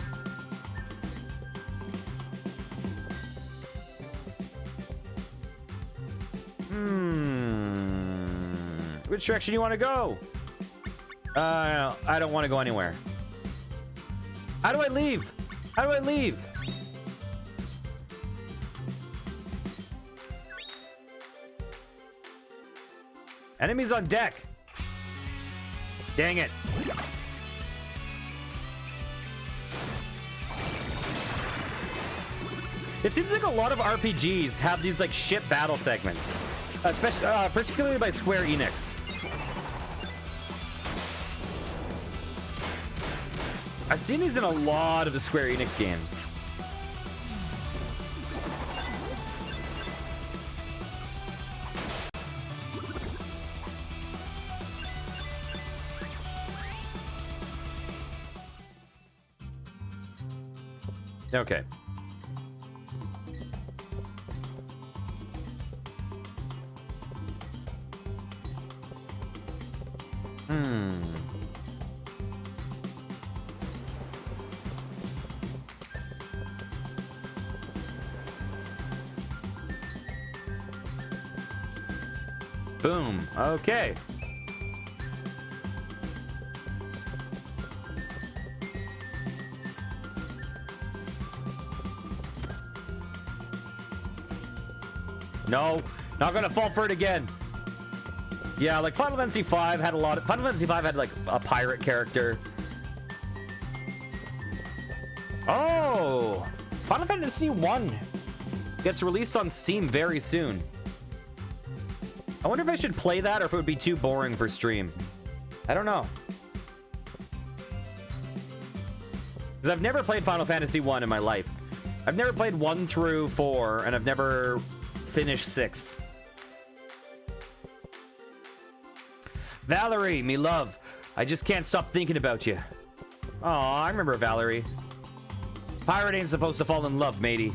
Which direction you want to go? I don't want to go anywhere. How do I leave? How do I leave? Enemies on deck. Dang it. It seems like a lot of RPGs have these like ship battle segments, especially particularly by Square Enix. I've seen these in a lot of the Square Enix games. Okay. Boom. Okay. No, not gonna fall for it again. Yeah, like Final Fantasy V had a lot of... Final Fantasy V had like a pirate character. Oh! Final Fantasy 1 gets released on Steam very soon. I wonder if I should play that or if it would be too boring for stream. I don't know. Because I've never played Final Fantasy 1 in my life. I've never played 1 through 4, and I've never finished 6. Valerie, me love. I just can't stop thinking about you. Aw, I remember Valerie. Pirate ain't supposed to fall in love, matey.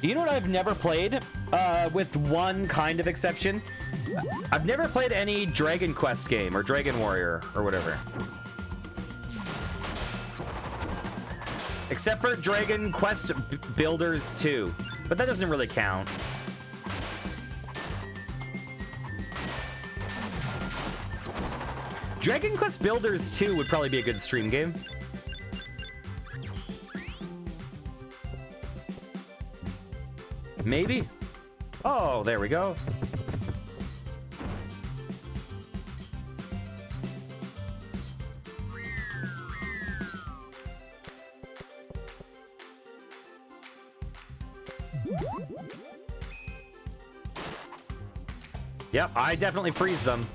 You know what I've never played? With one kind of exception. I've never played any Dragon Quest game or Dragon Warrior or whatever. Except for Dragon Quest Builders 2. But that doesn't really count. Dragon Quest Builders 2 would probably be a good stream game. Maybe. Oh, there we go. Yep, I definitely freeze them.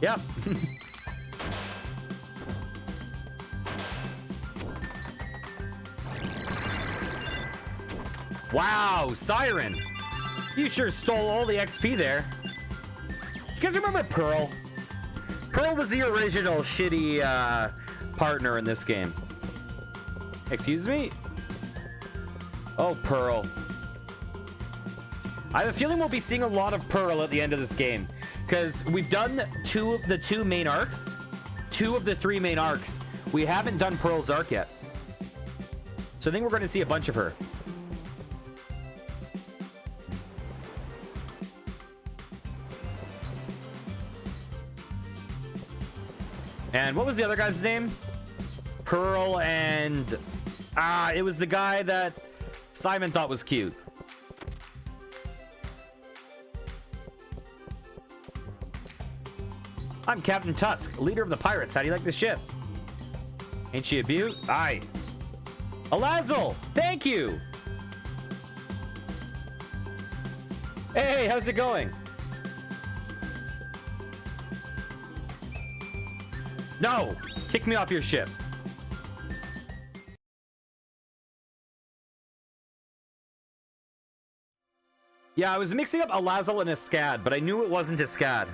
Yep. Wow, Siren. You sure stole all the XP there. You guys remember Pearl? Pearl was the original shitty partner in this game. Excuse me? Oh, Pearl. I have a feeling we'll be seeing a lot of Pearl at the end of this game, because we've done the two main arcs, 2 of the 3 main arcs. We haven't done Pearl's arc yet. So I think we're going to see a bunch of her. And what was the other guy's name? Pearl and... it was the guy that Simon thought was cute. I'm Captain Tusk, leader of the pirates. How do you like the ship? Ain't she a beaut? Aye. Alazzle! Thank you! Hey, how's it going? No! Kick me off your ship. Yeah, I was mixing up a Alazzle and a Scad, but I knew it wasn't a Scad.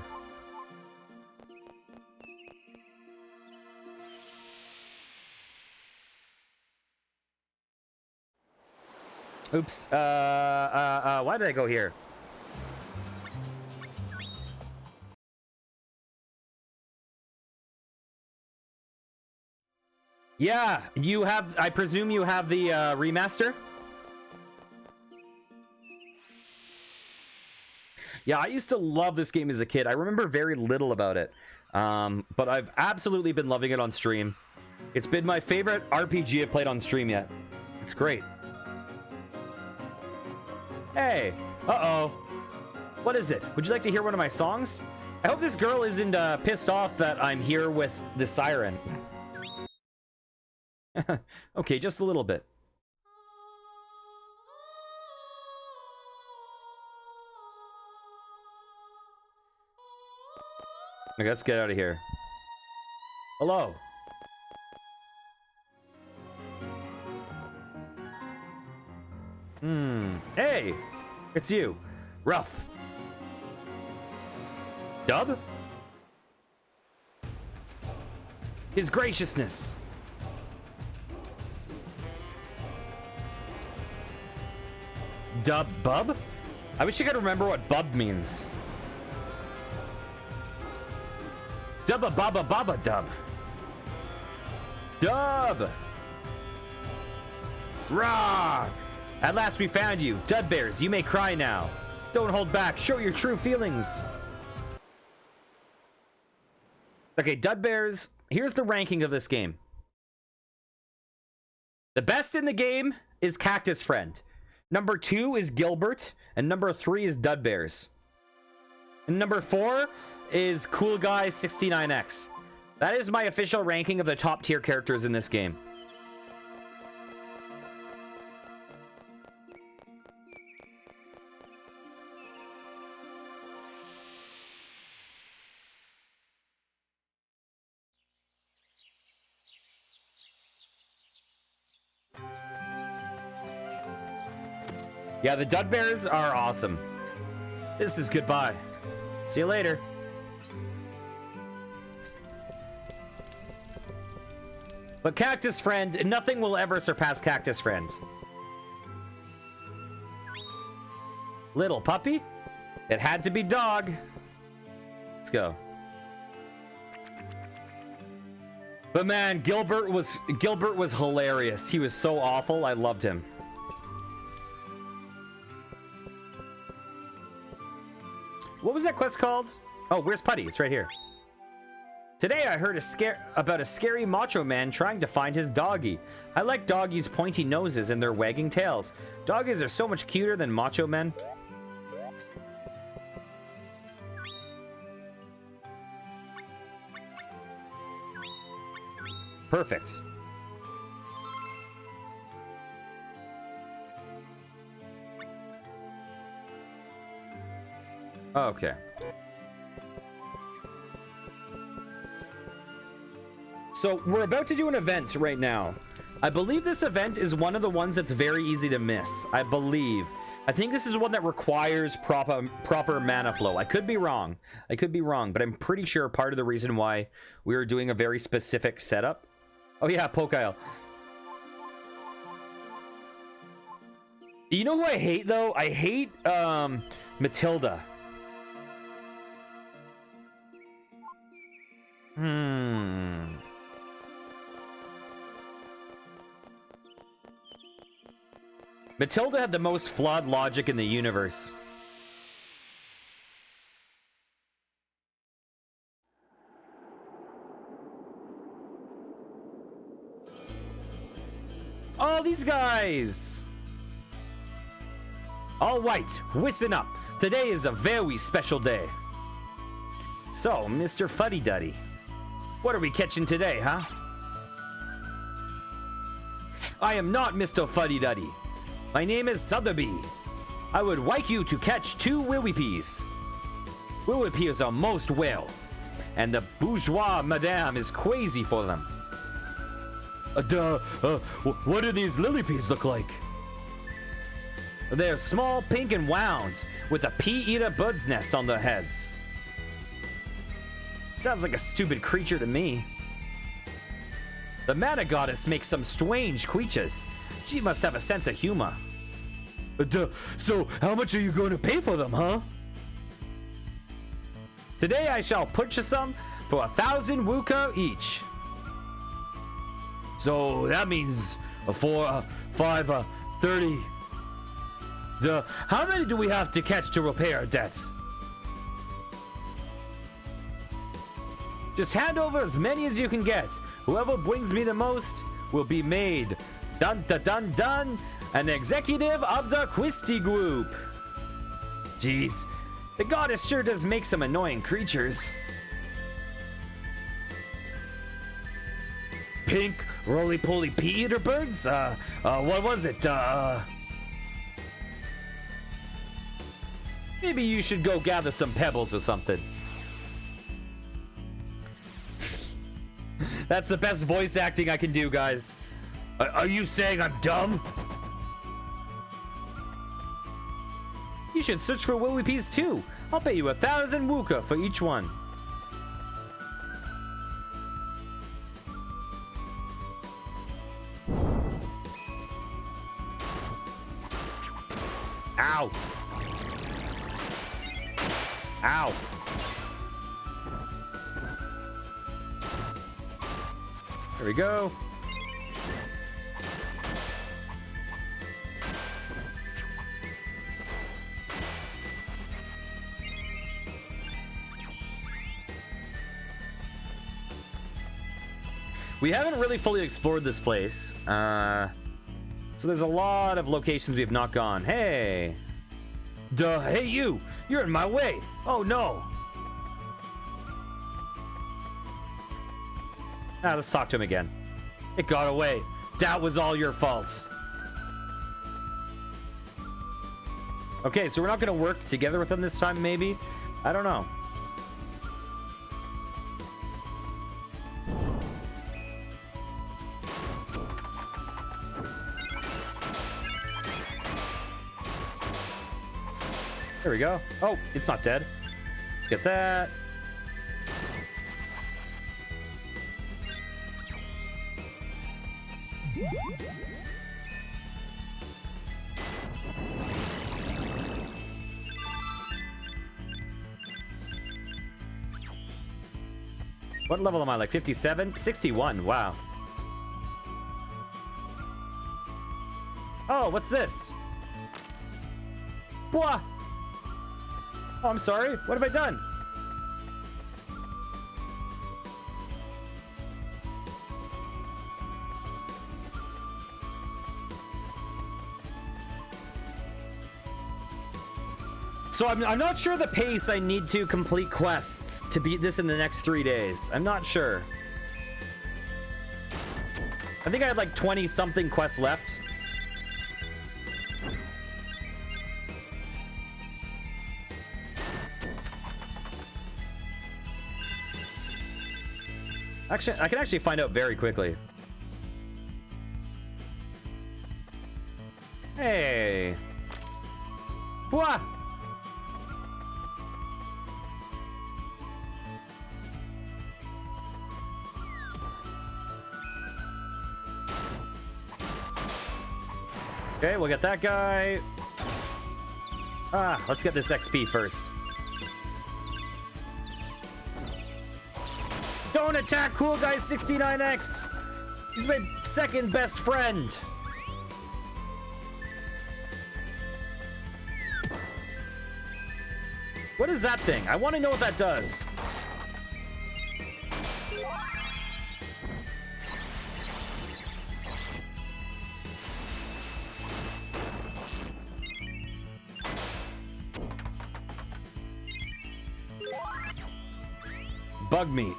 Oops. Why did I go here? Yeah, you have, I presume you have the remaster? Yeah, I used to love this game as a kid. I remember very little about it, but I've absolutely been loving it on stream. It's been my favorite RPG I've played on stream yet. It's great. Hey, uh-oh. What is it? Would you like to hear one of my songs? I hope this girl isn't pissed off that I'm here with the siren. Okay, just a little bit. Okay, let's get out of here. Hello. Hey, it's you, Ruff. Dub? His graciousness. Dub Bub? I wish I could remember what bub means. Dubba baba baba dub. Dub! Rah! At last we found you. Dud Bears, you may cry now. Don't hold back. Show your true feelings. Okay, Dud Bears, here's the ranking of this game. The best in the game is Cactus Friend. Number 2 is Gilbert. And number 3 is Dud Bears. And number 4 is Cool Guy 69X. That is my official ranking of the top tier characters in this game. Yeah, the Dud Bears are awesome. This is goodbye. See you later. But Cactus Friend, nothing will ever surpass Cactus Friend. Little puppy? It had to be dog. Let's go. But man, Gilbert was hilarious. He was so awful. I loved him. What was that quest called? Oh, where's Putty? It's right here. Today I heard about a scary macho man trying to find his doggy. I like doggies' pointy noses and their wagging tails. Doggies are so much cuter than macho men. Perfect. Okay. So we're about to do an event right now. I believe this event is one of the ones that's very easy to miss. I believe. I think this is one that requires proper mana flow. I could be wrong. But I'm pretty sure part of the reason why we are doing a very specific setup. Oh yeah, Pokaile. You know who I hate though? I hate Matilda. Matilda had the most flawed logic in the universe. Oh, these guys! All right, listen up. Today is a very special day. So, Mr. Fuddy Duddy, what are we catching today, huh? I am not Mr. Fuddy Duddy. My name is Sotheby. I would like you to catch 2 Willypees. Willypees are most well, and the bourgeois madame is crazy for them. What do these Lillipees look like? They're small, pink, and wound, with a pea-eater bird's nest on their heads. Sounds like a stupid creature to me. The mana goddess makes some strange creatures. She must have a sense of humor. So, how much are you going to pay for them, huh? Today I shall purchase them for 1,000 Wuka each. So, that means 4, 5, 30... how many do we have to catch to repay our debts? Just hand over as many as you can get. Whoever brings me the most will be made dun dun dun dun an executive of the Christie Group. Jeez, the goddess sure does make some annoying creatures. Pink roly-poly pea-eater birds? What was it? Maybe you should go gather some pebbles or something. That's the best voice acting I can do, guys. Are you saying I'm dumb? You should search for Willypees too. I'll pay you 1,000 Wuka for each one. Ow. Ow. There we go. We haven't really fully explored this place. So there's a lot of locations we have not gone. Hey. Hey you! You're in my way! Oh no! Let's talk to him again. It got away. That was all your fault. Okay, so we're not gonna work together with him this time, maybe? I don't know. There we go. Oh, it's not dead. Let's get that. What level am I, like 57? 61, wow. Oh, what's this? Blah! Oh, I'm sorry. What have I done? So I'm not sure the pace I need to complete quests to beat this in the next 3 days. I'm not sure. I think I had like 20-something quests left. Actually, I can actually find out very quickly. Hey. What? Okay, we'll get that guy. Let's get this XP first. Don't attack Cool Guy 69X. He's my second best friend. What is that thing? I want to know what that does. Bug meat.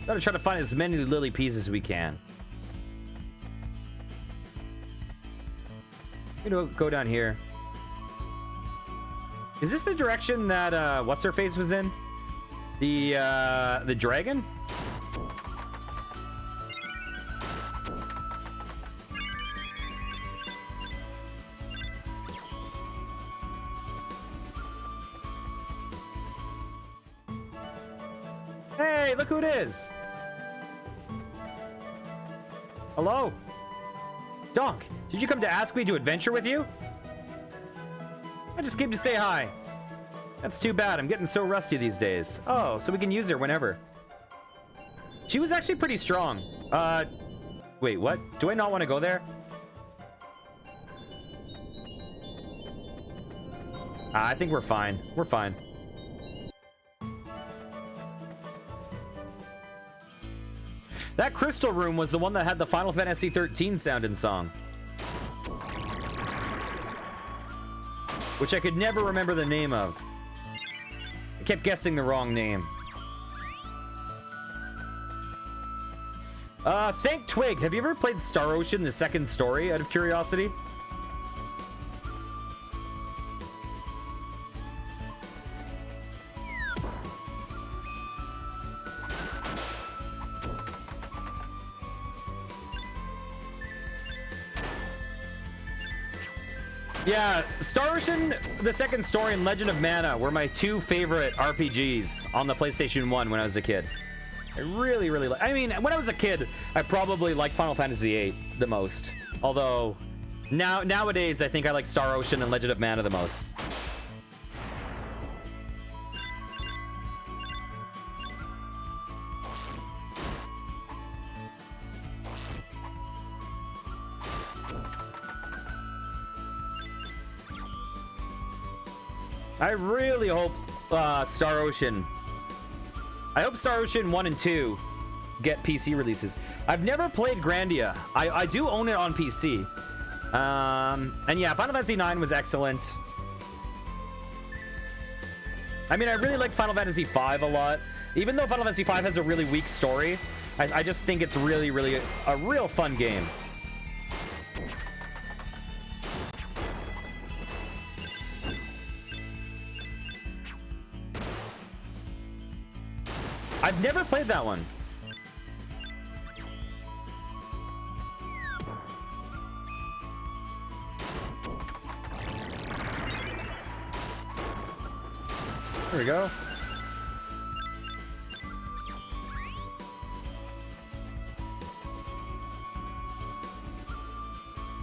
Gotta try to find as many lily peas as we can. You know, go down here. Is this the direction that what's her face was in? The dragon? Hey, look who it is. Hello? Donk, did you come to ask me to adventure with you? I just came to say hi. That's too bad. I'm getting so rusty these days. Oh, so we can use her whenever. She was actually pretty strong. Wait, what? Do I not want to go there? I think we're fine. We're fine. That crystal room was the one that had the Final Fantasy 13 sound and song. Which I could never remember the name of. I kept guessing the wrong name. Thank Twig. Have you ever played Star Ocean, the second story, out of curiosity? Yeah, Star Ocean, the second story, and Legend of Mana were my two favorite RPGs on the PlayStation 1 when I was a kid. I really, really I mean, when I was a kid, I probably liked Final Fantasy VIII the most. Although, nowadays, I think I like Star Ocean and Legend of Mana the most. I really hope Star Ocean. I hope Star Ocean 1 and 2 get PC releases. I've never played Grandia. I do own it on PC. And yeah, Final Fantasy 9 was excellent. I mean, I really like Final Fantasy 5 a lot. Even though Final Fantasy 5 has a really weak story, I just think it's really, really a real fun game. I've never played that one. There we go.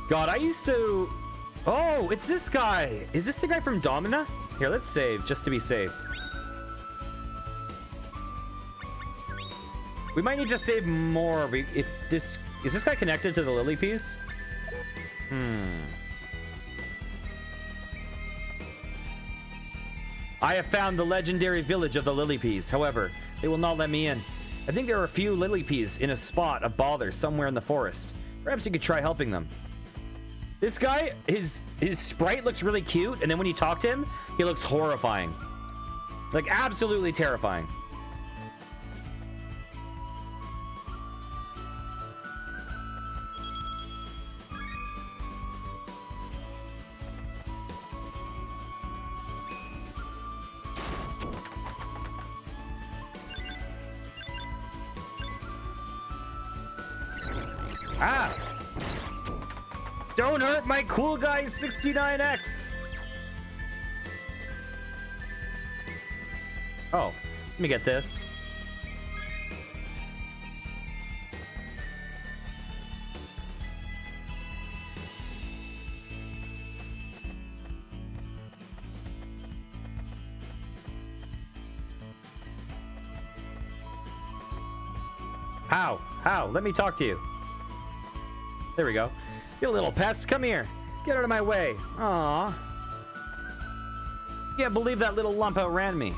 God, I used to... Oh, it's this guy. Is this the guy from Domina? Here, let's save, just to be safe. We might need to save more. If this... Is this guy connected to the lily piece? I have found the legendary village of the Lillipes. However, they will not let me in. I think there are a few Lillipes in a spot of bother somewhere in the forest. Perhaps you could try helping them. This guy, his sprite looks really cute, and then when you talk to him, he looks horrifying. Like, absolutely terrifying. Ah! Don't hurt my cool guy 69X! Oh, let me get this. How? Let me talk to you. There we go. You little pest, come here. Get out of my way. Aww. Can't believe that little lump outran me.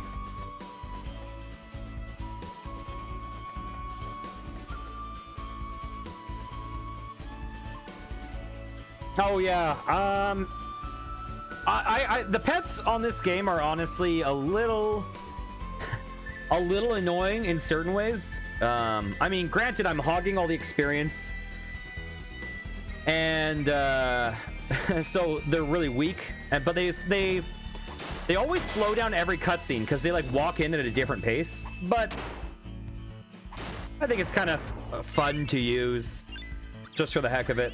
Oh yeah. The pets on this game are honestly a little annoying in certain ways. I mean, granted, I'm hogging all the experience, and so they're really weak. But they always slow down every cutscene because they like walk in at a different pace. But I think it's kind of fun to use just for the heck of it.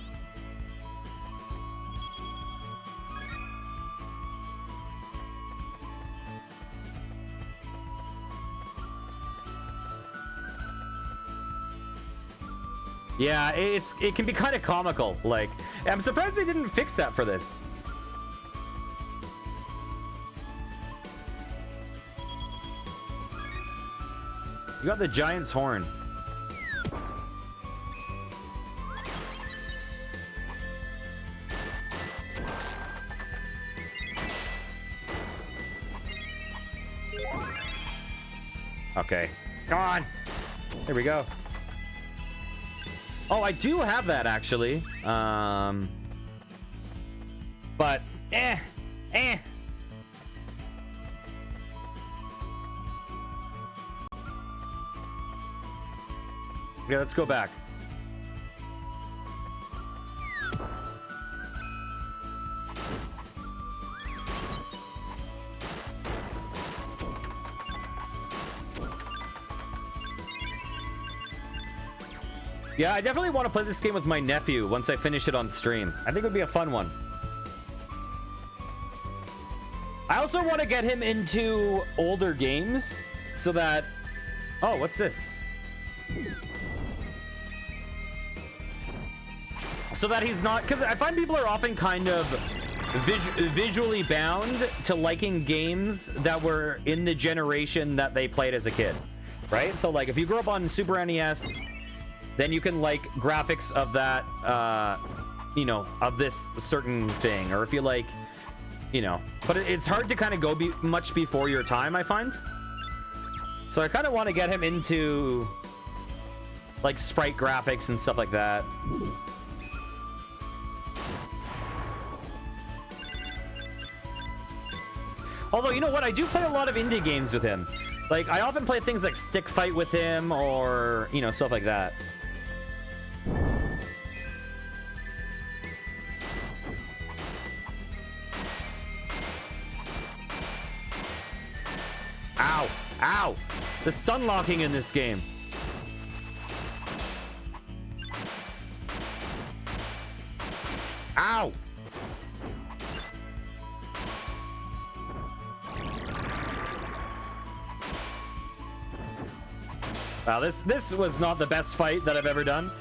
Yeah, it can be kind of comical. Like, I'm surprised they didn't fix that for this. You got the giant's horn. Okay, come on. There we go. Oh, I do have that actually. But Yeah, let's go back. Yeah, I definitely want to play this game with my nephew once I finish it on stream. I think it would be a fun one. I also want to get him into older games so that... Oh, what's this? So that he's not... Because I find people are often kind of visually bound to liking games that were in the generation that they played as a kid, right? So, like, if you grew up on Super NES... then you can like graphics of that, you know, of this certain thing. Or if you like, you know, but it's hard to kind of go much before your time, I find. So I kind of want to get him into like sprite graphics and stuff like that. Although, you know what? I do play a lot of indie games with him. Like, I often play things like Stick Fight with him or, you know, stuff like that. Ow! Ow! The stun locking in this game. Ow! Wow, this was not the best fight that I've ever done.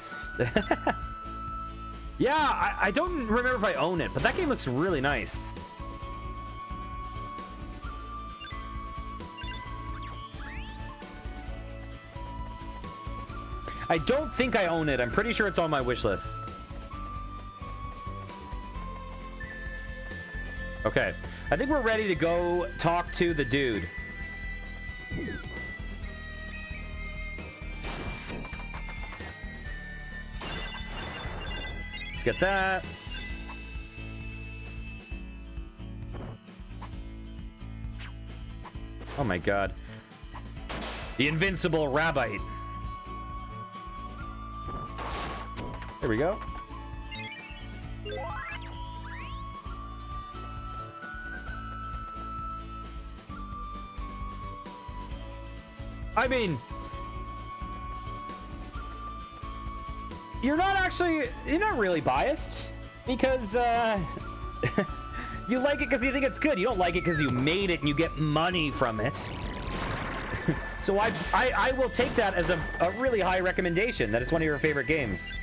Yeah, I don't remember if I own it, but that game looks really nice. I don't think I own it. I'm pretty sure it's on my wish list. Okay. I think we're ready to go talk to the dude. Let's get that. Oh my god. The invincible Rabbite. There we go. I mean, you're not really biased because you like it because you think it's good. You don't like it because you made it and you get money from it. So I will take that as a really high recommendation that it's one of your favorite games.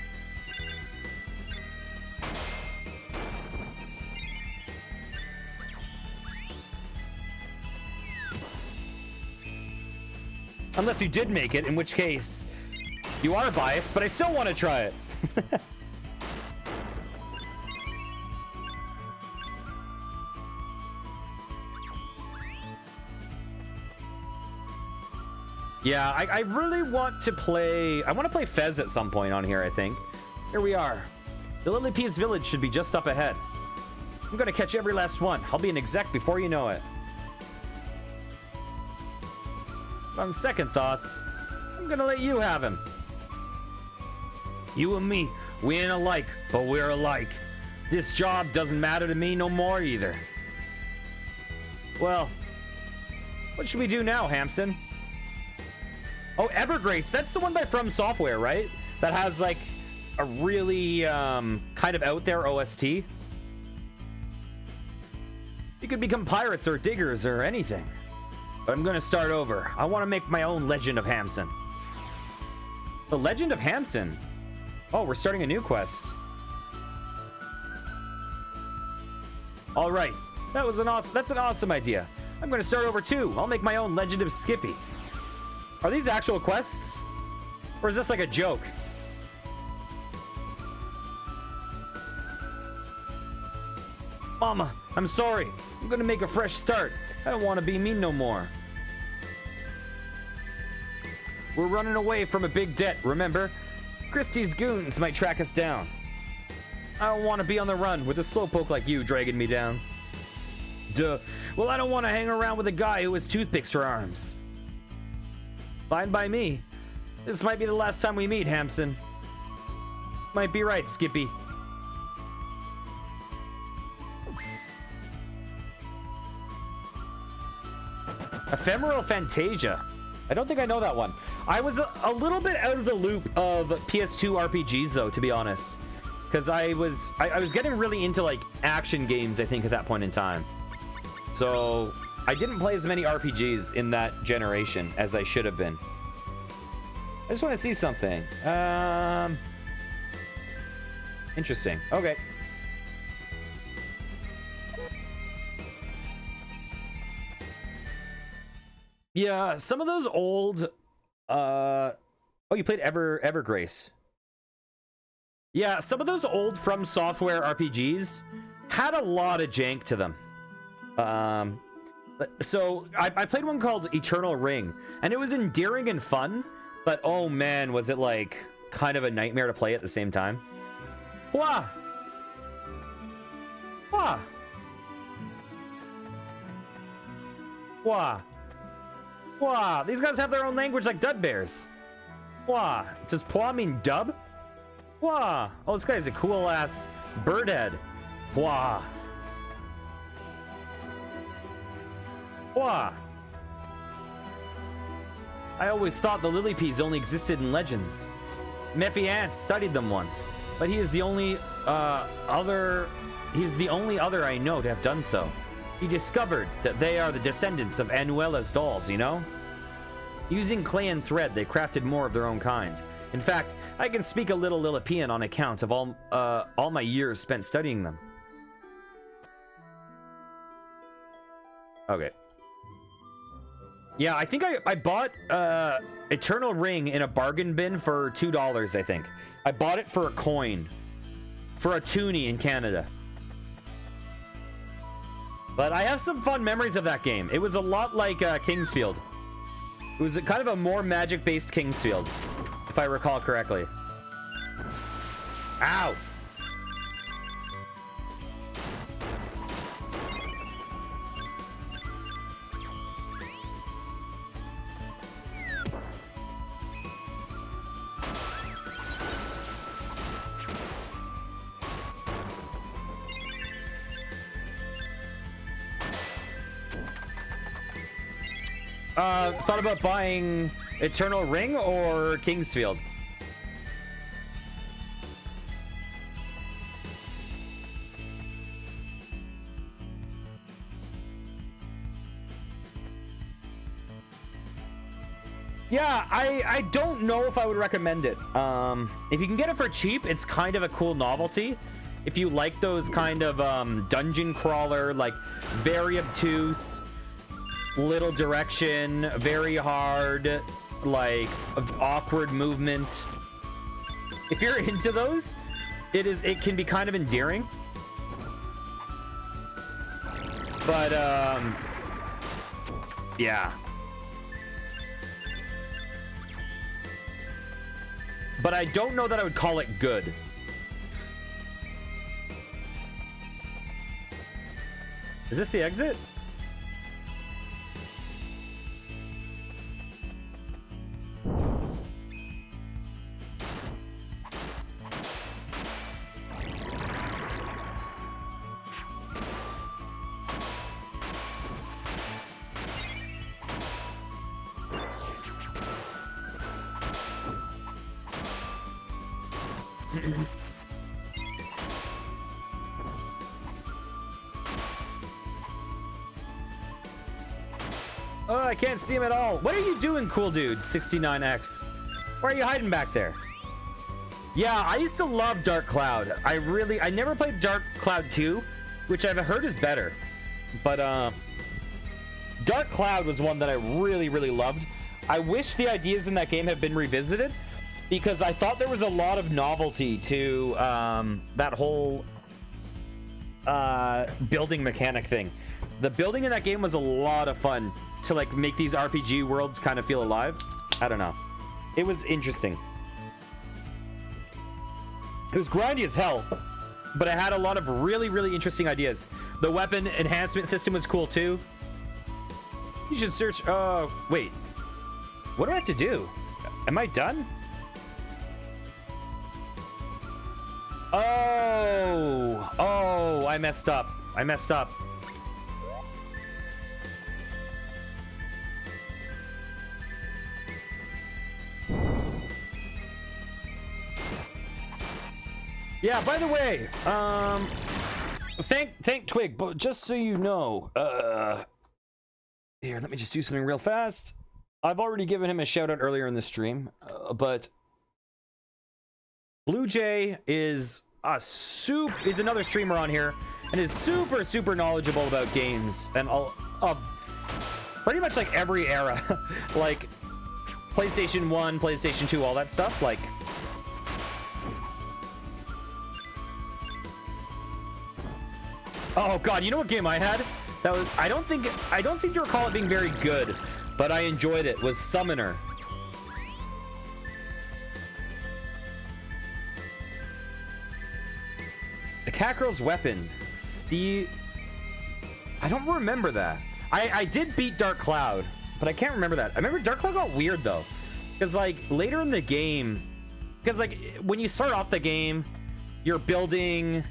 Unless you did make it, in which case you are biased, but I still want to try it. Yeah, I really want to play... I want to play Fez at some point on here, I think. Here we are. The Lily Peas Village should be just up ahead. I'm going to catch every last one. I'll be an exec before you know it. On second thoughts, I'm going to let you have him. You and me, we ain't alike, but we're alike. This job doesn't matter to me no more either. Well, what should we do now, Hamson? Oh, Evergrace. That's the one by From Software, right? That has, like, a really, kind of out there OST. You could become pirates or diggers or anything. But I'm gonna start over. I want to make my own Legend of Hamson. The Legend of Hamson? Oh, we're starting a new quest. All right. That's an awesome idea. I'm gonna start over too. I'll make my own Legend of Skippy. Are these actual quests? Or is this like a joke? Mama, I'm sorry. I'm gonna make a fresh start. I don't want to be mean no more. We're running away from a big debt, remember? Christie's goons might track us down. I don't want to be on the run with a slowpoke like you dragging me down. Duh. Well, I don't want to hang around with a guy who has toothpicks for arms. Fine by me. This might be the last time we meet, Hamson. Might be right, Skippy. Ephemeral Fantasia. I don't think I know that one. I was a little bit out of the loop of PS2 RPGs, though, to be honest, because I was getting really into like action games, I think, at that point in time. So I didn't play as many RPGs in that generation as I should have been. I just want to see something. Interesting. Okay. Yeah, some of those old oh, you played Evergrace. Yeah, some of those old From Software RPGs had a lot of jank to them. So I played one called Eternal Ring, and it was endearing and fun, but oh man, was it like kind of a nightmare to play at the same time. Wah! Wah! Wah! Wah! These guys have their own language like Dud Bears. Wah! Does Pwa mean dub? Wah! Oh, this guy's a cool ass bird head. Wah! Wah! I always thought the lily peas only existed in legends. Mephi Ants studied them once, but he is the only other I know to have done so. He discovered that they are the descendants of Anuela's dolls, you know? Using clay and thread, they crafted more of their own kinds. In fact, I can speak a little Lilliputian on account of all my years spent studying them. Okay. Yeah, I think I bought Eternal Ring in a bargain bin for $2, I think. I bought it for a coin. For a toonie in Canada. But I have some fun memories of that game. It was a lot like Kingsfield. It was kind of a more magic-based Kingsfield, if I recall correctly. Ow! Thought about buying Eternal Ring or Kingsfield. Yeah, I don't know if I would recommend it. If you can get it for cheap, it's kind of a cool novelty. If you like those kind of dungeon crawler, like very obtuse, little direction, very hard, like awkward movement. If you're into those, it can be kind of endearing. But yeah. But I don't know that I would call it good. Is this the exit? Oh, I can't see him at all. What are you doing, cool dude? 69X. Why are you hiding back there? Yeah, I used to love Dark Cloud. I never played Dark Cloud 2, which I've heard is better. But Dark Cloud was one that I really, really loved. I wish the ideas in that game had been revisited, because I thought there was a lot of novelty to that whole building mechanic thing. The building in that game was a lot of fun to like make these RPG worlds kind of feel alive. I don't know. It was interesting. It was grindy as hell, but it had a lot of really, really interesting ideas. The weapon enhancement system was cool too. You should search. Wait. What do I have to do? Am I done? Oh, I messed up. Yeah, by the way, thank Twig, but just so you know, here, let me just do something real fast. I've already given him a shout out earlier in the stream, but Blue Jay is another streamer on here and is super knowledgeable about games and all of pretty much like every era, like PlayStation 1, PlayStation 2, all that stuff. Like, oh god, you know what game I had? That was I don't seem to recall it being very good, but I enjoyed it. Was Summoner. The Kakarot's weapon. Steve. I don't remember that. I did beat Dark Cloud, but I can't remember that. I remember Dark Cloud got weird though, because like later in the game, because like when you start off the game, you're building.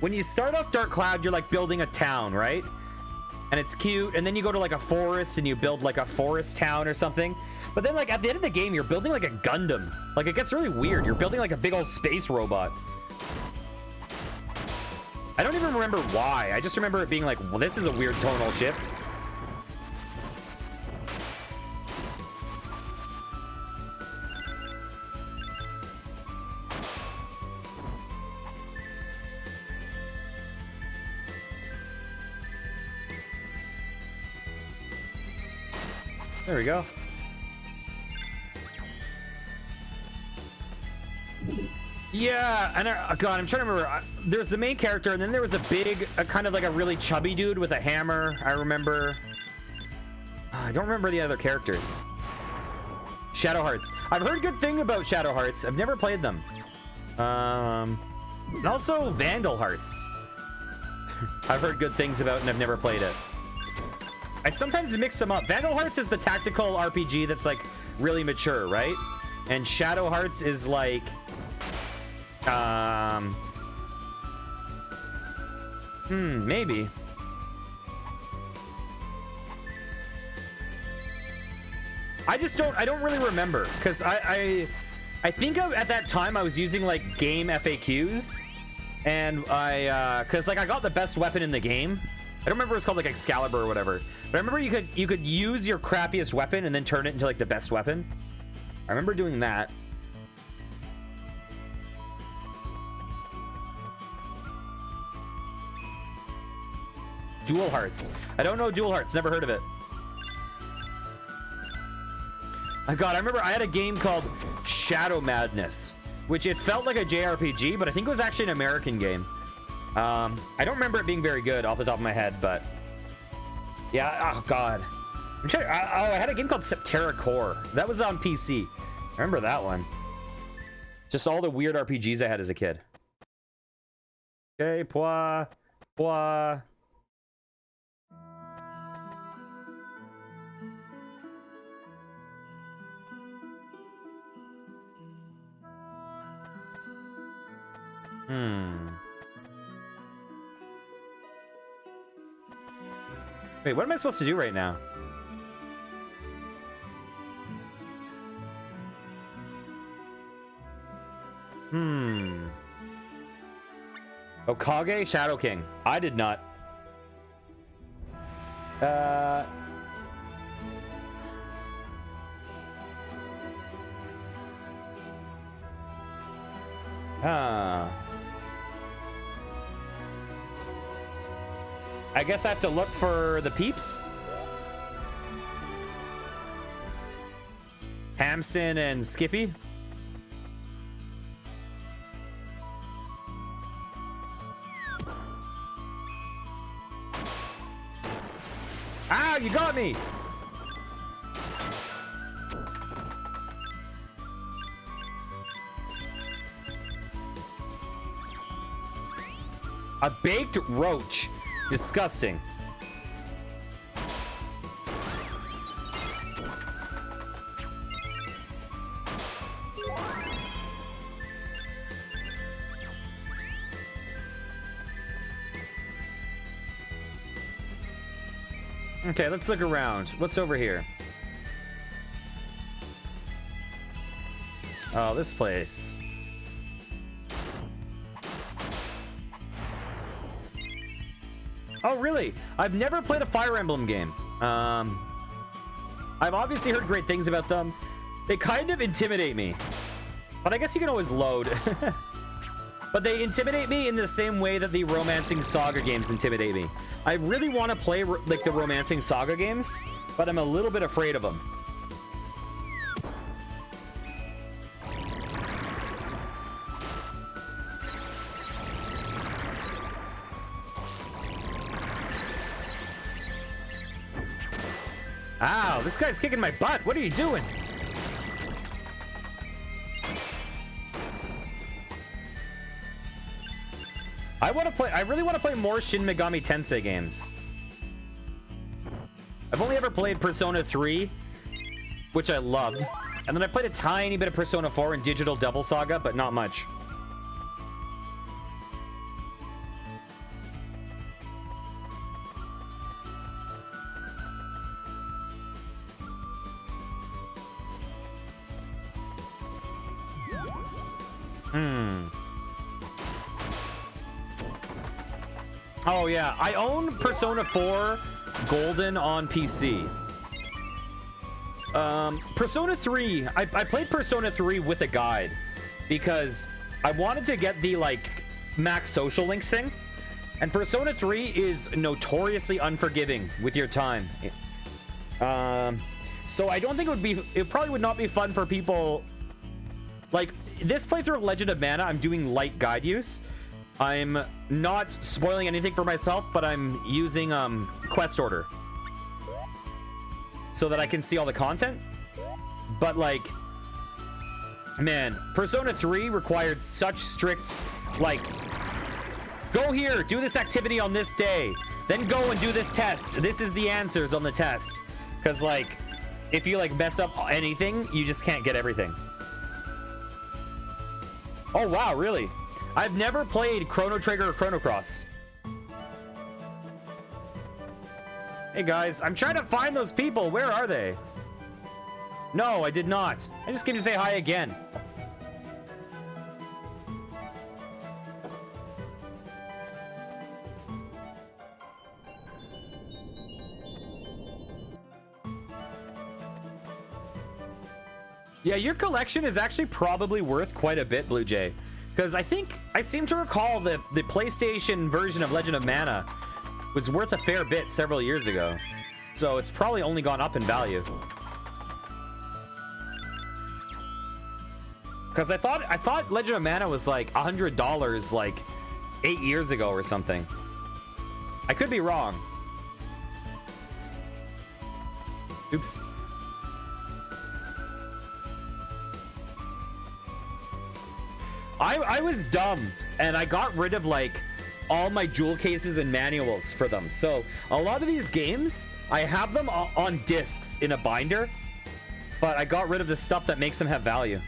When you start off Dark Cloud, you're like building a town, right? And it's cute. And then you go to like a forest and you build like a forest town or something. But then like at the end of the game, you're building like a Gundam. Like it gets really weird. You're building like a big old space robot. I don't even remember why. I just remember it being like, well, this is a weird tonal shift. There we go. Yeah, and God, I'm trying to remember. There's the main character, and then there was a big, kind of like a really chubby dude with a hammer. I remember. I don't remember the other characters. Shadow Hearts. I've heard good thing about Shadow Hearts. I've never played them. And also Vandal Hearts. I've heard good things about, and I've never played it. I sometimes mix them up. Vandal Hearts is the tactical RPG that's like really mature, right? And Shadow Hearts is like maybe. I don't really remember, because I think at that time I was using like game FAQs, and because like I got the best weapon in the game. I don't remember, it's called like Excalibur or whatever, but I remember you could use your crappiest weapon and then turn it into like the best weapon. I remember doing that. Dual Hearts. I don't know Dual Hearts, never heard of it. Oh God, I remember I had a game called Shadow Madness, which it felt like a JRPG, but I think it was actually an American game. I don't remember it being very good off the top of my head, but yeah. Oh God, I'm trying. I had a game called Septerra Core. That was on PC. I remember that one. Just all the weird RPGs I had as a kid. Okay, Pwa. Wait, what am I supposed to do right now? Okage Shadow King. I did not. I guess I have to look for the peeps. Hamson and Skippy. Ah, you got me. A baked roach. Disgusting. Okay, let's look around. What's over here? Oh, this place. Oh, really? I've never played a Fire Emblem game. I've obviously heard great things about them. They kind of intimidate me. But I guess you can always load. But they intimidate me in the same way that the Romancing Saga games intimidate me. I really want to play like the Romancing Saga games, but I'm a little bit afraid of them. Ow, this guy's kicking my butt. What are you doing? I really want to play more Shin Megami Tensei games. I've only ever played Persona 3, which I loved. And then I played a tiny bit of Persona 4 and Digital Devil Saga, but not much. Oh yeah, I own Persona 4 Golden on PC. Persona 3, I played Persona 3 with a guide because I wanted to get the like max social links thing, and Persona 3 is notoriously unforgiving with your time. So I don't think it probably would not be fun for people. Like, this playthrough of Legend of Mana, I'm doing light guide use. I'm not spoiling anything for myself, but I'm using quest order so that I can see all the content. But like, man, Persona 3 required such strict, like, go here, do this activity on this day, then go and do this test. This is the answers on the test. Because like, if you like mess up anything, you just can't get everything. Oh wow, really? I've never played Chrono Trigger or Chrono Cross. Hey guys, I'm trying to find those people. Where are they? No, I did not. I just came to say hi again. Yeah, your collection is actually probably worth quite a bit, Blue Jay. Because I think, I seem to recall that the PlayStation version of Legend of Mana was worth a fair bit several years ago. So it's probably only gone up in value. Because I thought Legend of Mana was like $100 like 8 years ago or something. I could be wrong. Oops. I was dumb and I got rid of like all my jewel cases and manuals for them. So a lot of these games, I have them on discs in a binder, but I got rid of the stuff that makes them have value.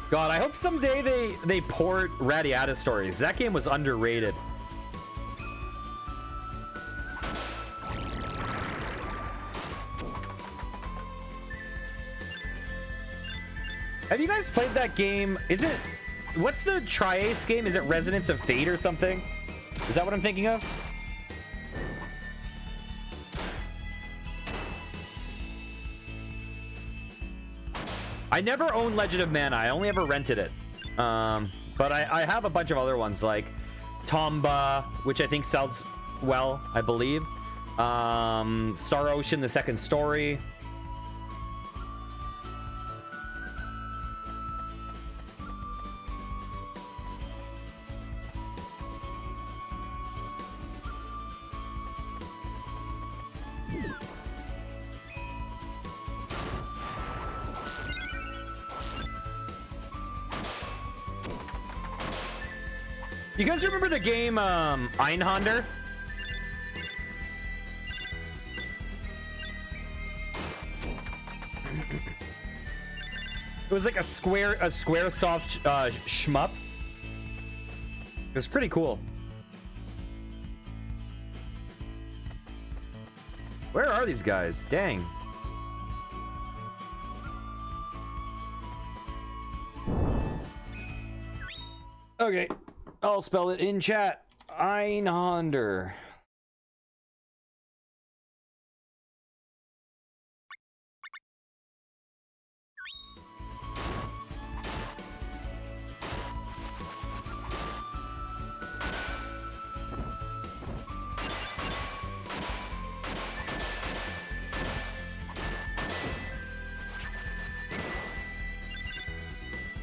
God, I hope someday they port Radiata Stories. That game was underrated. Have you guys played that game? Is it, what's the Tri-Ace game? Is it Resonance of Fate or something? Is that what I'm thinking of? I never owned Legend of Mana. I only ever rented it. But I have a bunch of other ones like Tomba, which I think sells well, I believe. Star Ocean, the second story. You guys remember the game Einhander? It was like a square soft shmup. It was pretty cool. Where are these guys? Dang. Okay. I'll spell it in chat. Einhander.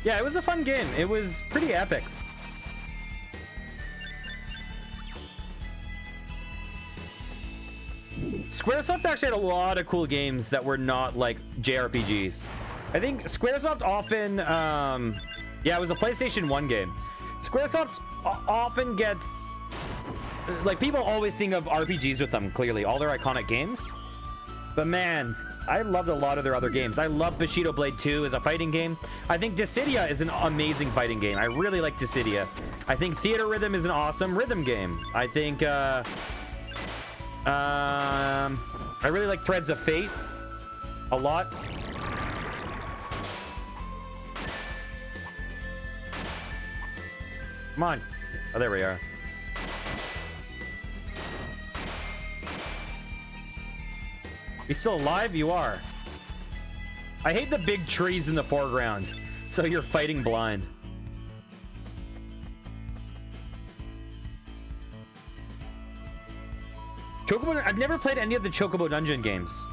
Yeah, it was a fun game. It was pretty epic. Squaresoft actually had a lot of cool games that were not like JRPGs. I think Squaresoft often, yeah, it was a PlayStation 1 game. Squaresoft often gets, like, people always think of RPGs with them, clearly, all their iconic games. But man, I loved a lot of their other games. I love Bushido Blade 2 as a fighting game. I think Dissidia is an amazing fighting game. I really like Dissidia. I think Theater Rhythm is an awesome rhythm game. I think, I really like Threads of Fate a lot. Come on. Oh, there we are. You still alive? You are. I hate the big trees in the foreground. So you're fighting blind. Chocobo, I've never played any of the Chocobo Dungeon games.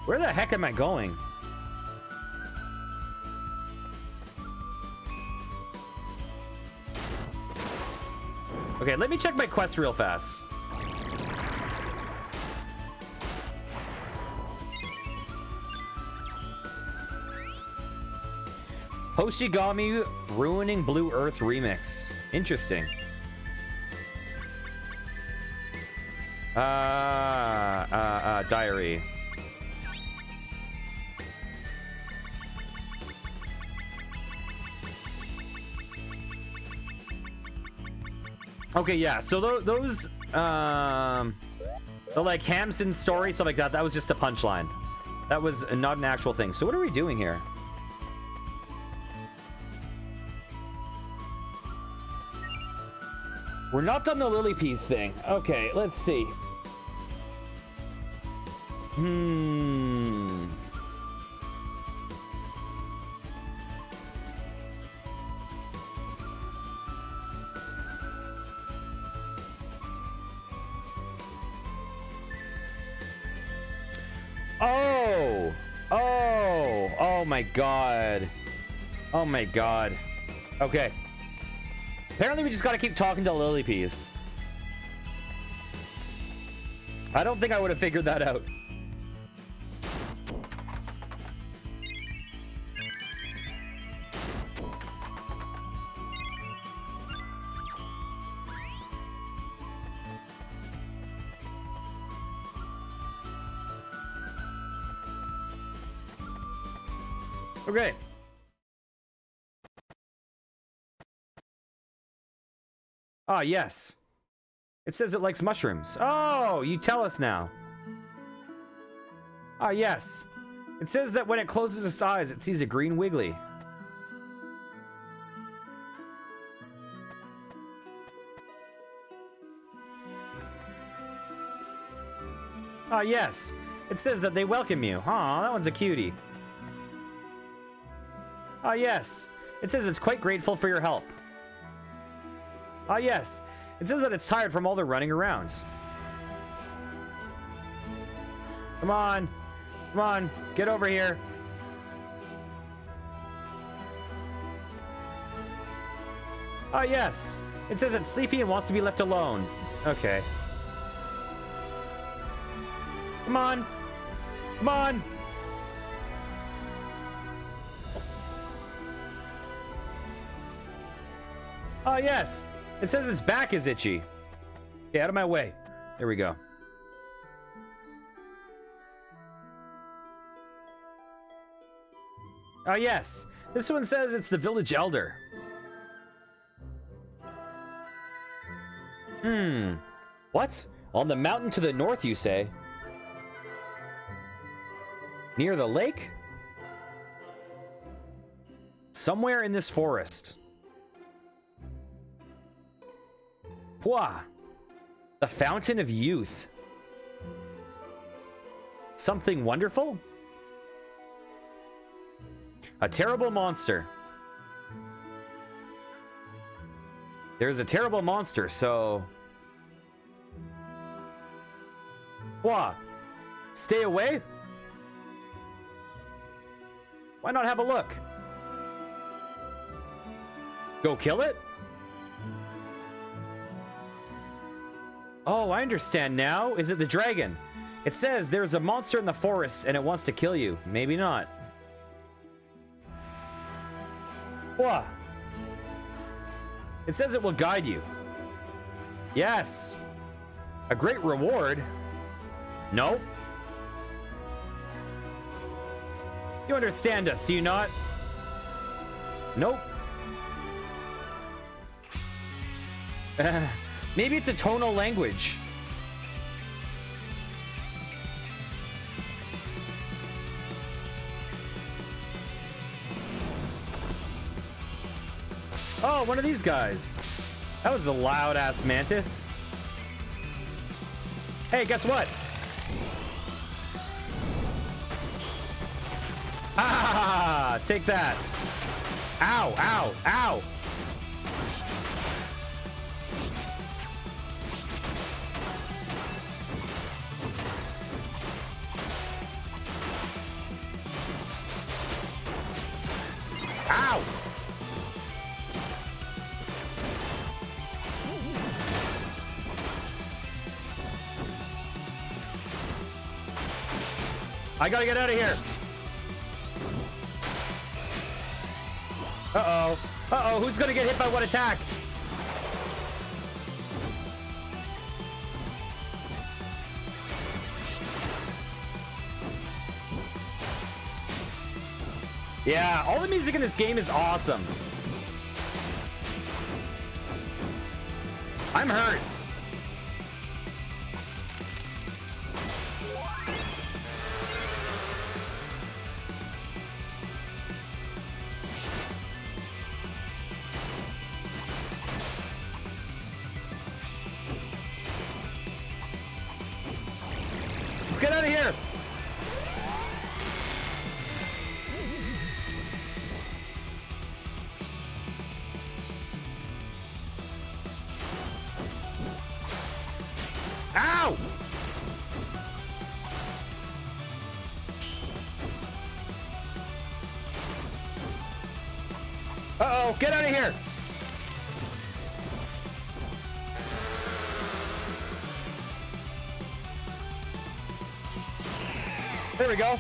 Where the heck am I going? Okay, let me check my quest real fast. Hoshigami Ruining Blue Earth Remix. Interesting. Diary. Okay, yeah. So those, the like Hamson story, stuff like that, that was just a punchline. That was not an actual thing. So what are we doing here? We're not done the Lily Piece thing. Okay, let's see. Oh my god. Oh my god. Okay. Apparently we just gotta keep talking to Lily Piece. I don't think I would have figured that out. Okay. Ah, yes. It says it likes mushrooms. Oh, you tell us now. Ah, yes. It says that when it closes its eyes, it sees a green wiggly. Ah, yes. It says that they welcome you. Aw, that one's a cutie. Ah, yes. It says it's quite grateful for your help. Ah, yes. It says that it's tired from all the running around. Come on. Come on. Get over here. Ah, yes. It says it's sleepy and wants to be left alone. Okay. Come on. Come on. Oh, yes. It says its back is itchy. Get out of my way. There we go. Oh, yes. This one says it's the village elder. What? On the mountain to the north, you say? Near the lake? Somewhere in this forest. Pwah! The Fountain of Youth. Something wonderful? A terrible monster. There's a terrible monster, so... Pwah! Stay away? Why not have a look? Go kill it? Oh, I understand now. Is it the dragon? It says there's a monster in the forest and it wants to kill you. Maybe not. What? It says it will guide you. Yes. A great reward? No. You understand us, do you not? Nope. Maybe it's a tonal language. Oh, one of these guys. That was a loud-ass mantis. Hey, guess what? Ah, take that. Ow, ow, ow. Ow. I gotta get out of here. Uh-oh. Uh-oh, who's gonna get hit by what attack? Yeah, all the music in this game is awesome. I'm hurt. Let's get out of here. Ow! Uh-oh, get out of here. There we go.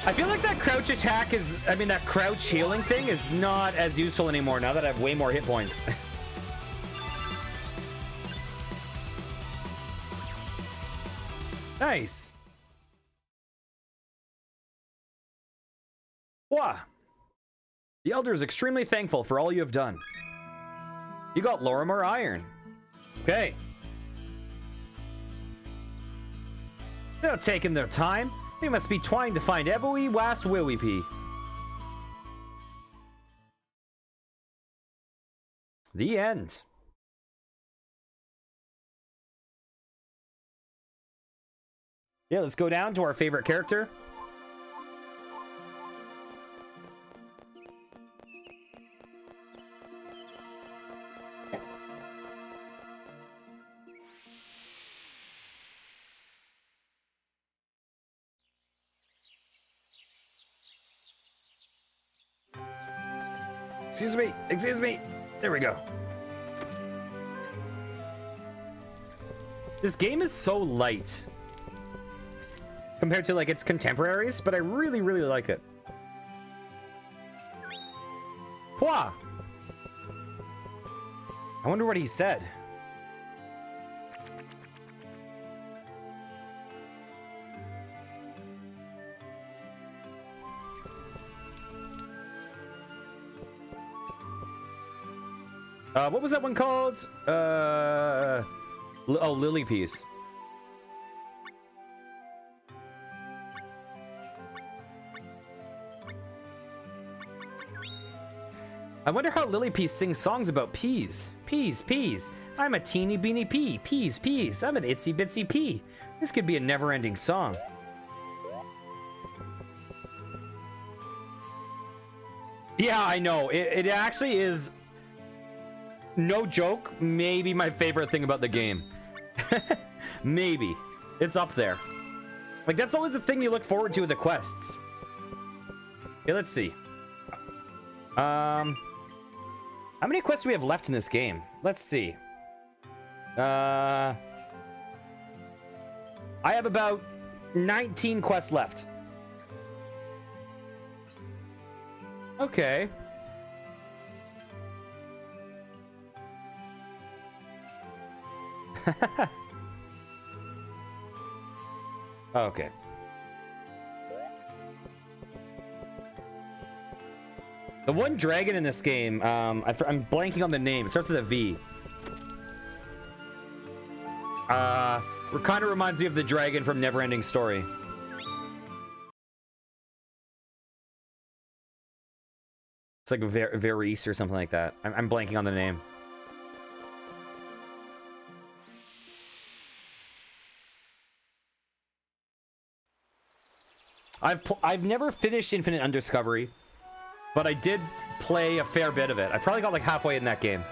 I feel like that crouch attack is, I mean, that crouch healing thing is not as useful anymore now that I have way more hit points. Nice. Wah. The Elder is extremely thankful for all you have done. You got Lorimar Iron. Okay. They're taking their time. They must be trying to find Evoi Wast Willipi. The end. Yeah, let's go down to our favorite character. Excuse me, excuse me. There we go. This game is so light compared to like its contemporaries, but I really, really like it. Pwa! I wonder what he said. What was that one called? Oh, Lily Piece. I wonder how Lily Piece sings songs about peas. Peas, peas. I'm a teeny beanie pea. Peas, peas. I'm an itsy bitsy pea. This could be a never-ending song. Yeah, I know. It actually is, no joke, maybe my favorite thing about the game. Maybe. It's up there. Like, that's always the thing you look forward to with the quests. Okay, let's see. How many quests do we have left in this game? Let's see. I have about 19 quests left. Okay. Okay. The one dragon in this game, I'm blanking on the name. It starts with a V. It kind of reminds me of the dragon from Neverending Story. It's like Varese or something like that. I'm blanking on the name. I've never finished Infinite Undiscovery, but I did play a fair bit of it. I probably got like halfway in that game.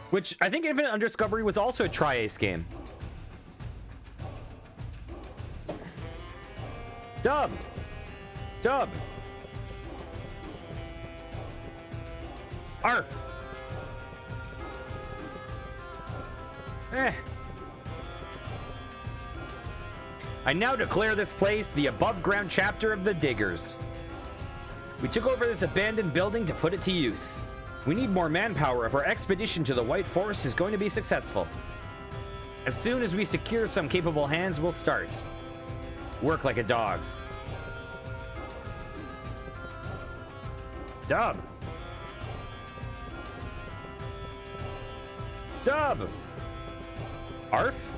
Which I think Infinite Undiscovery was also a Tri-Ace game. Dub! Dub! Arf! I now declare this place the above-ground chapter of the Diggers. We took over this abandoned building to put it to use. We need more manpower if our expedition to the White Forest is going to be successful. As soon as we secure some capable hands, we'll start. Work like a dog. Dub! Dub! Arf?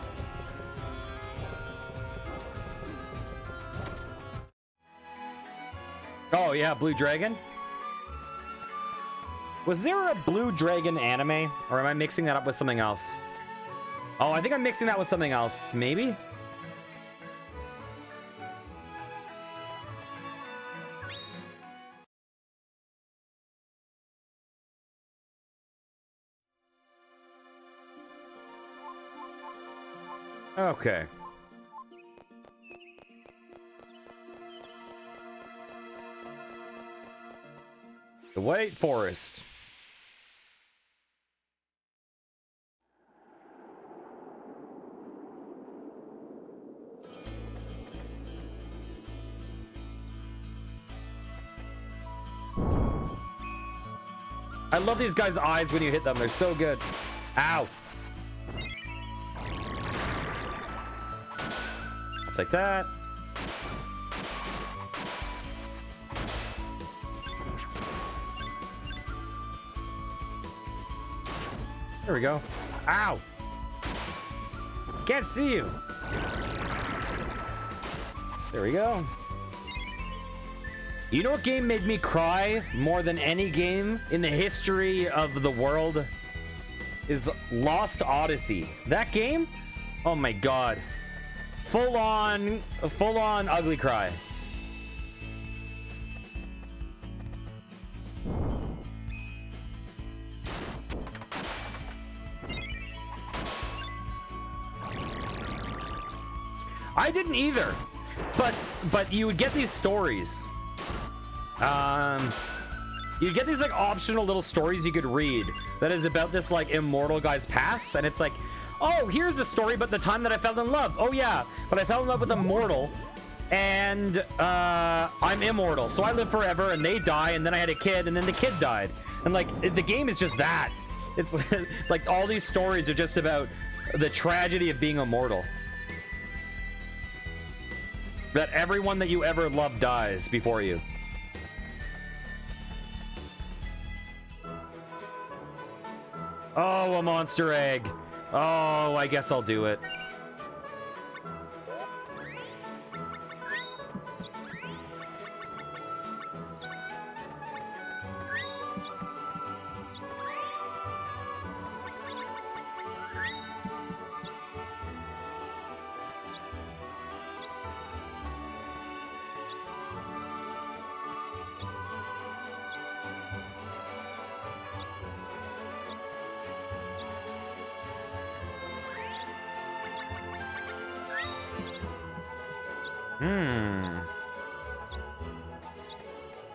Oh yeah, Blue Dragon? Was there a Blue Dragon anime? Or am I mixing that up with something else? Oh, I think I'm mixing that with something else. Maybe? Okay. The White Forest. I love these guys' eyes when you hit them. They're so good. Ow. Take that. There we go. Ow. Can't see you. There we go. You know what game made me cry more than any game in the history of the world? Is Lost Odyssey. That game? Oh my god. Full on ugly cry. I didn't either, but you would get these stories. You get these like optional little stories you could read that is about this like immortal guy's past, and it's like, oh, here's a story about the time that I fell in love. Oh yeah, but I fell in love with a mortal, and I'm immortal, so I live forever, and they die, and then I had a kid, and then the kid died, and like the game is just that. It's like all these stories are just about the tragedy of being immortal. That everyone that you ever loved dies before you. Oh, a monster egg. Oh, I guess I'll do it.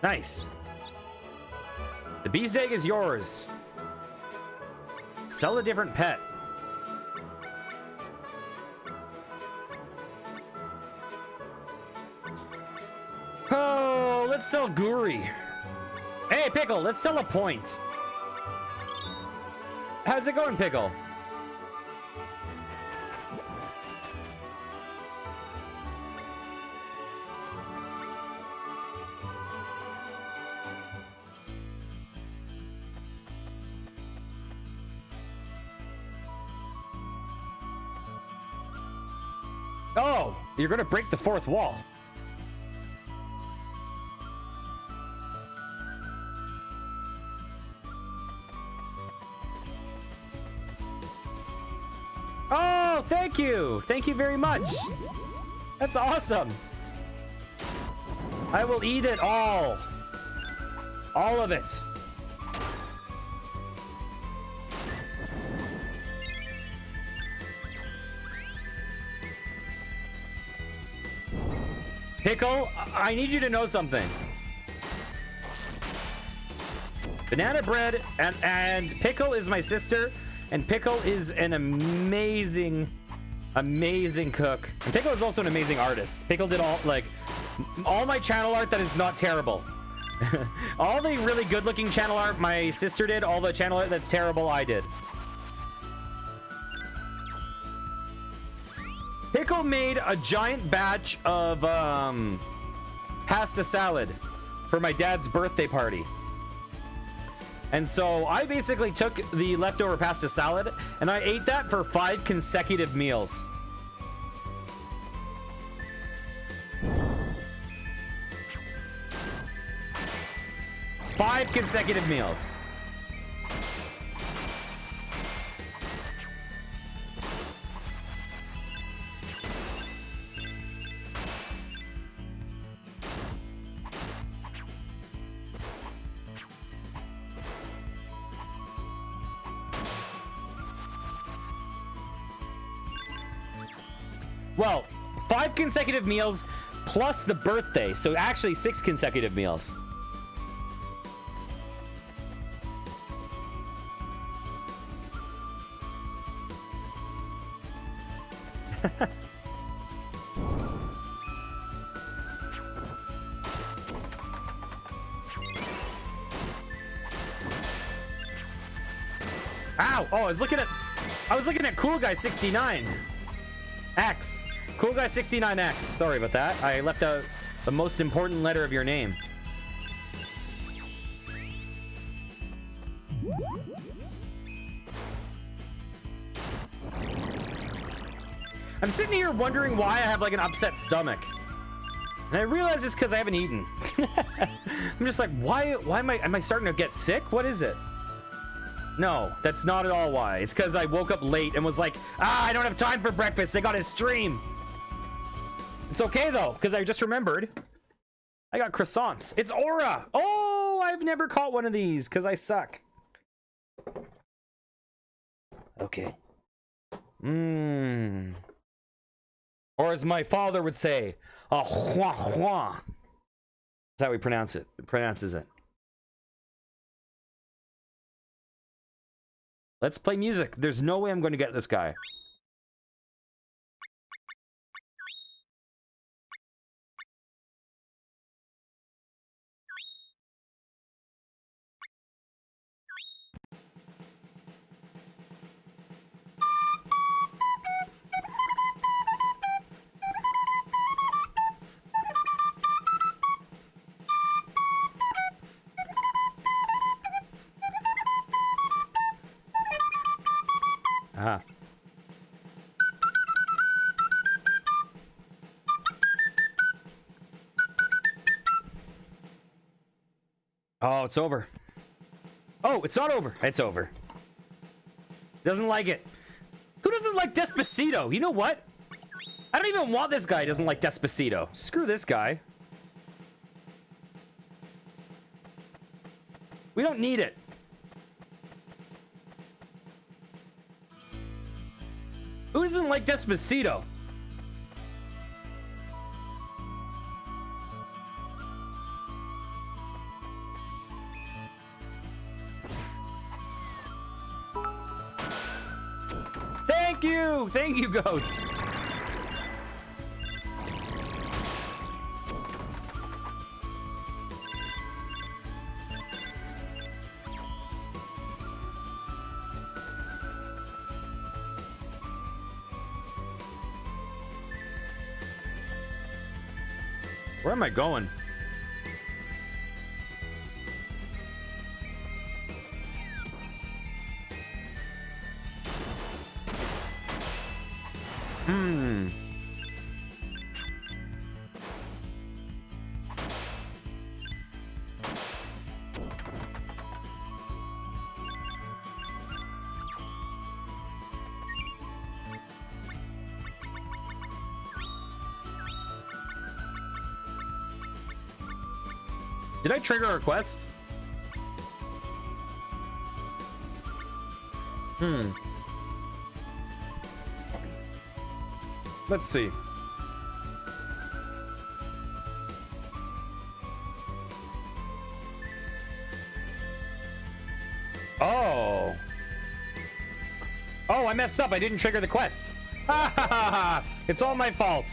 Nice. The beast egg is yours. Sell a different pet. Oh, let's sell Guri. Hey, Pickle, let's sell a point. How's it going, Pickle? Oh, you're gonna break the fourth wall.
Oh, thank you. Thank you very much. That's awesome. I will eat it all. All of it. Pickle, I need you to know something. Banana Bread and Pickle is my sister, and Pickle is an amazing cook. And Pickle is also an amazing artist. Pickle did all my channel art that is not terrible. All the really good looking channel art my sister did, all the channel art that's terrible I did. Pickle made a giant batch of pasta salad for my dad's birthday party. And so I basically took the leftover pasta salad and I ate that for 5 consecutive meals. Five consecutive meals. Well, 5 consecutive meals plus the birthday. So actually 6 consecutive meals. Ow! Oh, I was looking at Cool Guy 69 X. Cool Guy 69X. Sorry about that. I left out the most important letter of your name. I'm sitting here wondering why I have like an upset stomach. And I realize it's because I haven't eaten. I'm just like, why am I starting to get sick? What is it? No, that's not at all why. It's because I woke up late and was like, I don't have time for breakfast. I got a stream. It's okay though, because I just remembered I got croissants. It's Aura. Oh, I've never caught one of these because I suck. Okay. Or as my father would say, a hua hua. That's how he pronounces it. Let's play music. There's no way I'm going to get this guy. Ah. Oh, it's over. Oh, it's not over. It's over. Doesn't like it. Who doesn't like Despacito? You know what? I don't even want this guy who doesn't like Despacito. Screw this guy. We don't need it. Who doesn't like Despacito? Thank you! Thank you, goats! Where am I going? Did I trigger a request? Let's see. Oh. Oh, I messed up. I didn't trigger the quest. Ha ha ha ha. It's all my fault.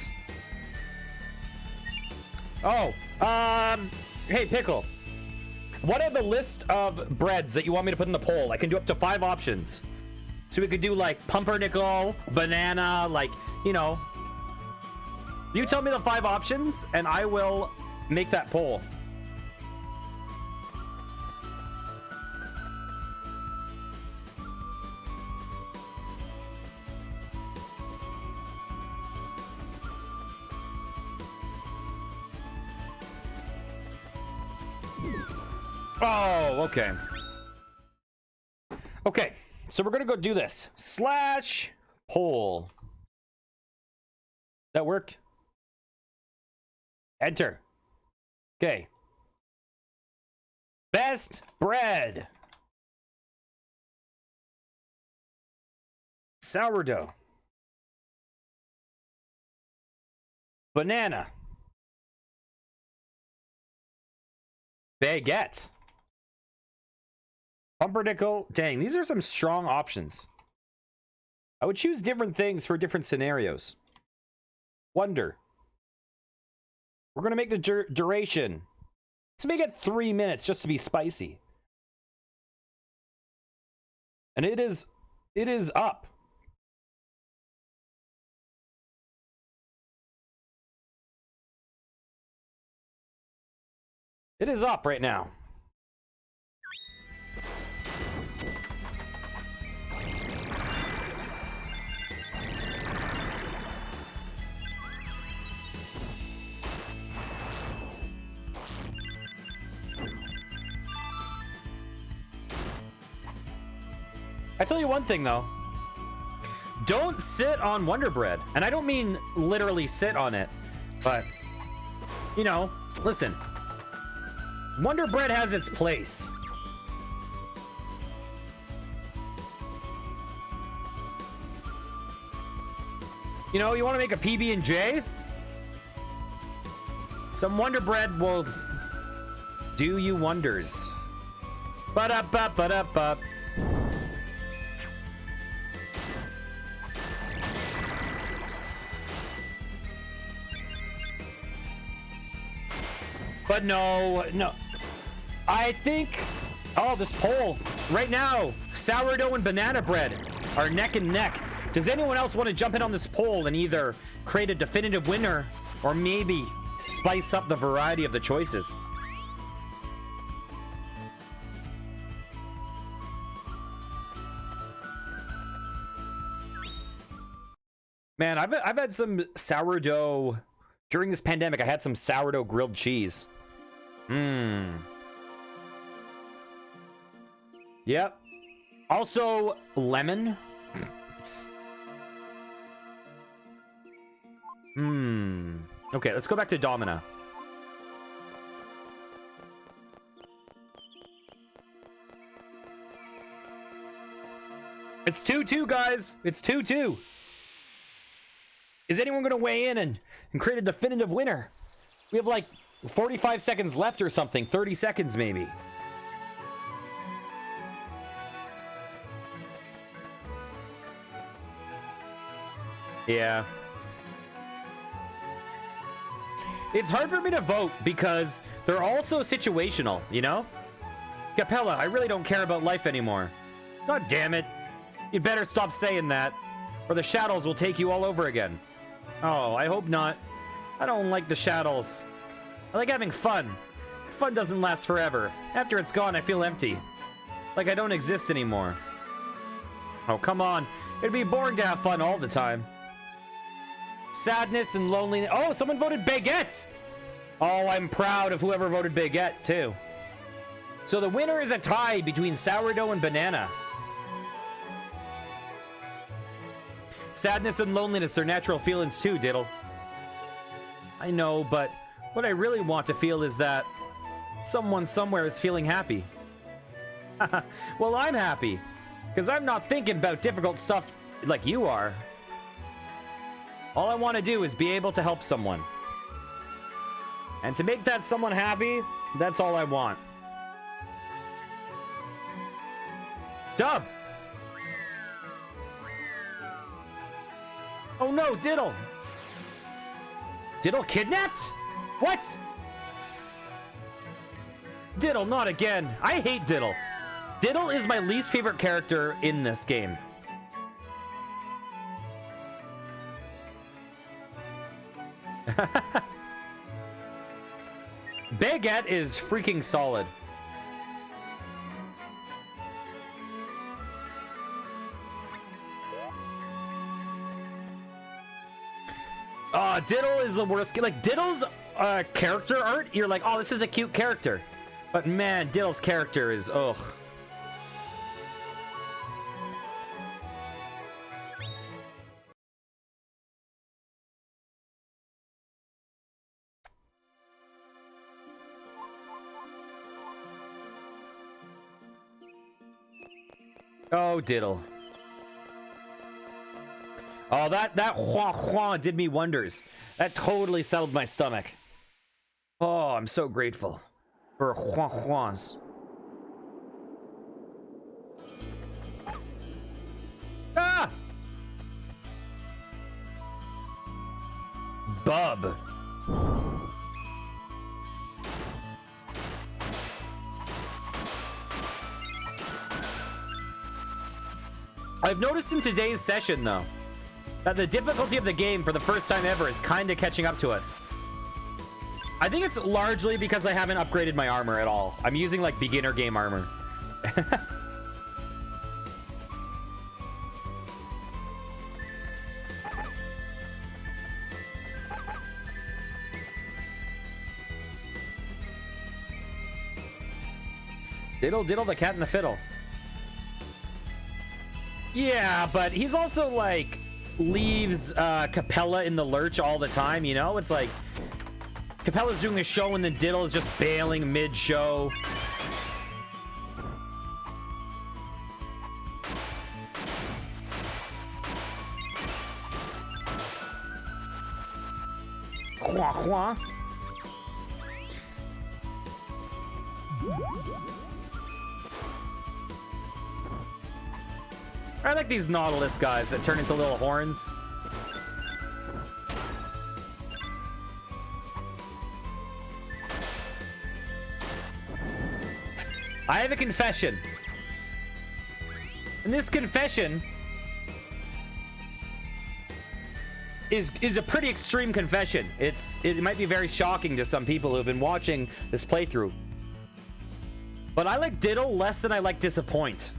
Oh, hey, Pickle. What are the list of breads that you want me to put in the poll? I can do up to 5 options. So we could do like pumpernickel, banana, like, you know. You tell me the 5 options and I will make that poll. Oh, okay. Okay, so we're gonna go do this. Slash poll. That work? Enter. Okay. Best bread. Sourdough. Banana. Baguette. Pumpernickel. Dang, these are some strong options. I would choose different things for different scenarios. Wonder. We're going to make the duration. Let's make it 3 minutes just to be spicy. And it is up. It is up right now. I tell you one thing though, don't sit on Wonder Bread. And I don't mean literally sit on it, but you know, listen, Wonder Bread has its place. You know, you want to make a PB&J? Some Wonder Bread will do you wonders. Ba-da-ba-ba-da-ba. But no. I think, oh, this poll right now, sourdough and banana bread are neck and neck. Does anyone else want to jump in on this poll and either create a definitive winner or maybe spice up the variety of the choices? Man, I've had some sourdough during this pandemic. I had some sourdough grilled cheese. Yep. Also, lemon. Okay, let's go back to Domina. It's 2-2, guys. It's 2-2. Is anyone going to weigh in and create a definitive winner? We have like 45 seconds left or something. 30 seconds maybe. Yeah. It's hard for me to vote because they're also situational, you know? Capella, I really don't care about life anymore. God damn it. You better stop saying that, or the shadows will take you all over again. Oh, I hope not. I don't like the shadows. I like having fun. Fun doesn't last forever. After it's gone, I feel empty. Like I don't exist anymore. Oh, come on. It'd be boring to have fun all the time. Sadness and loneliness. Oh, someone voted Baguette. Oh, I'm proud of whoever voted Baguette, too. So the winner is a tie between sourdough and banana. Sadness and loneliness are natural feelings too, Diddle. I know, but what I really want to feel is that Someone somewhere is feeling happy. Well, I'm happy. Because I'm not thinking about difficult stuff like you are. All I want to do is be able to help someone. And to make that someone happy, that's all I want. Dub! Oh no, Diddle! Diddle kidnapped? What? Diddle, not again. I hate Diddle. Diddle is my least favorite character in this game. Baguette is freaking solid. Diddle is the worst. Like, Diddle's character art, you're like, oh, this is a cute character. But man, Diddle's character is, ugh. Oh, Diddle. Oh, that hua hua did me wonders. That totally settled my stomach. Oh, I'm so grateful for hua huas. Ah! Bub. I've noticed in today's session, though, that the difficulty of the game for the first time ever is kind of catching up to us. I think it's largely because I haven't upgraded my armor at all. I'm using, like, beginner game armor. Diddle, diddle, the cat and the fiddle. Yeah, but he's also, like, leaves Capella in the lurch all the time, you know? It's like Capella's doing a show and then Diddle is just bailing mid-show. Hua hua. I like these Nautilus guys that turn into little horns. I have a confession. And this confession is a pretty extreme confession. It might be very shocking to some people who have been watching this playthrough. But I like Diddle less than I like Disappoint.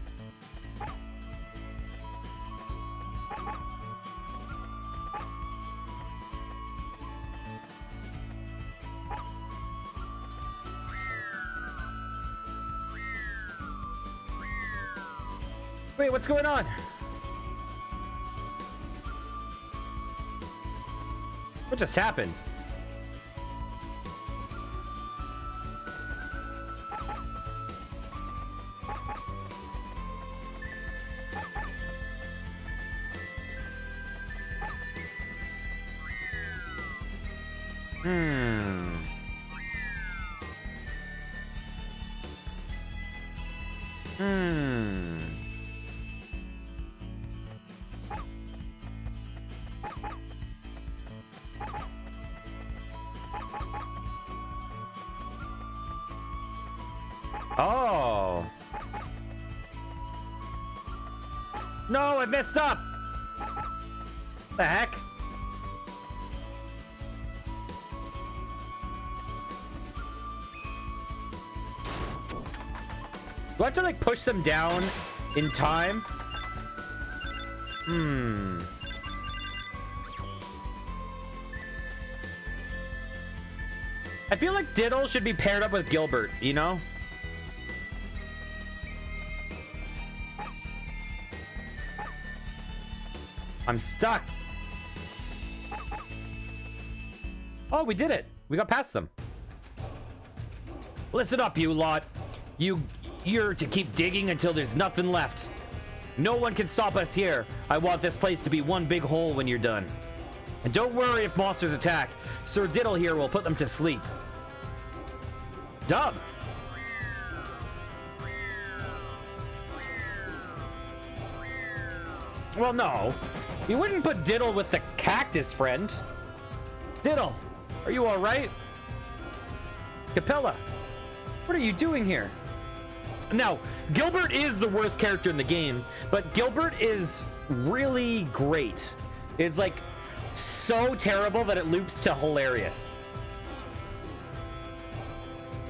Wait, what's going on? What just happened? Oh. No, I messed up. The heck? Do I have to, like, push them down in time? I feel like Diddle should be paired up with Gilbert, you know? I'm stuck. Oh, we did it. We got past them. Listen up, you lot. You're to keep digging until there's nothing left. No one can stop us here. I want this place to be one big hole when you're done. And don't worry if monsters attack. Sir Diddle here will put them to sleep. Dub. Well, no. You wouldn't put Diddle with the cactus friend. Diddle, are you all right? Capella, what are you doing here? Now, Gilbert is the worst character in the game, but Gilbert is really great. It's like so terrible that it loops to hilarious.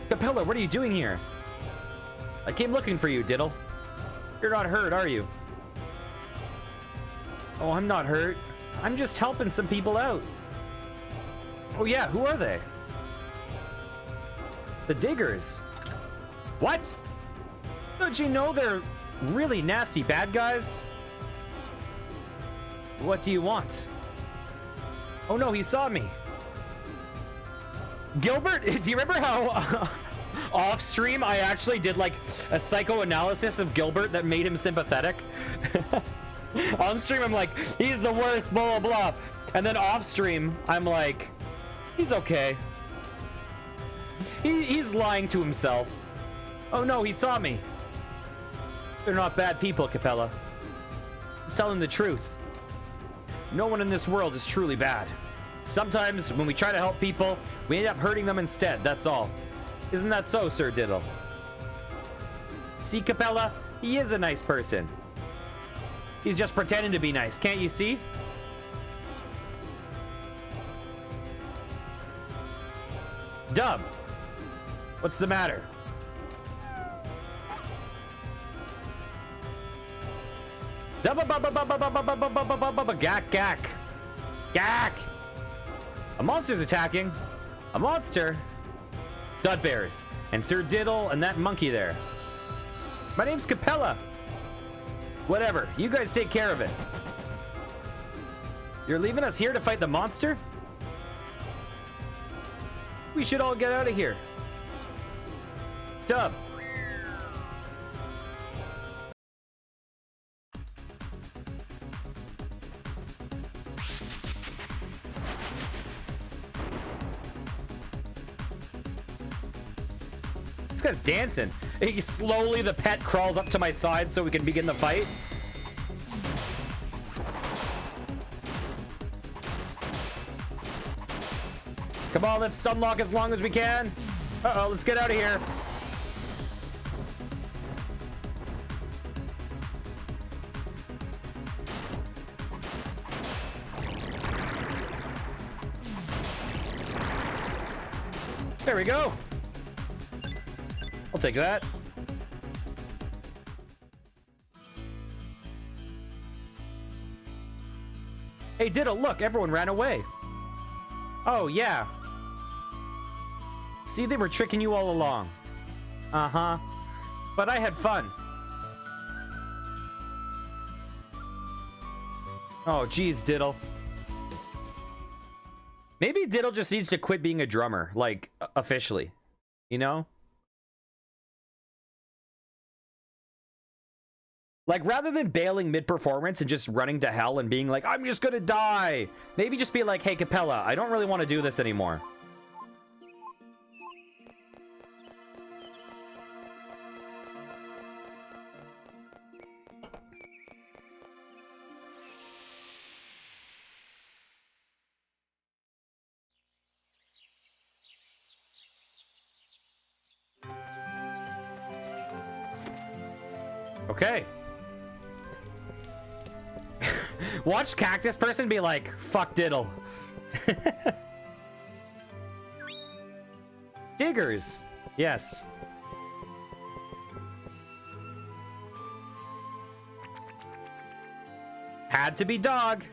Capella, what are you doing here? I came looking for you, Diddle. You're not hurt, are you? Oh, I'm not hurt. I'm just helping some people out. Oh yeah, who are they? The Diggers. What? Don't you know they're really nasty bad guys? What do you want? Oh no, he saw me. Gilbert, do you remember how off stream I actually did like a psychoanalysis of Gilbert that made him sympathetic? On stream I'm like, he's the worst, blah blah blah. And then off stream I'm like, he's okay. He's lying to himself. Oh no, he saw me. They're not bad people, Capella. He's telling the truth. No one in this world is truly bad. Sometimes when we try to help people, we end up hurting them instead, that's all. Isn't that so, Sir Diddle? See, Capella? He is a nice person. He's just pretending to be nice, can't you see? Dub, what's the matter? Gak, gak. Gak! A monster's attacking. A monster? Dud bears. And Sir Diddle and that monkey there. My name's Capella. Whatever, you guys take care of it. You're leaving us here to fight the monster? We should all get out of here. Dub. This guy's dancing. Slowly the pet crawls up to my side so we can begin the fight. Come on, let's stun lock as long as we can. Uh-oh, let's get out of here. There we go. I'll take that. Hey, Diddle, look, everyone ran away. Oh, yeah. See, they were tricking you all along. Uh-huh. But I had fun. Oh, geez, Diddle. Maybe Diddle just needs to quit being a drummer, like, officially. You know? Like, rather than bailing mid-performance and just running to hell and being like, I'm just gonna die. Maybe just be like, hey, Capella, I don't really want to do this anymore. Okay. Watch Cactus Person be like, fuck Diddle. Diggers. Yes. Had to be dog.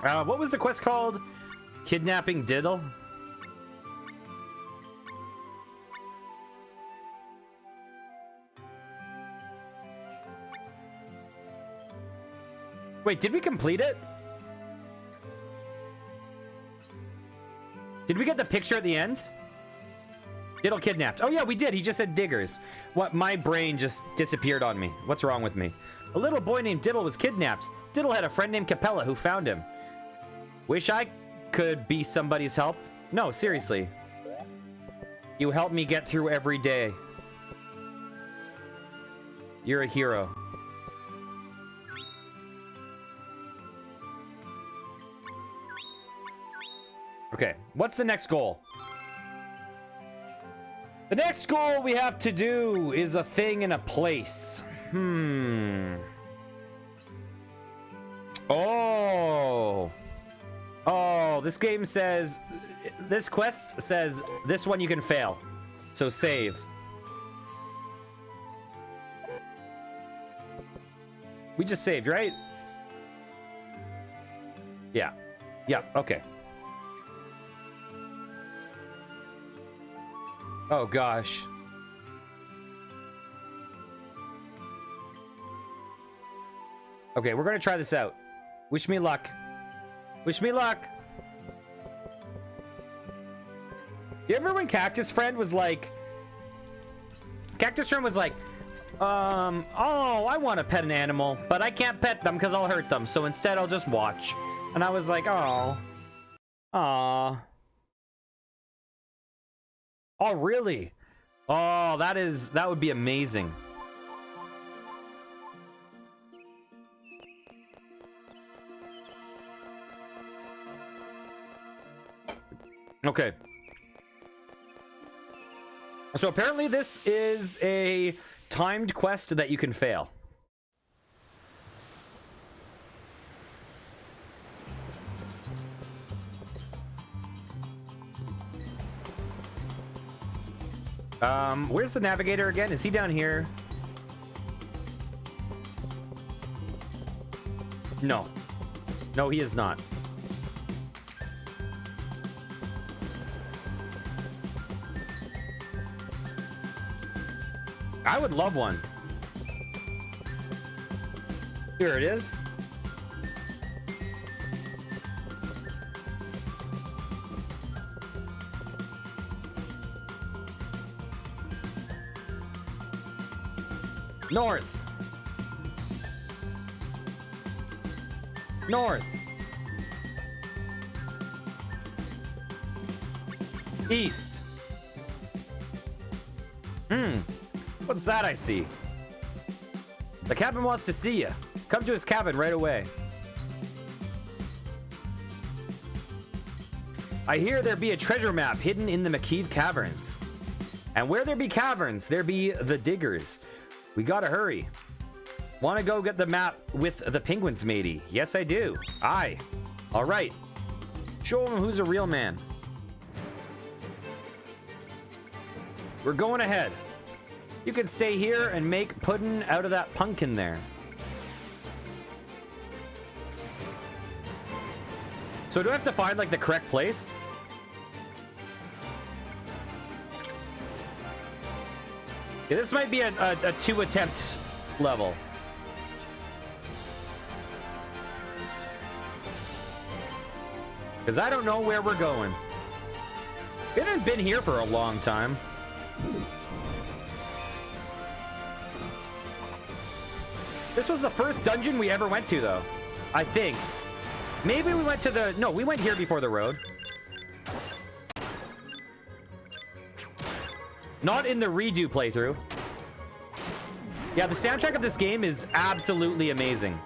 What was the quest called? Kidnapping Diddle? Wait, did we complete it? Did we get the picture at the end? Diddle kidnapped. Oh yeah, we did. He just said diggers. What? My brain just disappeared on me. What's wrong with me? A little boy named Diddle was kidnapped. Diddle had a friend named Capella who found him. Wish I could be somebody's help. No, seriously. You help me get through every day. You're a hero. Okay, what's the next goal? The next goal we have to do is a thing in a place. Oh, this game says, this quest says this one you can fail. So save. We just saved, right? Yeah. Yeah, okay. Oh gosh. Okay, we're gonna try this out. Wish me luck. Wish me luck. You remember when Cactus Friend was like... Cactus Friend was like, oh, I want to pet an animal, but I can't pet them because I'll hurt them. So instead, I'll just watch. And I was like, oh. Aw. Oh, really? Oh, that would be amazing. Okay. So apparently this is a timed quest that you can fail. Where's the navigator again? Is he down here? No. No, he is not. I would love one. Here it is. North. North. East. What's that I see? The captain wants to see you. Come to his cabin right away. I hear there be a treasure map hidden in the McKeith Caverns. And where there be caverns, there be the diggers. We gotta hurry. Wanna go get the map with the penguins, matey? Yes, I do. Aye. All right. Show him who's a real man. We're going ahead. You can stay here and make pudding out of that pumpkin there. So do I have to find like the correct place? Yeah, this might be a 2-attempt level. Because I don't know where we're going. We haven't been here for a long time. This was the first dungeon we ever went to, though. I think. Maybe we went to the... No, we went here before the road. Not in the redo playthrough. Yeah, the soundtrack of this game is absolutely amazing.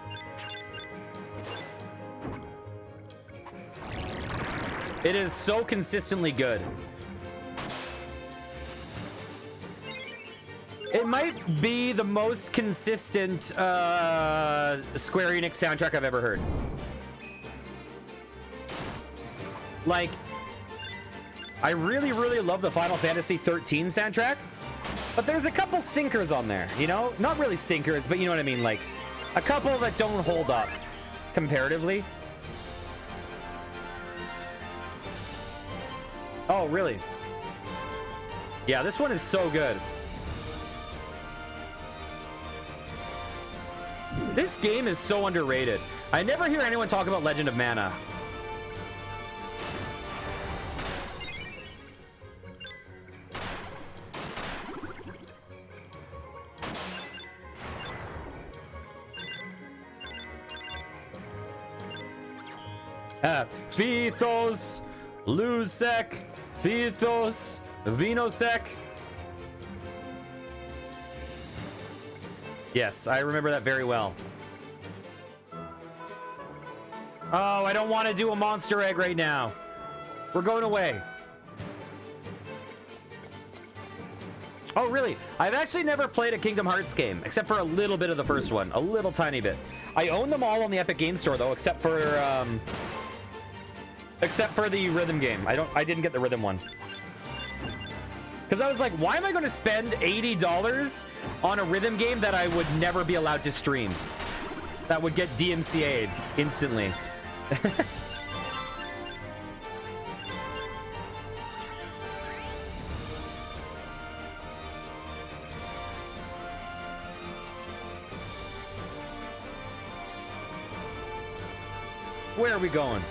It is so consistently good. It might be the most consistent Square Enix soundtrack I've ever heard. Like, I really, really love the Final Fantasy 13 soundtrack, but there's a couple stinkers on there, you know? Not really stinkers, but you know what I mean, like, a couple that don't hold up comparatively. Oh, really? Yeah, this one is so good. This game is so underrated. I never hear anyone talk about Legend of Mana. Fithos, Lusek, Fithos, Vinosek. Yes, I remember that very well. Oh, I don't want to do a monster egg right now. We're going away. Oh, really? I've actually never played a Kingdom Hearts game, except for a little bit of the first one. A little tiny bit. I own them all on the Epic Game Store, though, except for the rhythm game. I didn't get the rhythm one. Because I was like, why am I going to spend $80 on a rhythm game that I would never be allowed to stream? That would get DMCA'd instantly. Where are we going?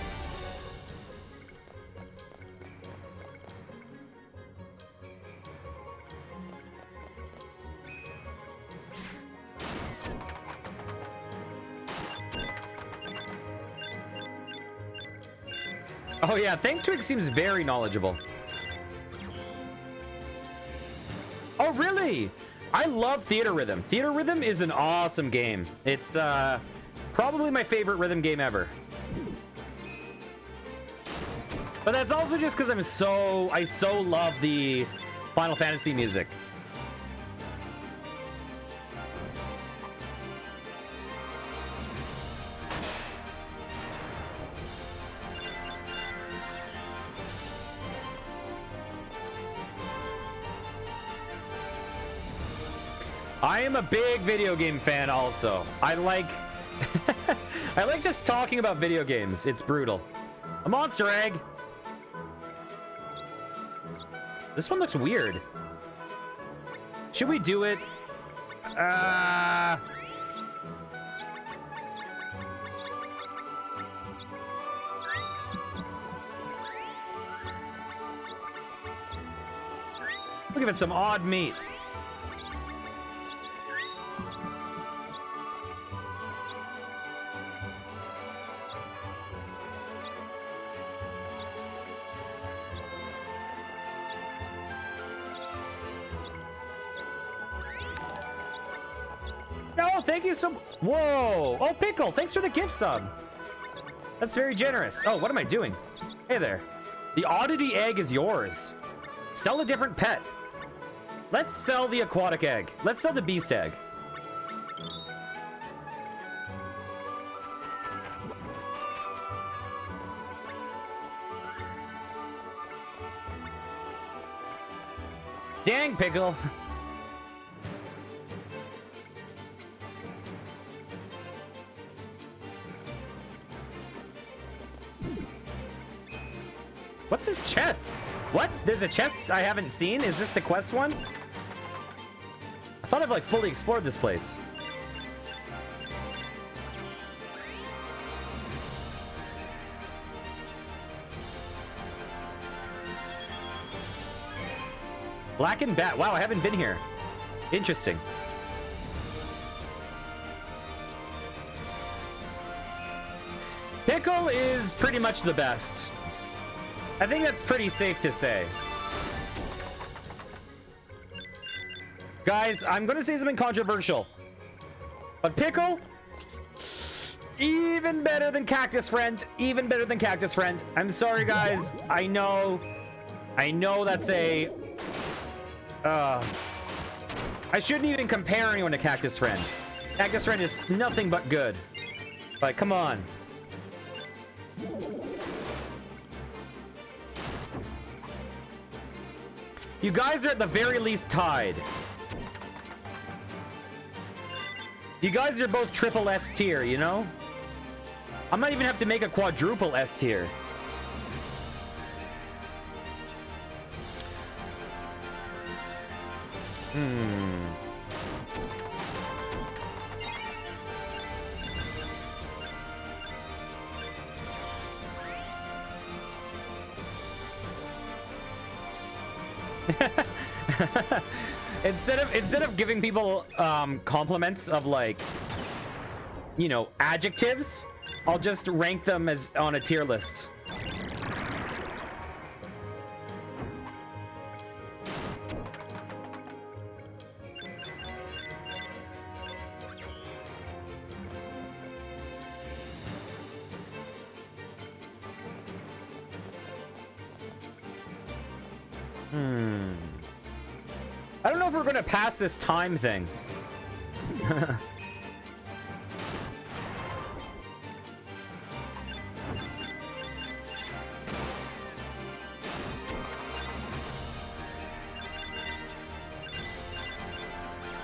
Oh yeah, Thank Twig seems very knowledgeable. Oh really? I love Theater Rhythm. Theater Rhythm is an awesome game. It's probably my favorite rhythm game ever. But that's also just because I so love the Final Fantasy music. I am a big video game fan also. I like I like just talking about video games. It's brutal. A monster egg. This one looks weird. Should we do it? We'll give it some odd meat. No, thank you so. Whoa! Oh, Pickle, thanks for the gift sub. That's very generous. Oh, what am I doing? Hey there. The oddity egg is yours. Sell a different pet. Let's sell the aquatic egg. Let's sell the beast egg. Dang, Pickle. What's this chest? What? There's a chest I haven't seen? Is this the quest one? I thought I've like fully explored this place. Blackened Bat. Wow, I haven't been here. Interesting. Pickle is pretty much the best. I think that's pretty safe to say. Guys, I'm gonna say something controversial. But Pickle, even better than Cactus Friend. Even better than Cactus Friend. I'm sorry, guys. I know that's a... I shouldn't even compare anyone to Cactus Friend. Cactus Friend is nothing but good. But come on. You guys are at the very least tied. You guys are both triple S tier, you know? I might even have to make a quadruple S tier. Instead of giving people compliments of like, you know, adjectives, I'll just rank them as on a tier list. I don't know if we're gonna pass this time thing.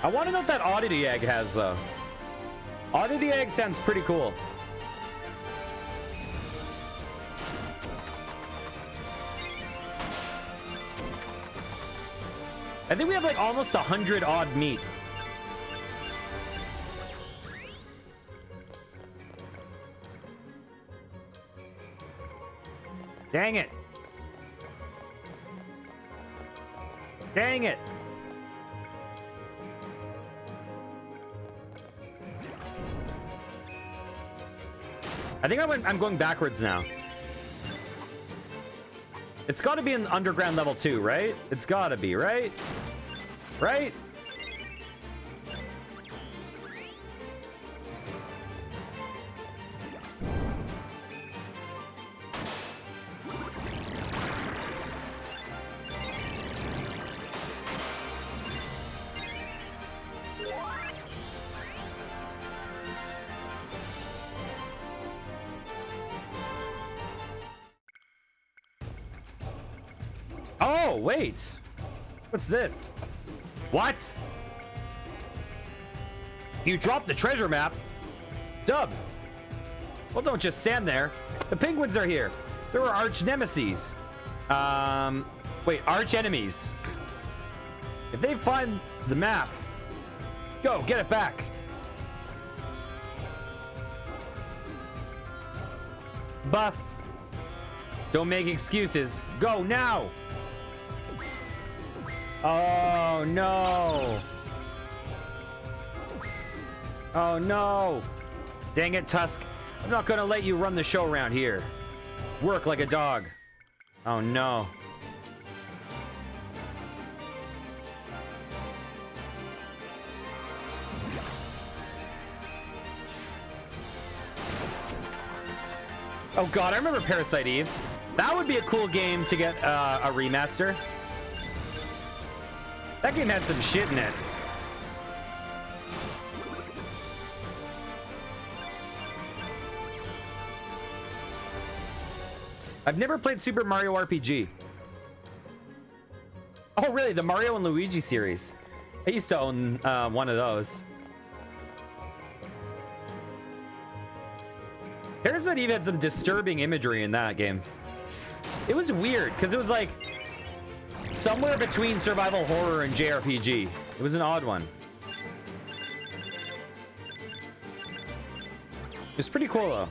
I want to know what that oddity egg has, though. Oddity egg sounds pretty cool. I think we have like almost 100 odd meat. Dang it. Dang it. I think I'm going backwards now. It's got to be in underground level 2, right? It's got to be, right? Right? Oh, wait. What's this? What? You dropped the treasure map? Dub. Well, don't just stand there. The penguins are here. There were arch nemesis. Wait, arch enemies. If they find the map, go, get it back. Bah. Don't make excuses. Go now. Oh, no. Oh, no. Dang it, Tusk. I'm not gonna let you run the show around here. Work like a dog. Oh, no. Oh, God, I remember Parasite Eve. That would be a cool game to get a remaster. That game had some shit in it. I've never played Super Mario RPG. Oh, really? The Mario and Luigi series. I used to own one of those. Parasite Eve had some disturbing imagery in that game. It was weird, because it was like somewhere between survival horror and JRPG. It was an odd one. It was pretty cool, though.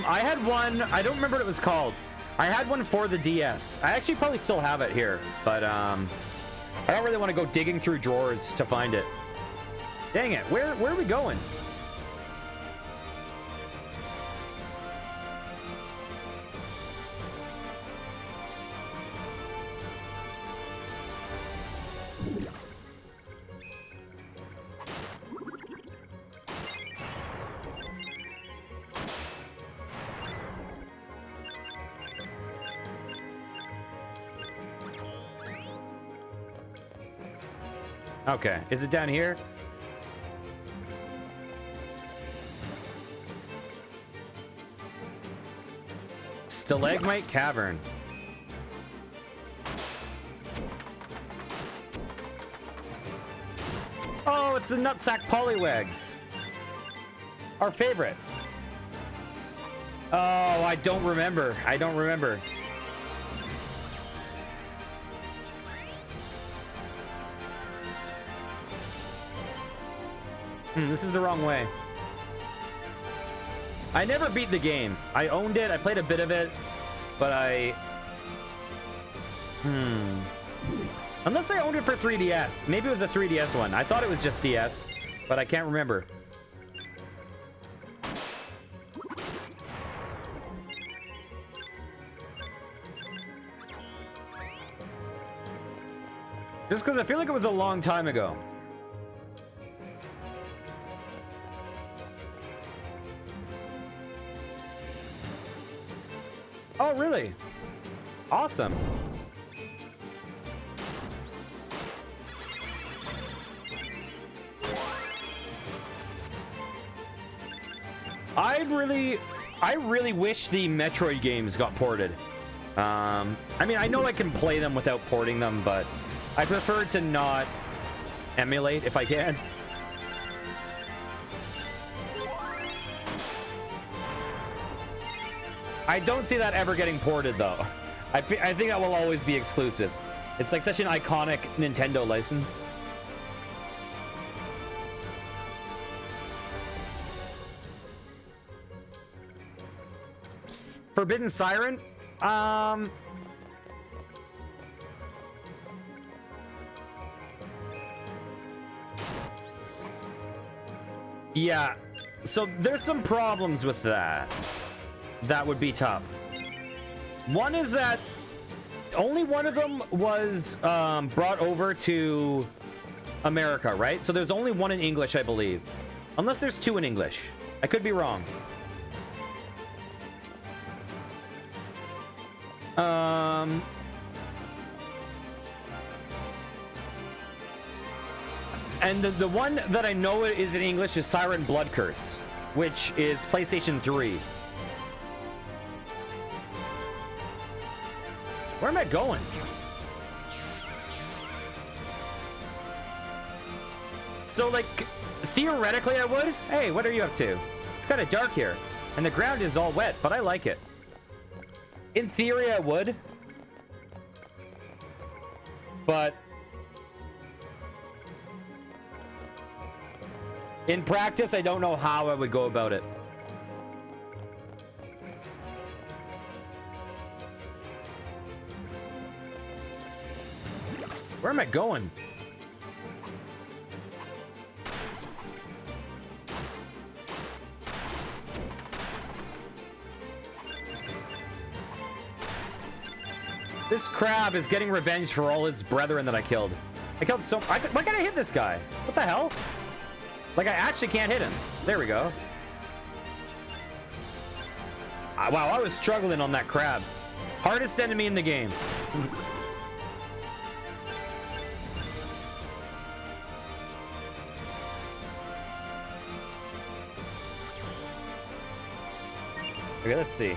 I had one, I don't remember what it was called. I had one for the DS. I actually probably still have it here, but I don't really want to go digging through drawers to find it. Dang it, where are we going? Okay, is it down here? Stalagmite Cavern. Oh, it's the Nutsack Poliwags. Our favorite. Oh, I don't remember. I don't remember. This is the wrong way. I never beat the game. I owned it. I played a bit of it, but unless I owned it for 3DS. Maybe it was a 3DS one. I thought it was just DS, but I can't remember. Just because I feel like it was a long time ago. Oh, really? Awesome. I really wish the Metroid games got ported. I mean, I know I can play them without porting them, but I prefer to not emulate if I can. I don't see that ever getting ported, though. I think that will always be exclusive. It's like such an iconic Nintendo license. Forbidden Siren? Yeah. So there's some problems with that. That would be tough. One is that only one of them was brought over to America, right? So there's only one in English, I believe. Unless there's two in English. I could be wrong. And the one that I know is in English is Siren Blood Curse, which is PlayStation 3. Where am I going? So, like, theoretically I would. Hey, what are you up to? It's kind of dark here, and the ground is all wet, but I like it. In theory, I would. But in practice, I don't know how I would go about it. Where am I going? This crab is getting revenge for all its brethren that I killed. I killed so... why can't I hit this guy? What the hell? Like, I actually can't hit him. There we go. Wow, I was struggling on that crab. Hardest enemy in the game. Okay, let's see.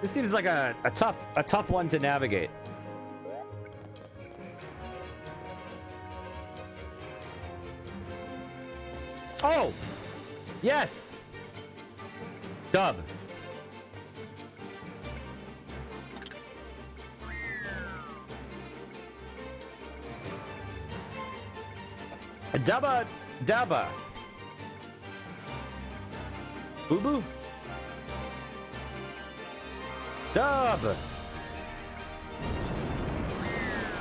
This seems like a tough one to navigate. Oh! Yes! Dub. Dubba, Dubba. Boo Boo. Dub.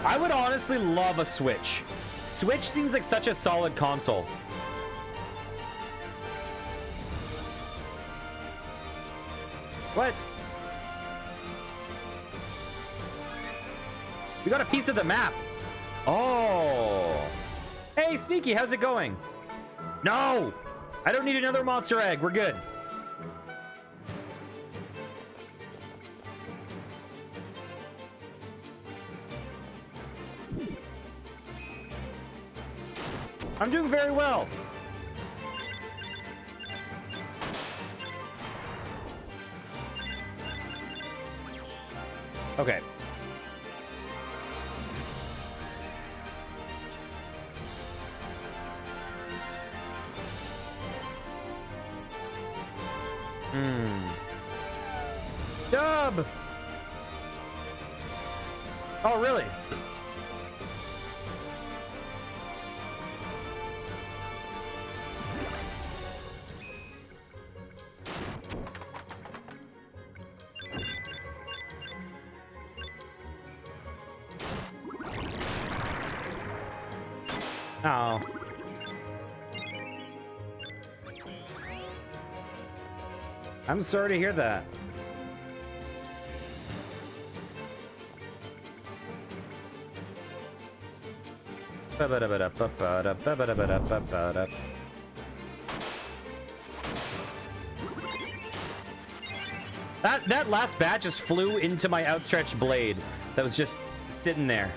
I would honestly love a Switch. Switch seems like such a solid console. What? We got a piece of the map. Oh. Hey, Sneaky, how's it going? No! I don't need another monster egg. We're good. I'm doing very well. Okay. Dub! Oh, really? Oh. I'm sorry to hear that. That last bat just flew into my outstretched blade that was just sitting there.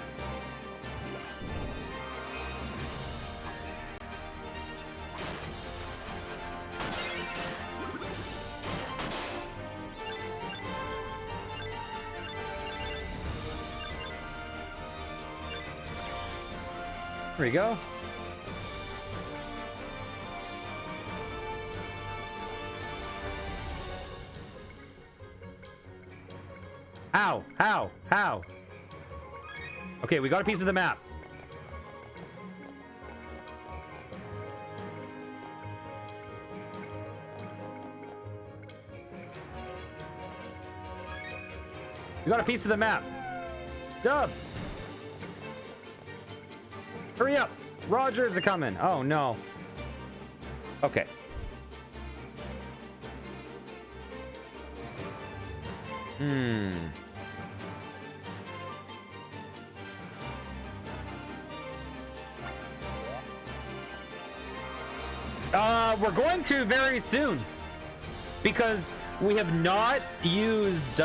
There we go. How? How? How? Okay, we got a piece of the map. We got a piece of the map. Dub. Hurry up. Rogers are coming. Oh, no. Okay. We're going to very soon because we have not used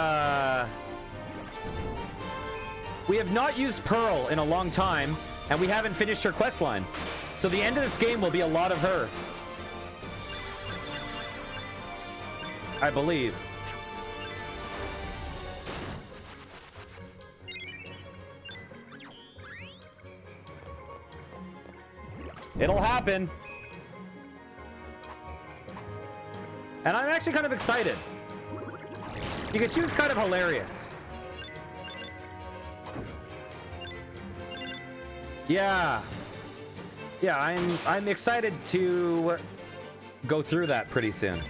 Pearl in a long time, and we haven't finished her quest line. So the end of this game will be a lot of her, I believe. It'll happen. And I'm actually kind of excited because she was kind of hilarious. Yeah. Yeah, I'm excited to go through that pretty soon.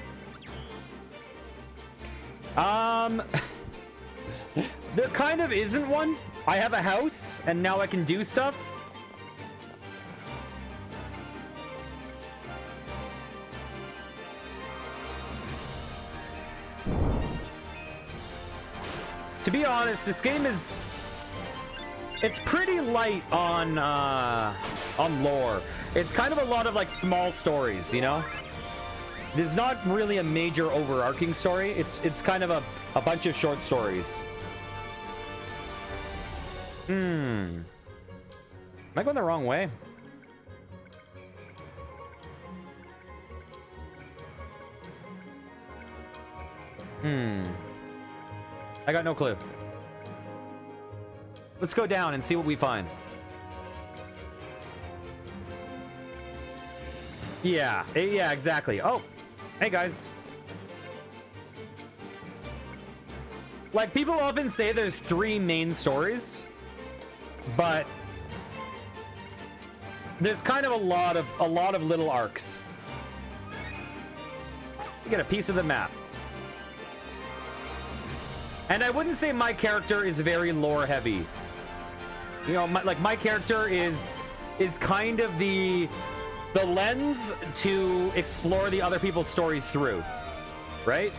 There kind of isn't one. I have a house and now I can do stuff. To be honest, this game it's pretty light on lore. It's kind of a lot of like small stories, you know? There's not really a major overarching story. It's kind of a bunch of short stories. Am I going the wrong way? I got no clue. Let's go down and see what we find. Yeah, yeah, exactly. Oh, hey guys. Like, people often say there's 3 main stories, but there's kind of a lot of little arcs. You get a piece of the map. And I wouldn't say my character is very lore heavy. You know, my character is kind of the lens to explore the other people's stories through, right?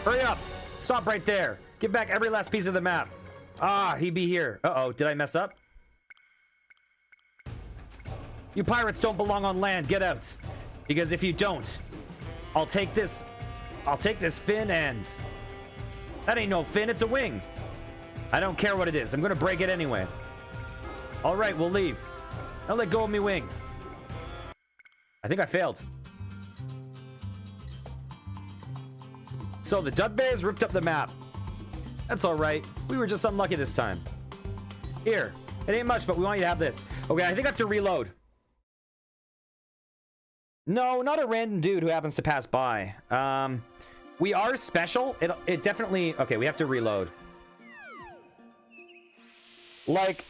Hurry up! Stop right there. Give back every last piece of the map. Ah, he be here. Uh-oh, did I mess up? You pirates don't belong on land. Get out. Because if you don't, I'll take this fin and... That ain't no fin, it's a wing. I don't care what it is. I'm gonna break it anyway. All right, we'll leave. Now let go of me wing. I think I failed. So the Dud Bears ripped up the map. That's all right. We were just unlucky this time. Here, It ain't much, but we want you to have this. Okay, I think I have to reload. No, not a random dude who happens to pass by. We are special. It definitely... Okay, we have to reload. Like,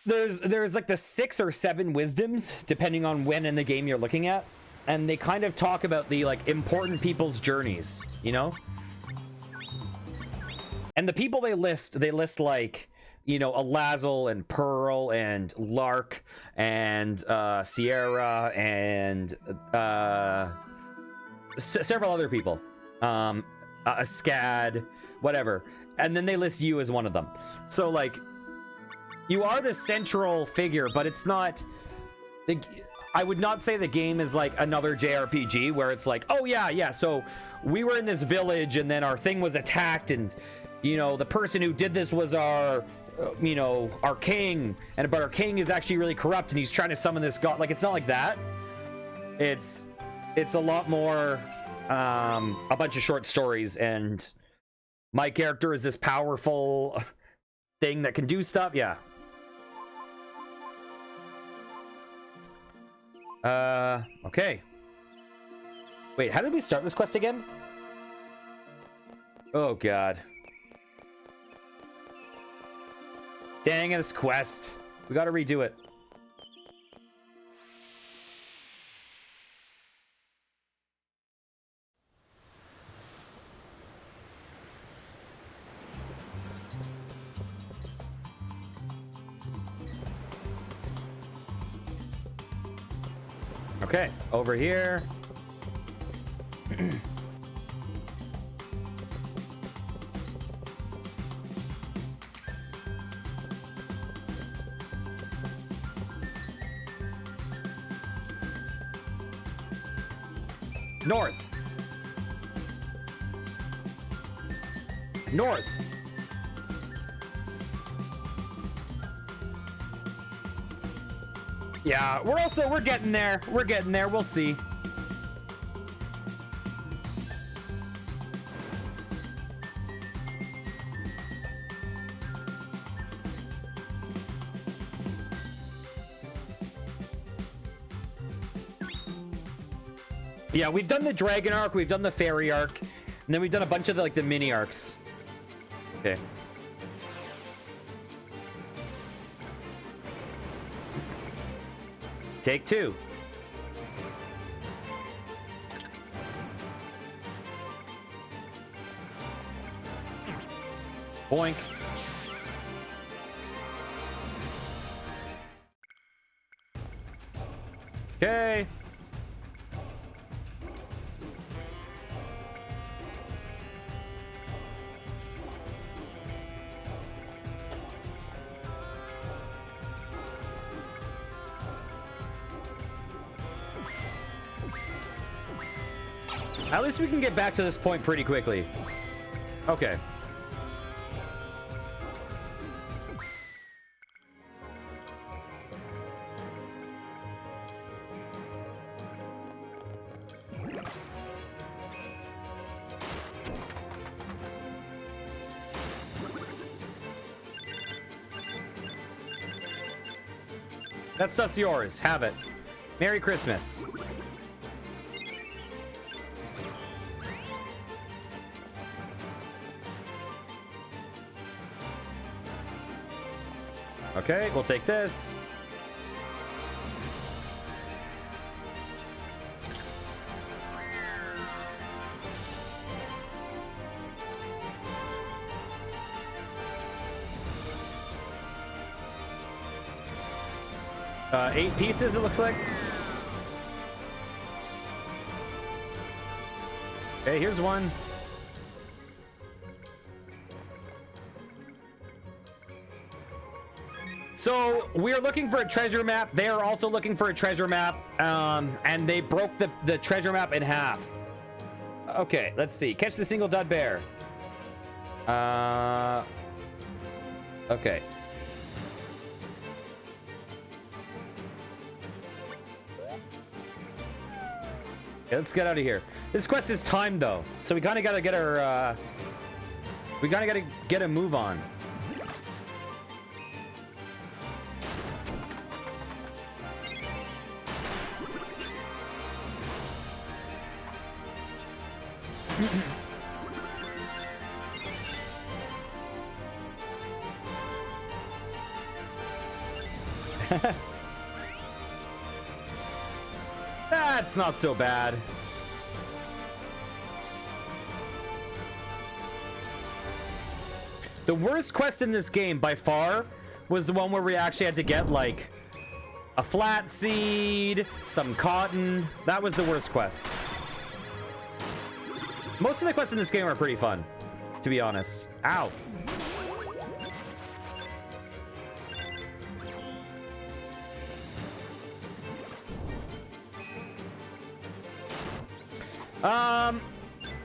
there's like the 6 or 7 wisdoms, depending on when in the game you're looking at. And they kind of talk about the, like, important people's journeys, you know? And the people they list like, you know, Alazzle and Pearl and Lark and Sierra and several other people. Scad, whatever. And then they list you as one of them. So, like, you are the central figure, but it's not... I would not say the game is like another JRPG where it's like, oh yeah, so we were in this village and then our thing was attacked and, you know, the person who did this was our, you know, our king, but our king is actually really corrupt and he's trying to summon this god. Like, it's not like that. It's a lot more, a bunch of short stories, and my character is this powerful thing that can do stuff. Yeah. Okay. Wait, how did we start this quest again? Oh, God. Dang it, this quest. We gotta redo it. Okay, over here. North. North. Yeah, we're getting there. We're getting there. We'll see. Yeah, we've done the dragon arc, we've done the fairy arc, and then we've done a bunch of the mini arcs. Okay. Take 2. Boink. Okay. At least we can get back to this point pretty quickly. Okay. That stuff's yours. Have it. Merry Christmas. Okay, we'll take this. Eight pieces, it looks like. Okay, here's one. So we're looking for a treasure map. They are also looking for a treasure map, and they broke the treasure map in half. Okay, let's see. Catch the single dud bear. Okay. Okay, let's get out of here. This quest is timed though, so we kind of gotta get our. We kind of gotta get a move on. That's not so bad. The worst quest in this game by far was the one where we actually had to get like a flat seed, some cotton. That was the worst quest. Most of the quests in this game are pretty fun, to be honest. Ow.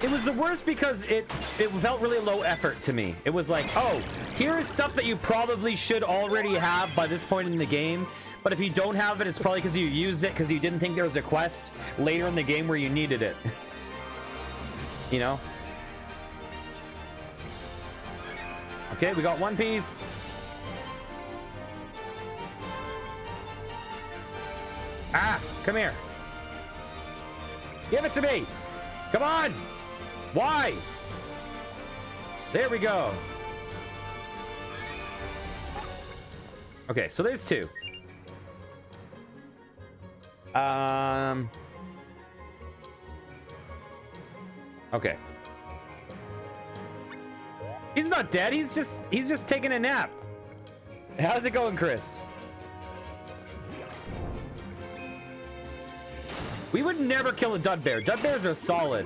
It was the worst because it felt really low effort to me. It was like, oh, here is stuff that you probably should already have by this point in the game. But if you don't have it, it's probably because you used it because you didn't think there was a quest later in the game where you needed it. You know? Okay, we got one piece. Ah, come here. Give it to me. Come on. Why? There we go. Okay, so there's two. Okay. He's not dead. He's just taking a nap. How's it going, Chris? We would never kill a dud bear. Dud bears are solid.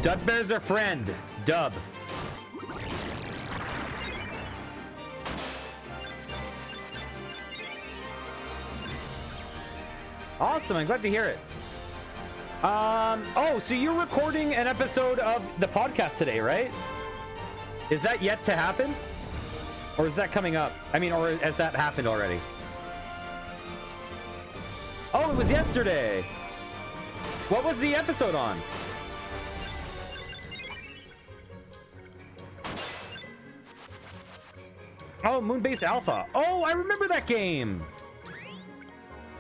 Dud bears are friend. Dub. Awesome, I'm glad to hear it. Oh, so you're recording an episode of the podcast today, right? Is that yet to happen? Or is that coming up? I mean, or has that happened already? Oh, it was yesterday. What was the episode on? Oh, Moonbase Alpha. Oh, I remember that game.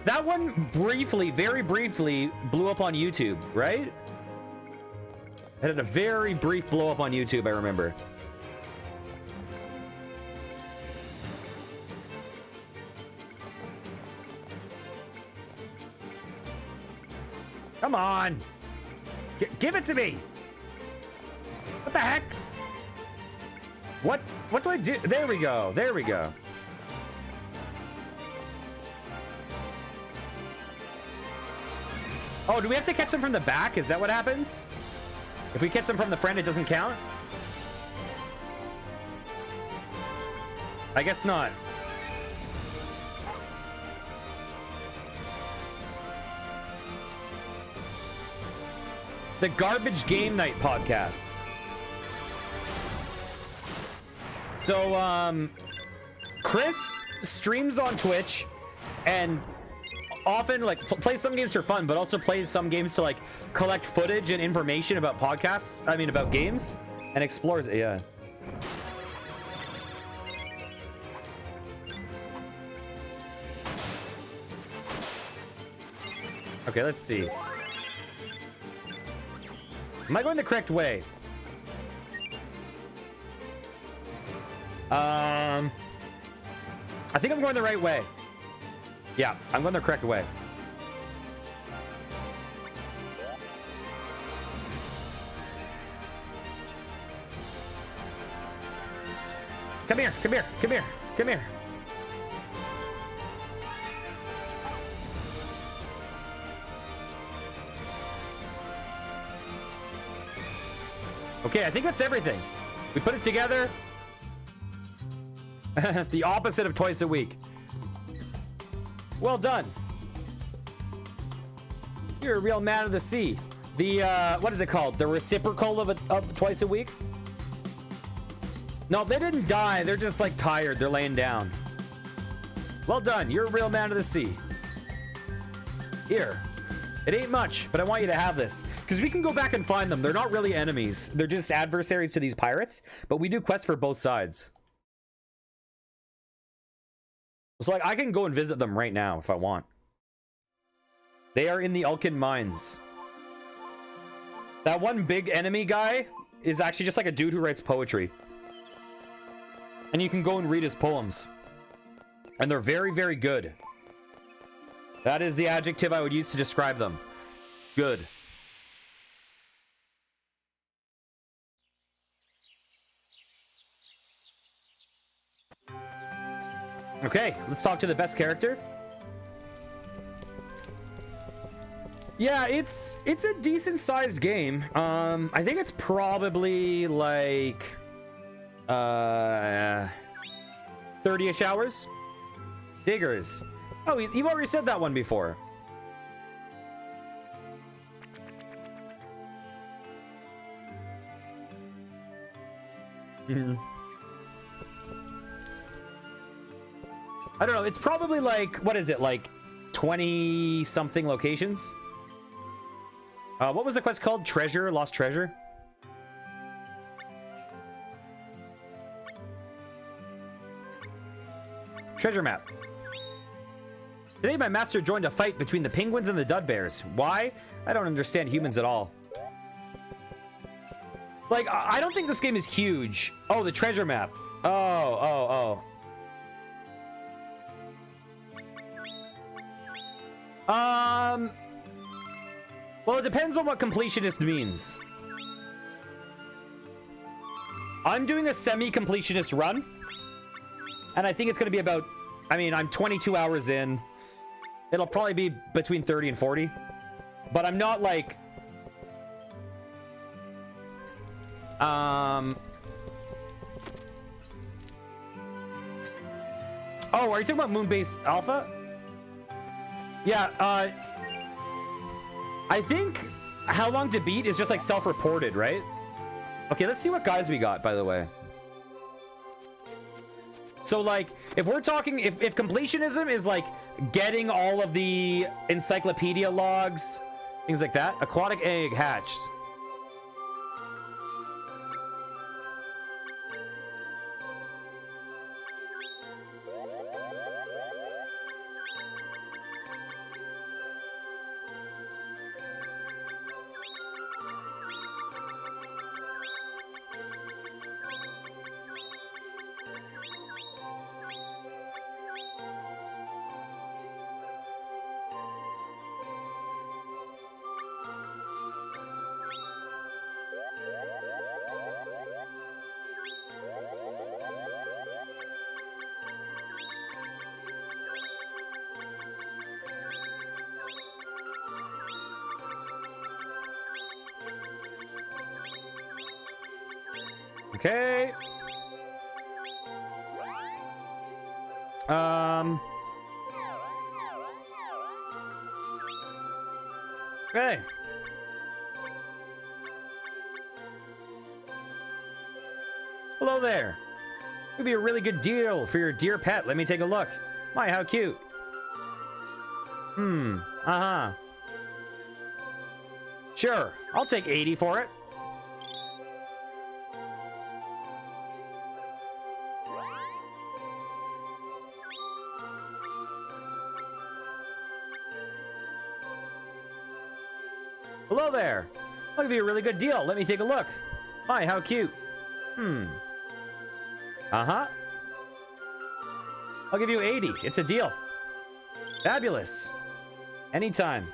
That one briefly, very briefly, blew up on YouTube, right? It had a very brief blow up on YouTube, I remember. Come on. Give it to me. What the heck? What do I do? There we go. There we go. Oh, do we have to catch them from the back? Is that what happens? If we catch them from the front, it doesn't count? I guess not. The Garbage Game Night podcast. So, Chris streams on Twitch and often like plays some games for fun, but also plays some games to like collect footage and information about podcasts. I mean, about games, and explores it. Yeah. Okay, let's see. Am I going the correct way? I think I'm going the right way. Yeah, I'm going the correct way. Come here, come here, come here, come here. Okay, I think that's everything. We put it together. The opposite of twice a week. Well done. You're a real man of the sea. The, what is it called? The reciprocal of twice a week? No, they didn't die. They're just like tired. They're laying down. Well done. You're a real man of the sea. Here. It ain't much, but I want you to have this. Because we can go back and find them. They're not really enemies. They're just adversaries to these pirates. But we do quests for both sides. So like I can go and visit them right now if I want. They are in the Ulcan Mines. That one big enemy guy is actually just like a dude who writes poetry. And you can go and read his poems. And they're very, very good. That is the adjective I would use to describe them. Good. Okay, let's talk to the best character. Yeah, it's a decent sized game. I think it's probably like 30-ish hours. Diggers. Oh, you've already said that one before. I don't know. It's probably like, what is it? Like 20 something locations? What was the quest called? Treasure? Lost Treasure? Treasure map. Today my master joined a fight between the penguins and the Dudbears. Why? I don't understand humans at all. Like, I don't think this game is huge. Oh, the treasure map. Oh. Well, it depends on what completionist means. I'm doing a semi-completionist run. And I think it's going to be about... I mean, I'm 22 hours in. It'll probably be between 30 and 40. But I'm not like... Oh, are you talking about Moonbase Alpha? Yeah, I think how long to beat is just like self-reported, right? Okay, let's see what guys we got, by the way. So like, if we're talking, if completionism is like getting all of the encyclopedia logs, things like that, aquatic egg hatched. Okay. Okay. Hello there. Could be a really good deal for your dear pet. Let me take a look. My, how cute. Uh-huh. Sure, I'll take 80 for it. Hello there. I'll give you a really good deal. Let me take a look. My, how cute. Uh-huh. I'll give you 80. It's a deal. Fabulous. Anytime.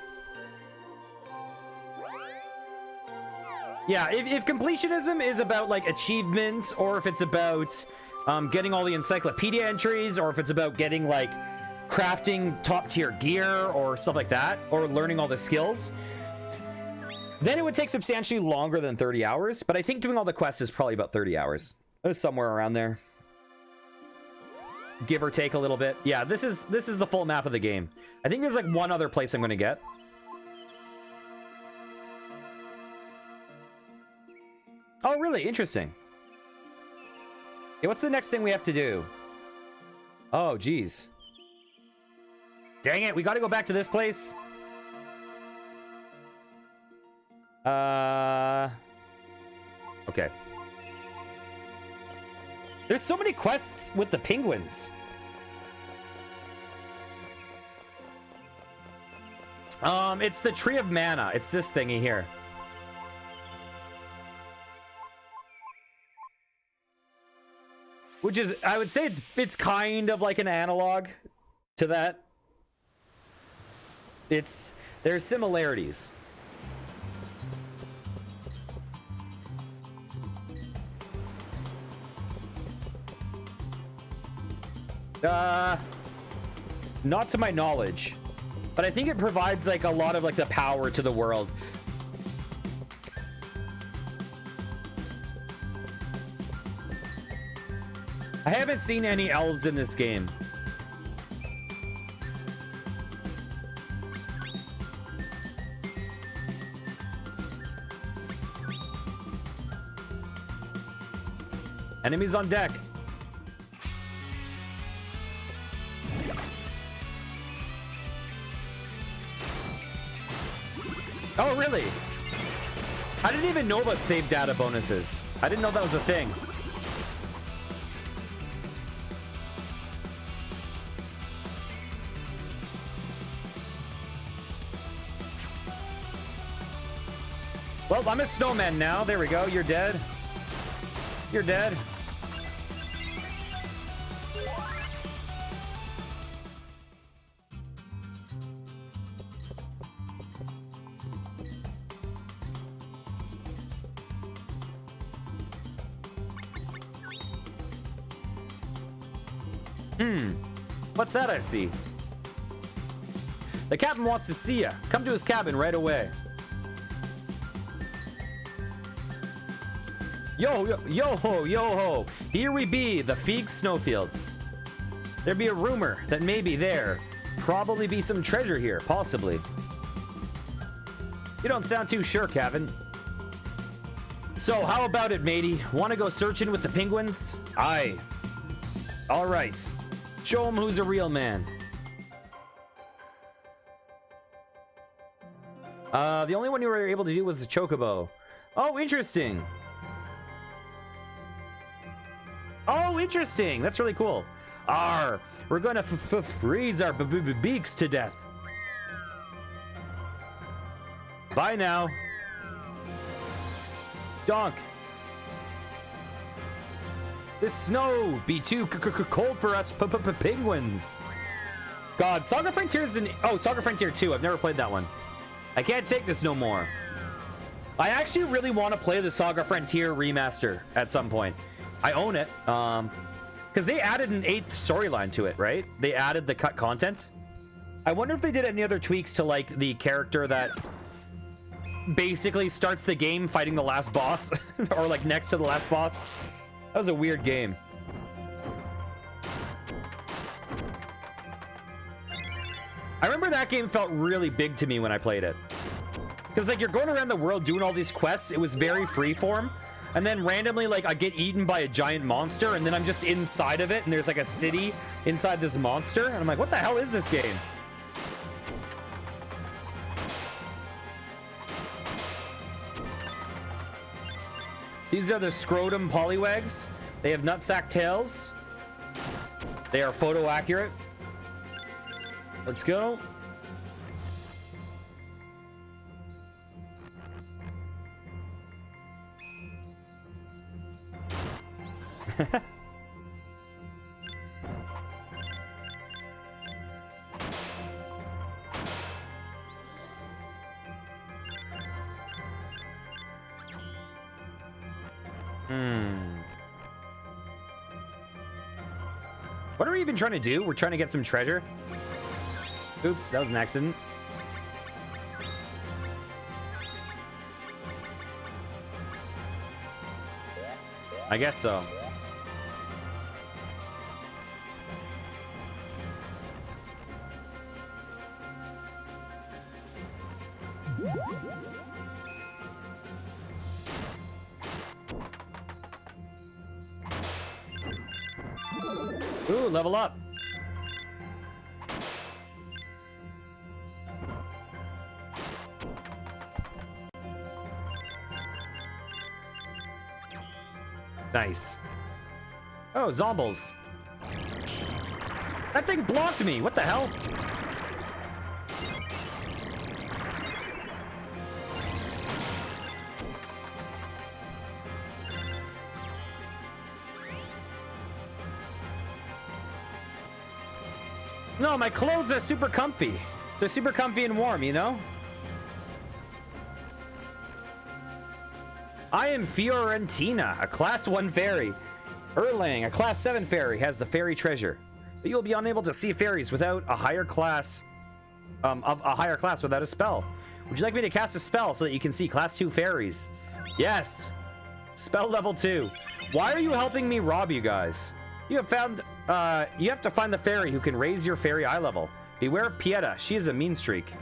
Yeah, if completionism is about like achievements, or if it's about getting all the encyclopedia entries, or if it's about getting like crafting top tier gear or stuff like that, or learning all the skills, then it would take substantially longer than 30 hours. But I think doing all the quests is probably about 30 hours. Somewhere around there. Give or take a little bit. Yeah, this is the full map of the game. I think there's like one other place I'm going to get. Oh, really? Interesting. Okay, what's the next thing we have to do? Oh, geez. Dang it, we got to go back to this place. Okay. There's so many quests with the penguins. It's the Tree of Mana. It's this thingy here. Which is, I would say it's kind of like an analog to that. There's similarities. Not to my knowledge, but I think it provides like a lot of like the power to the world. I haven't seen any elves in this game. Enemies on deck. Oh, really? I didn't even know about save data bonuses. I didn't know that was a thing. Well, I'm a snowman now. There we go. You're dead. You're dead. What's that I see? The captain wants to see ya. Come to his cabin right away. Yo, yo, yo ho, yo ho. Here we be, the Feig Snowfields. There be a rumor that maybe there probably be some treasure here, possibly. You don't sound too sure, Kevin. So, how about it, matey? Want to go searching with the penguins? Aye. All right. Show him who's a real man. The only one you were able to do was the chocobo. Oh, interesting. Oh, interesting. That's really cool. Arr, we're gonna freeze our beaks to death. Bye now. Donk. This snow be too cold for us penguins. God, Saga Frontier is Saga Frontier 2. I've never played that one. I can't take this no more. I actually really want to play the Saga Frontier remaster at some point. I own it. Because they added an 8th storyline to it, right? They added the cut content. I wonder if they did any other tweaks to like the character that basically starts the game fighting the last boss or like next to the last boss. That was a weird game. I remember that game felt really big to me when I played it. Because like you're going around the world doing all these quests. It was very freeform. And then randomly like I get eaten by a giant monster and then I'm just inside of it and there's like a city inside this monster. And I'm like, what the hell is this game? These are the scrotum polywags. They have nutsack tails. They are photo accurate. Let's go. What are we even trying to do? We're trying to get some treasure. Oops, that was an accident. I guess so. Ooh, level up. Nice. Oh, zombies. That thing blocked me. What the hell? No, my clothes are super comfy. They're super comfy and warm, you know? I am Fiorentina, a class 1 fairy. Erlang, a class 7 fairy, has the fairy treasure. But you'll be unable to see fairies without a higher class without a spell. Would you like me to cast a spell so that you can see class 2 fairies? Yes. Spell level 2. Why are you helping me rob you guys? You have to find the fairy who can raise your fairy eye level. Beware of Pieta. She is a mean streak.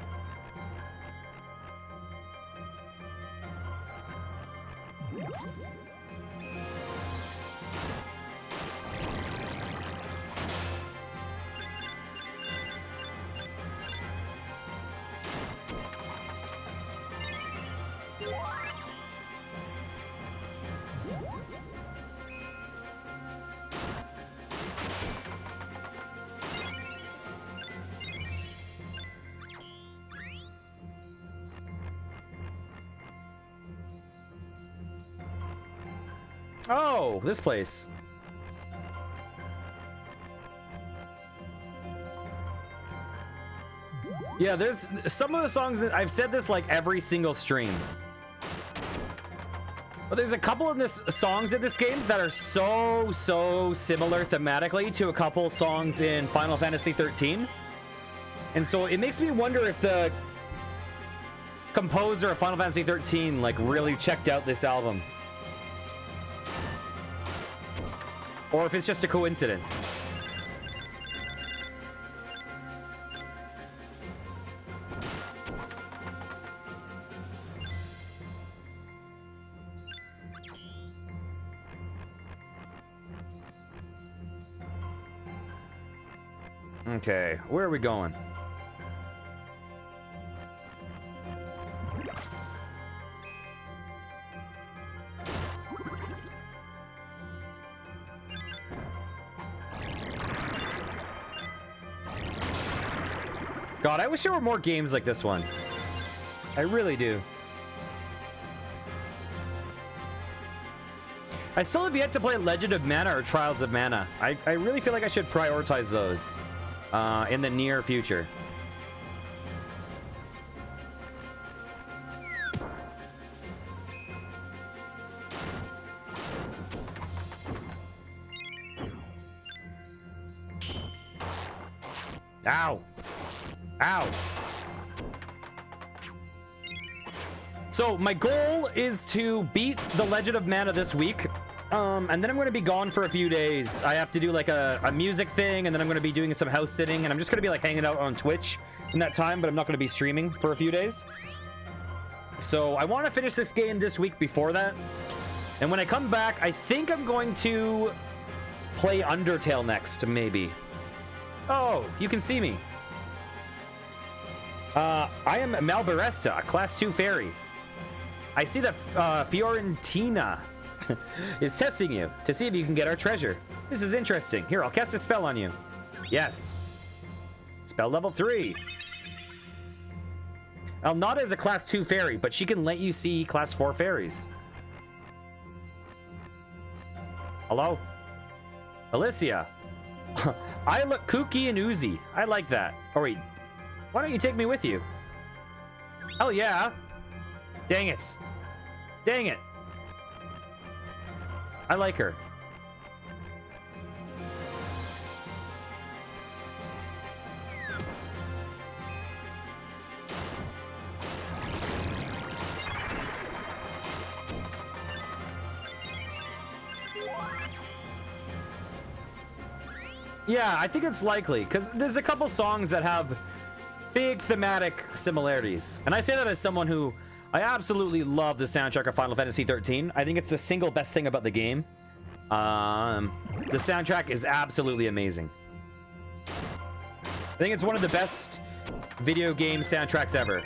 Oh, this place. Yeah, there's some of the songs that I've said this like every single stream. But there's a couple of songs in this game that are so similar thematically to a couple songs in Final Fantasy 13. And so it makes me wonder if the composer of Final Fantasy 13 like really checked out this album. Or if it's just a coincidence. Okay, where are we going? God, I wish there were more games like this one. I really do. I still have yet to play Legend of Mana or Trials of Mana. I really feel like I should prioritize those in the near future. Ow! Ow! So my goal is to beat the Legend of Mana this week. And then I'm going to be gone for a few days. I have to do like a music thing, and then I'm going to be doing some house sitting, and I'm just going to be like hanging out on Twitch in that time, but I'm not going to be streaming for a few days. So I want to finish this game this week before that. And when I come back, I think I'm going to play Undertale next, maybe. Oh, you can see me. I am Malbaresta, a class 2 fairy. I see that Fiorentina is testing you to see if you can get our treasure. This is interesting. Here, I'll cast a spell on you. Yes. Spell level 3. Not as a class 2 fairy, but she can let you see class 4 fairies. Hello? Alicia. I look kooky and oozy. I like that. Oh, wait. Why don't you take me with you? Hell yeah. Dang it. Dang it. I like her. Yeah, I think it's likely, because there's a couple songs that have big thematic similarities. And I say that as someone who, I absolutely love the soundtrack of Final Fantasy 13. I think it's the single best thing about the game. The soundtrack is absolutely amazing. I think it's one of the best video game soundtracks ever.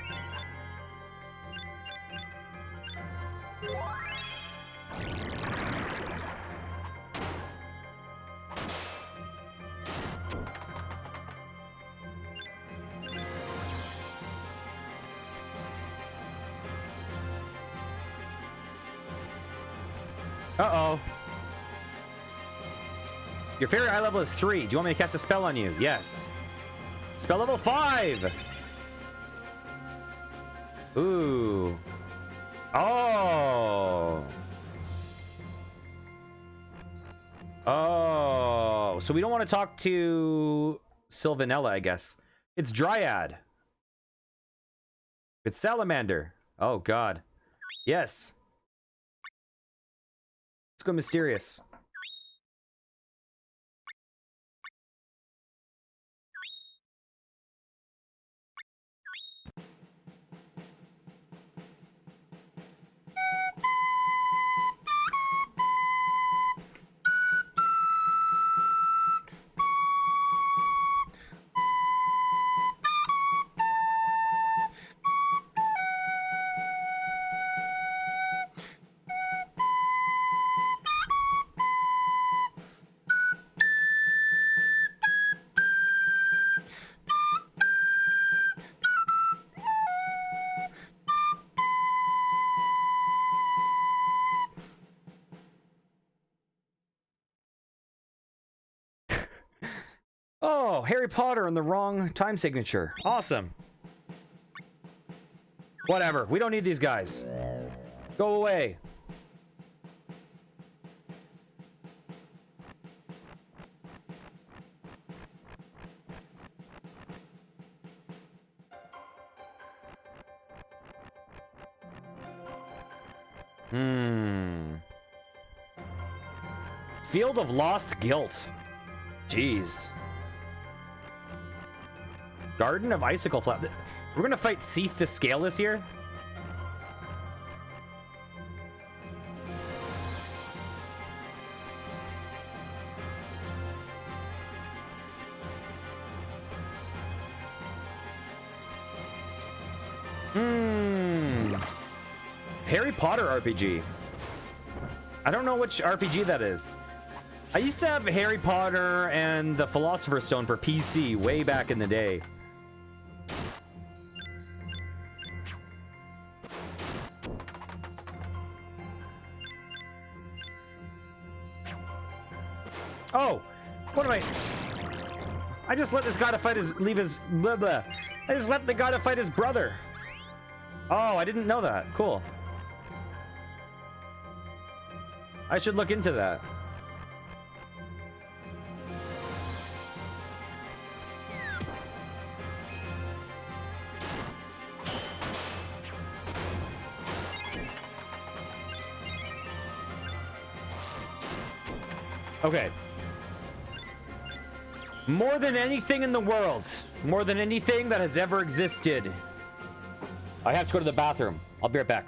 Uh-oh. Your fairy eye level is 3. Do you want me to cast a spell on you? Yes. Spell level 5. Ooh. Oh. Oh. So we don't want to talk to Sylvanella, I guess. It's Dryad. It's Salamander. Oh, God. Yes. Let's go Mysterious. Oh, Harry Potter in the wrong time signature. Awesome. Whatever. We don't need these guys. Go away. Field of Lost Guilt. Jeez. Garden of Icicle Flower. We're gonna fight Seath the Scaleless here? Harry Potter RPG. I don't know which RPG that is. I used to have Harry Potter and the Philosopher's Stone for PC way back in the day. Oh, what am I just let this guy to fight his, leave his, blah, blah. I just left the guy to fight his brother. Oh, I didn't know that. Cool. I should look into that. Okay. More than anything in the world, more than anything that has ever existed, I have to go to the bathroom. I'll be right back.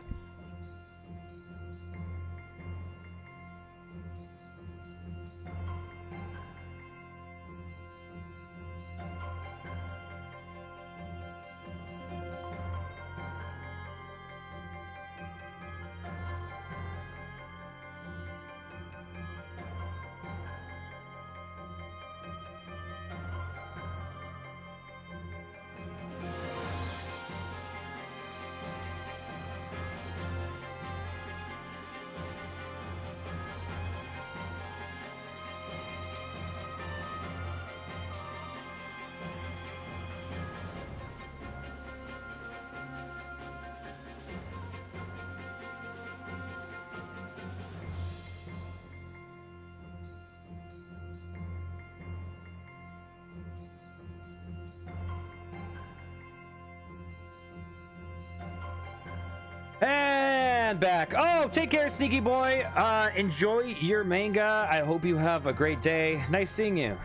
And back. Oh, take care, Sneaky Boy. Enjoy your manga. I hope you have a great day. Nice seeing you.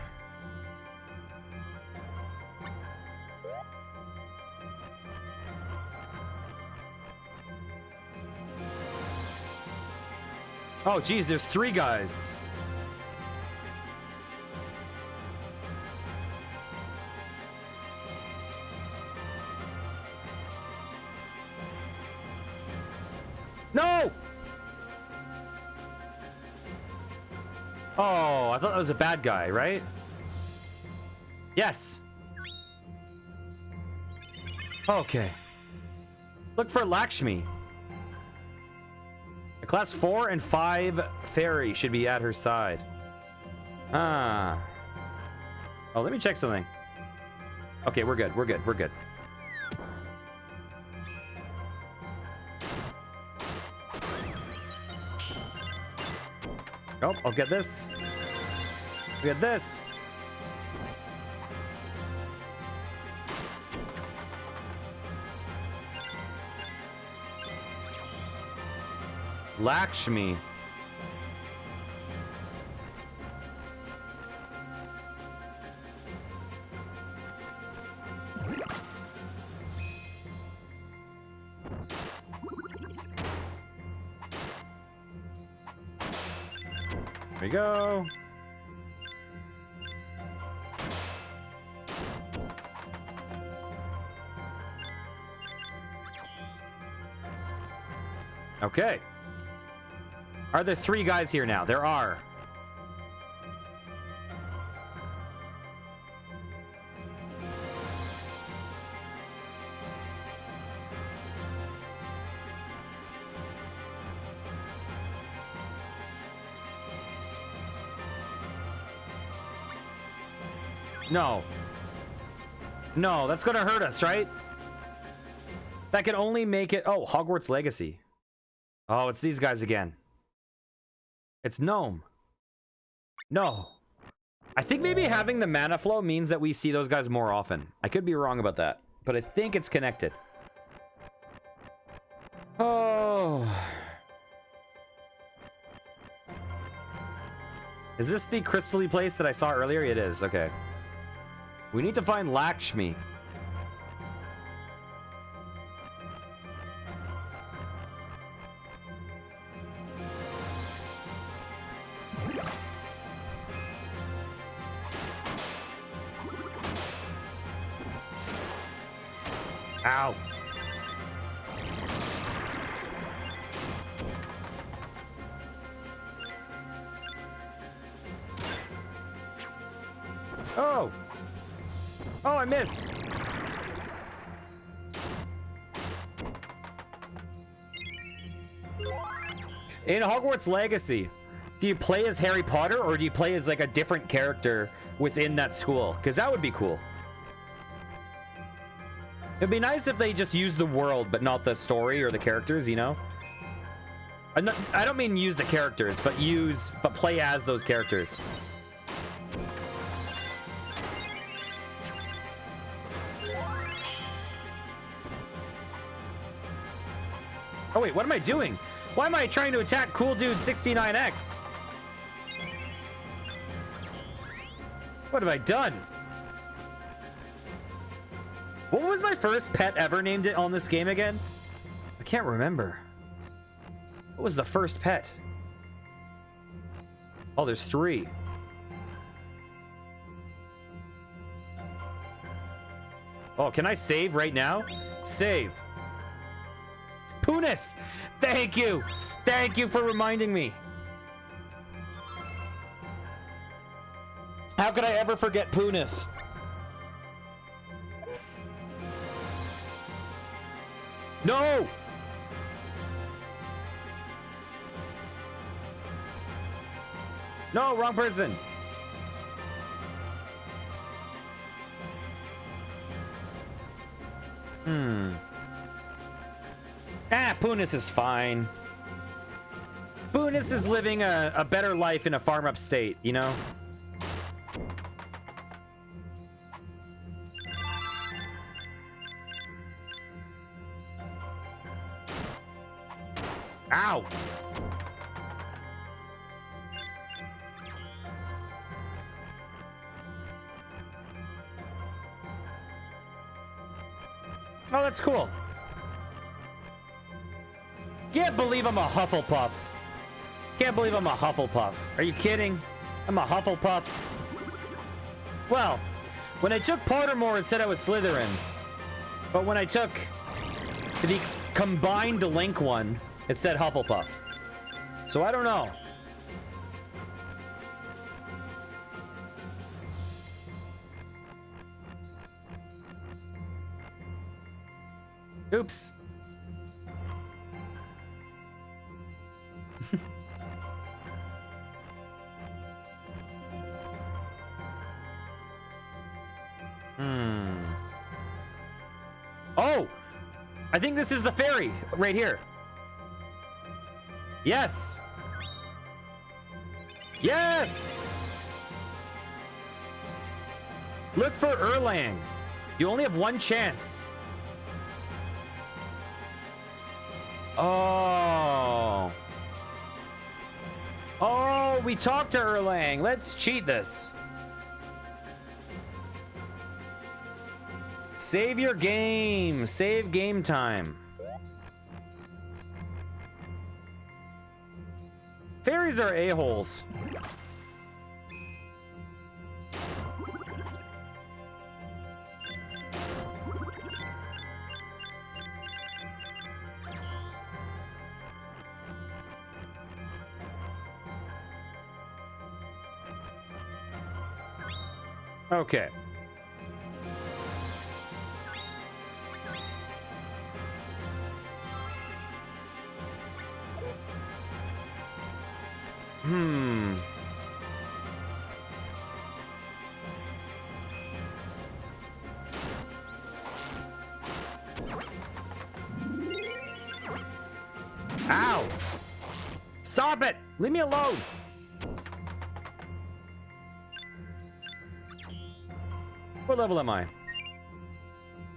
Oh, geez, there's 3 guys. No! Oh, I thought that was a bad guy, right? Yes. Okay. Look for Lakshmi. A class 4 and 5 fairy should be at her side. Ah. Oh, let me check something. Okay, we're good. We're good. We're good. Oh, I'll get this. Get this. Lakshmi. There we go. Okay. Are there 3 guys here now? There are. No. No, that's gonna hurt us, right? That can only make it... Oh, Hogwarts Legacy. Oh, it's these guys again. It's Gnome. No. I think maybe having the mana flow means that we see those guys more often. I could be wrong about that, but I think it's connected. Oh. Is this the crystally place that I saw earlier? It is. Okay. We need to find Lakshmi. Ow. Oh. Oh, I missed. In Hogwarts Legacy, do you play as Harry Potter or do you play as like a different character within that school? Because that would be cool. It'd be nice if they just use the world, but not the story or the characters, you know? I don't mean use the characters, but play as those characters. Oh wait, what am I doing? Why am I trying to attack Cool Dude 69X? What have I done? What was my first pet ever named it on this game again? I can't remember. What was the first pet? Oh, there's 3. Oh, can I save right now? Save. Punis! Thank you! Thank you for reminding me. How could I ever forget Punis? No! No, wrong person. Punis is fine. Punis is living a better life in a farm upstate, you know? Ow! Oh, that's cool. Can't believe I'm a Hufflepuff. Can't believe I'm a Hufflepuff. Are you kidding? I'm a Hufflepuff. Well, when I took Pottermore, it said I was Slytherin. But when I took the combined Link one, it said Hufflepuff. So I don't know. Oops. Oh! I think this is the ferry right here. Yes! Yes! Look for Erlang. You only have one chance. Oh. Oh, we talked to Erlang. Let's cheat this. Save your game. Save game time. Fairies are a-holes. Okay. Ow! Stop it! Leave me alone! What level am I?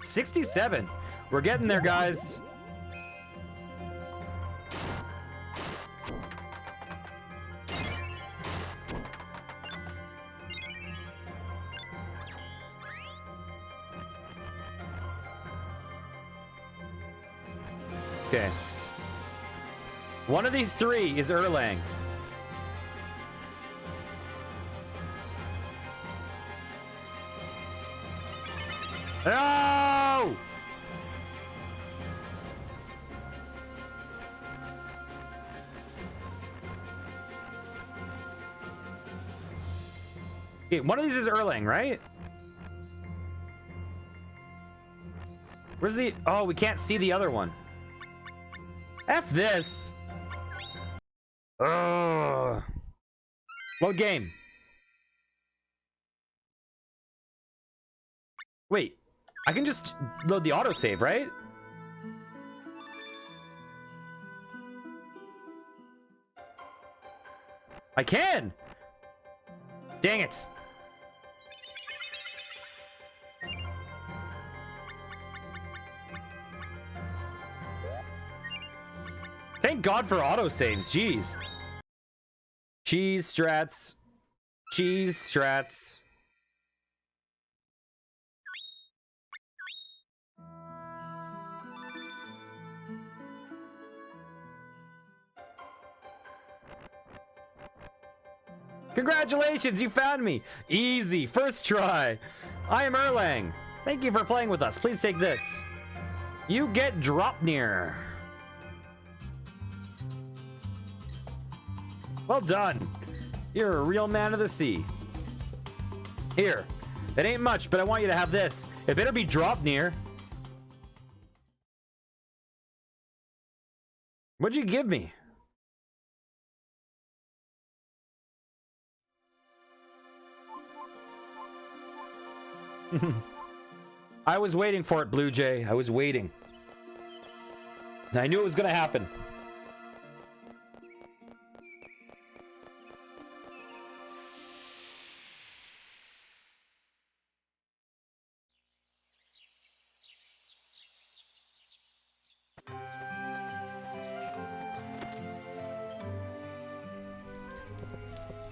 67. We're getting there, guys. Okay. One of these three is Erlang. No! Okay, one of these is Erlang, right? Where's the... Oh, we can't see the other one. F this. Ugh. Load game. Wait, I can just load the autosave, right? I can! Dang it. Thank God for autosaves, jeez. Cheese strats. Cheese strats. Congratulations, you found me. Easy, first try. I am Erlang. Thank you for playing with us. Please take this. You get Dropnir. Well done. You're a real man of the sea. Here. It ain't much, but I want you to have this. It better be Dropnir. What'd you give me? I was waiting for it, Blue Jay. I was waiting. I knew it was gonna happen.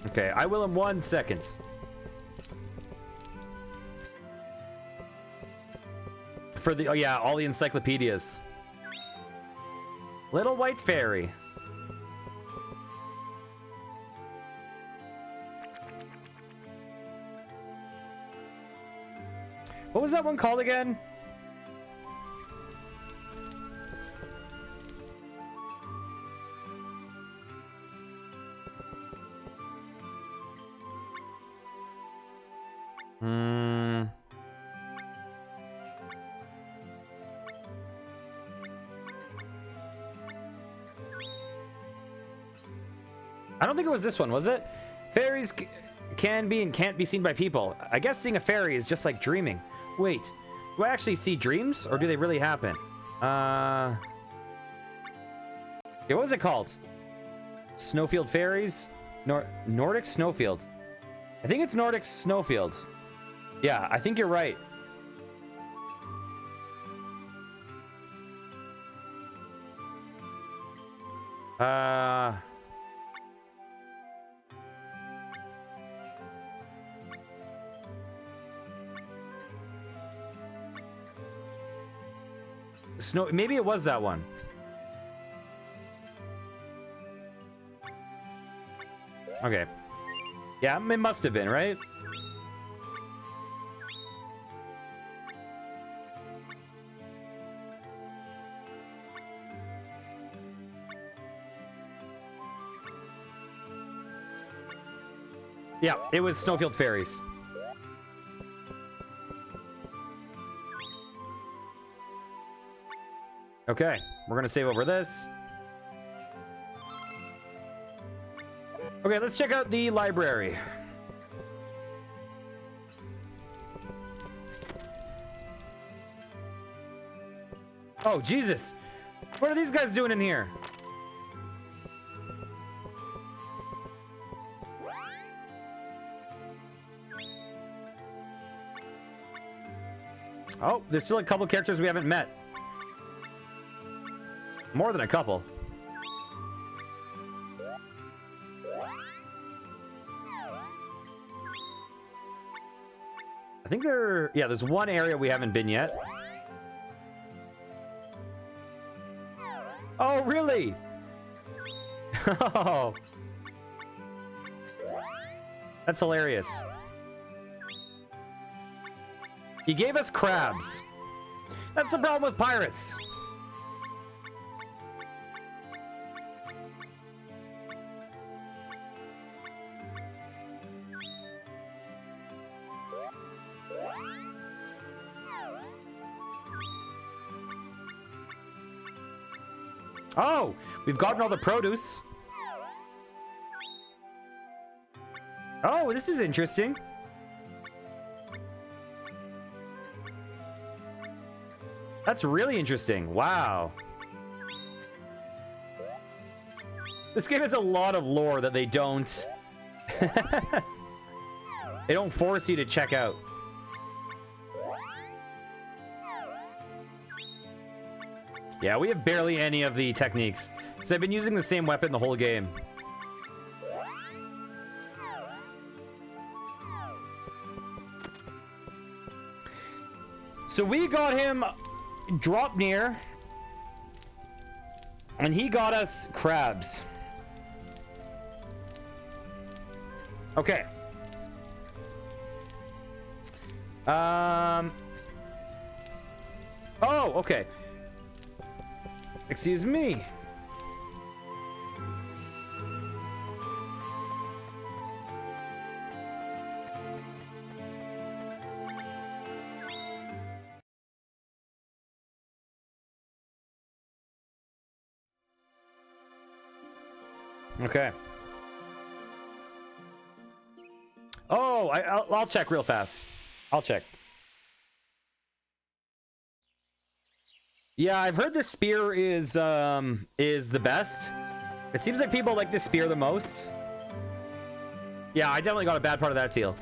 Okay, I will in 1 second. For the, oh yeah, all the encyclopedias. Little White Fairy. What was that one called again? I don't think it was this one, was it? Fairies can be and can't be seen by people. I guess seeing a fairy is just like dreaming. Wait, do I actually see dreams, or do they really happen? Yeah, what was it called? Snowfield Fairies? Nordic Snowfield. I think it's Nordic Snowfield. Yeah, I think you're right. Snow, maybe it was that one. Okay. Yeah, it must have been, right? Yeah, it was Snowfield Fairies. Okay, we're gonna save over this. Okay, let's check out the library. Oh, Jesus. What are these guys doing in here? Oh, there's still a couple characters we haven't met. More than a couple. I think yeah, there's one area we haven't been yet. Oh, really? Oh. That's hilarious. He gave us crabs. That's the problem with pirates. Oh, we've gotten all the produce. Oh, this is interesting. That's really interesting. Wow. This game has a lot of lore that they don't... they don't force you to check out. Yeah, we have barely any of the techniques, because I've been using the same weapon the whole game. So we got him drop near, and he got us crabs. Okay. Oh, okay. Excuse me. Okay. Oh, I'll check real fast. I'll check. Yeah, I've heard the spear is the best. It seems like people like the spear the most. Yeah, I definitely got a bad part of that deal.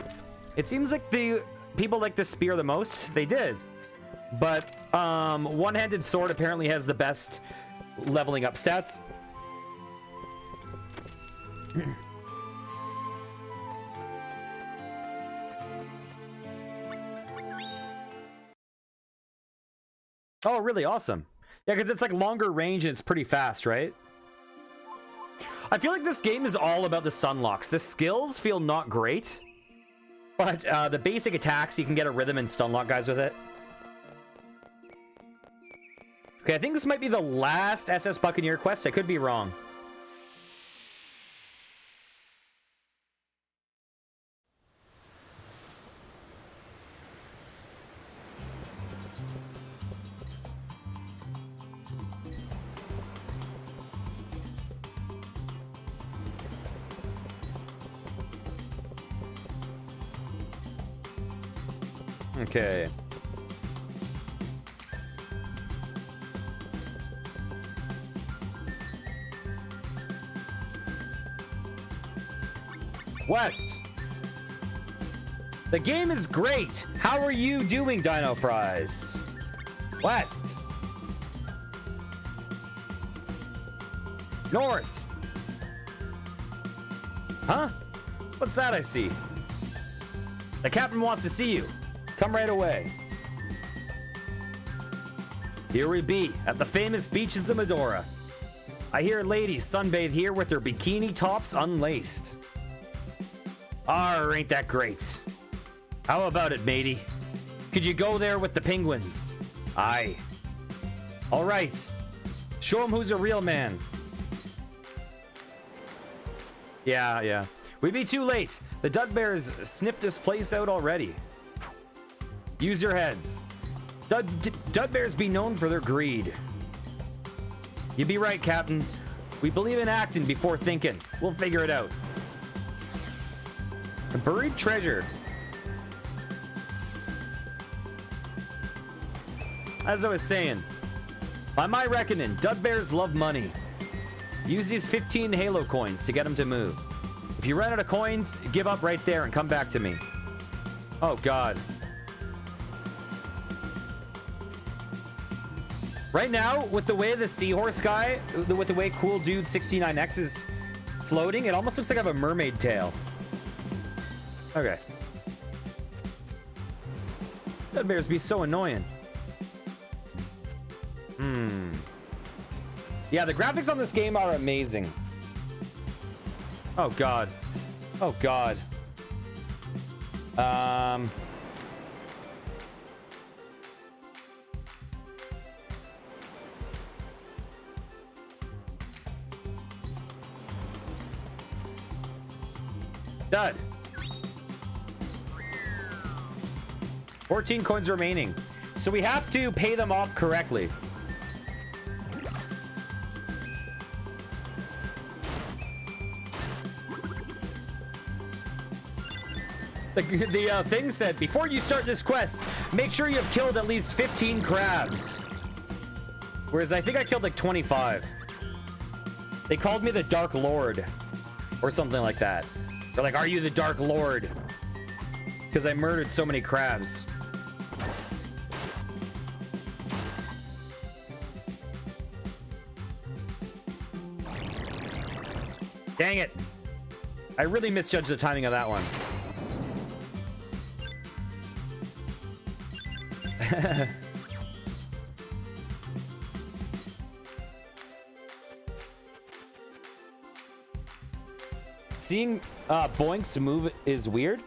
It seems like the people like the spear the most. They did. But one-handed sword apparently has the best leveling up stats. Oh, really? Awesome. Yeah, because it's like longer range and it's pretty fast, right? I feel like this game is all about the sunlocks. The skills feel not great, but the basic attacks, you can get a rhythm and stunlock guys with it. Okay, I think this might be the last SS Buccaneer quest. I could be wrong. Okay. West. The game is great. How are you doing, Dino Fries? West. North. Huh? What's that I see? The captain wants to see you. Come right away. Here we be, at the famous beaches of Medora. I hear ladies sunbathe here with their bikini tops unlaced. Arr, ain't that great. How about it, matey? Could you go there with the penguins? Aye. All right. Show 'em who's a real man. Yeah. We'd be too late. The Dudbears sniffed this place out already. Use your heads. Dudbears be known for their greed. You be right, Captain. We believe in acting before thinking. We'll figure it out. A buried treasure. As I was saying, by my reckoning, Dudbears love money. Use these 15 Halo coins to get them to move. If you run out of coins, give up right there and come back to me. Oh, God. Right now, with the way the Seahorse guy, with the way Cool Dude 69X is floating, it almost looks like I have a mermaid tail. Okay. Dudbears be so annoying. Yeah, the graphics on this game are amazing. Oh, God. Oh, God. Dud. 14 coins remaining. So we have to pay them off correctly. The thing said, before you start this quest, make sure you have killed at least 15 crabs. Whereas I think I killed like 25. They called me the Dark Lord. Or something like that. They're like, are you the Dark Lord? Because I murdered so many crabs. Dang it. I really misjudged the timing of that one. Seeing Boinks move is weird.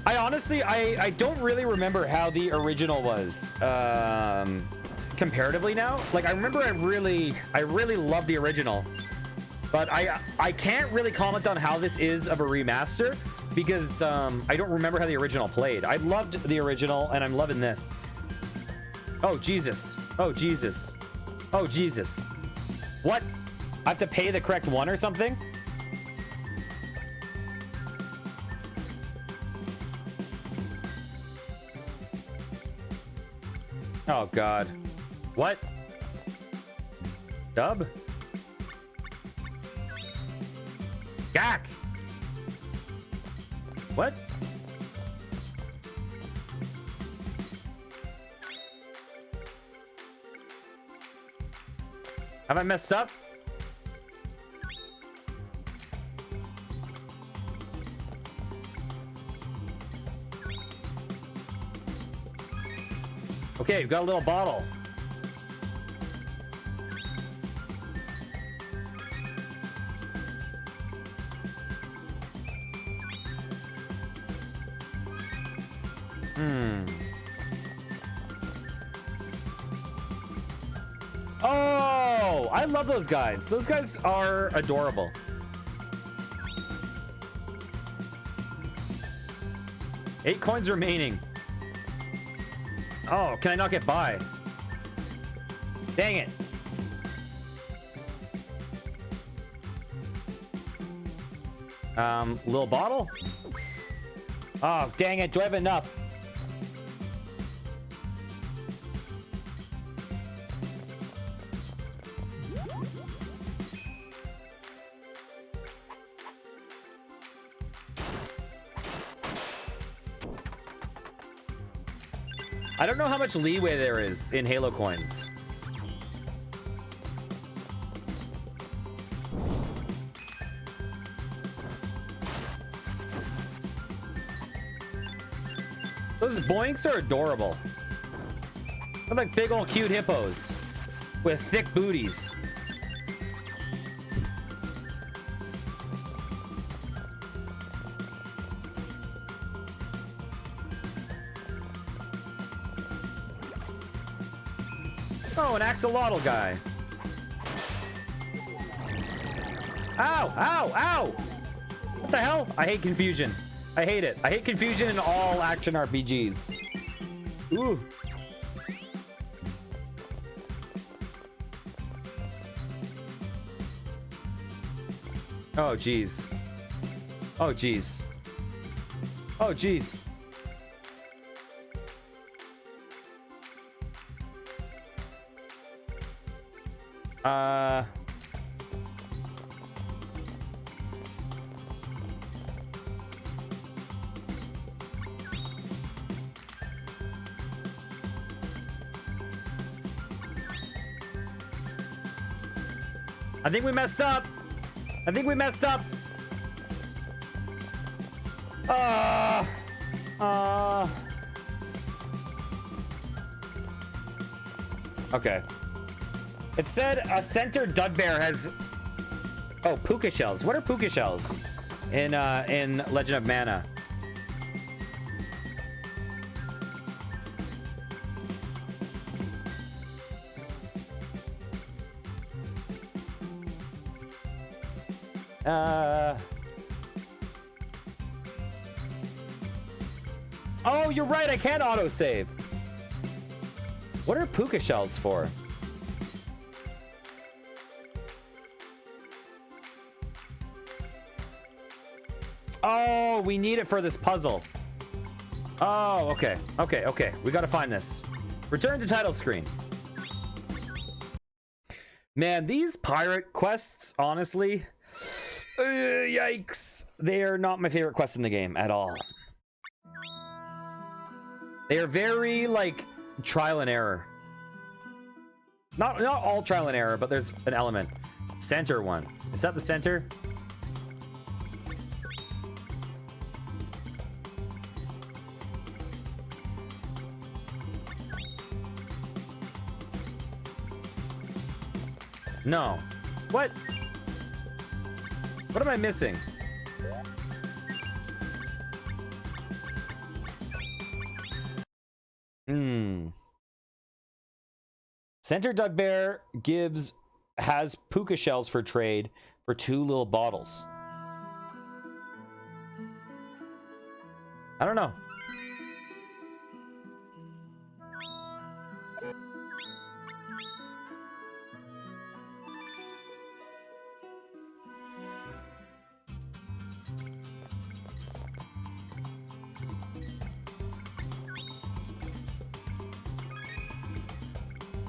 I honestly, I don't really remember how the original was. Comparatively now, like I remember I really love the original, but I can't really comment on how this is of a remaster because I don't remember how the original played. I loved the original and I'm loving this. Oh Jesus. Oh Jesus. Oh Jesus. What? I have to pay the correct one or something? Oh God. What? Dub? Gak! What? Have I messed up? Okay, we've got a little bottle. Oh, I love those guys. Those guys are adorable. Eight coins remaining. Oh, can I not get by? Dang it. Little bottle? Oh, dang it. Do I have enough? I don't know how much leeway there is in Halo coins. Those boinks are adorable. They're like big old cute hippos with thick booties. Oh, an axolotl guy. Ow, ow, ow! What the hell? I hate confusion. I hate it. I hate confusion in all action RPGs. Ooh. Oh, jeez. Oh, jeez. Oh, jeez. I think we messed up. I think we messed up. Okay. It said a center Dudbear has... Oh, puka shells. What are puka shells in Legend of Mana? Oh, you're right. I can't autosave. What are puka shells for? Oh, we need it for this puzzle. Oh, okay. Okay, okay. We gotta find this. Return to title screen. Man, these pirate quests, honestly... yikes. They are not my favorite quests in the game at all. They are very, like, trial and error. Not all trial and error, but there's an element. Center one. Is that the center? No. What? What am I missing? Center Dudbear has puka shells for trade for 2 little bottles. I don't know.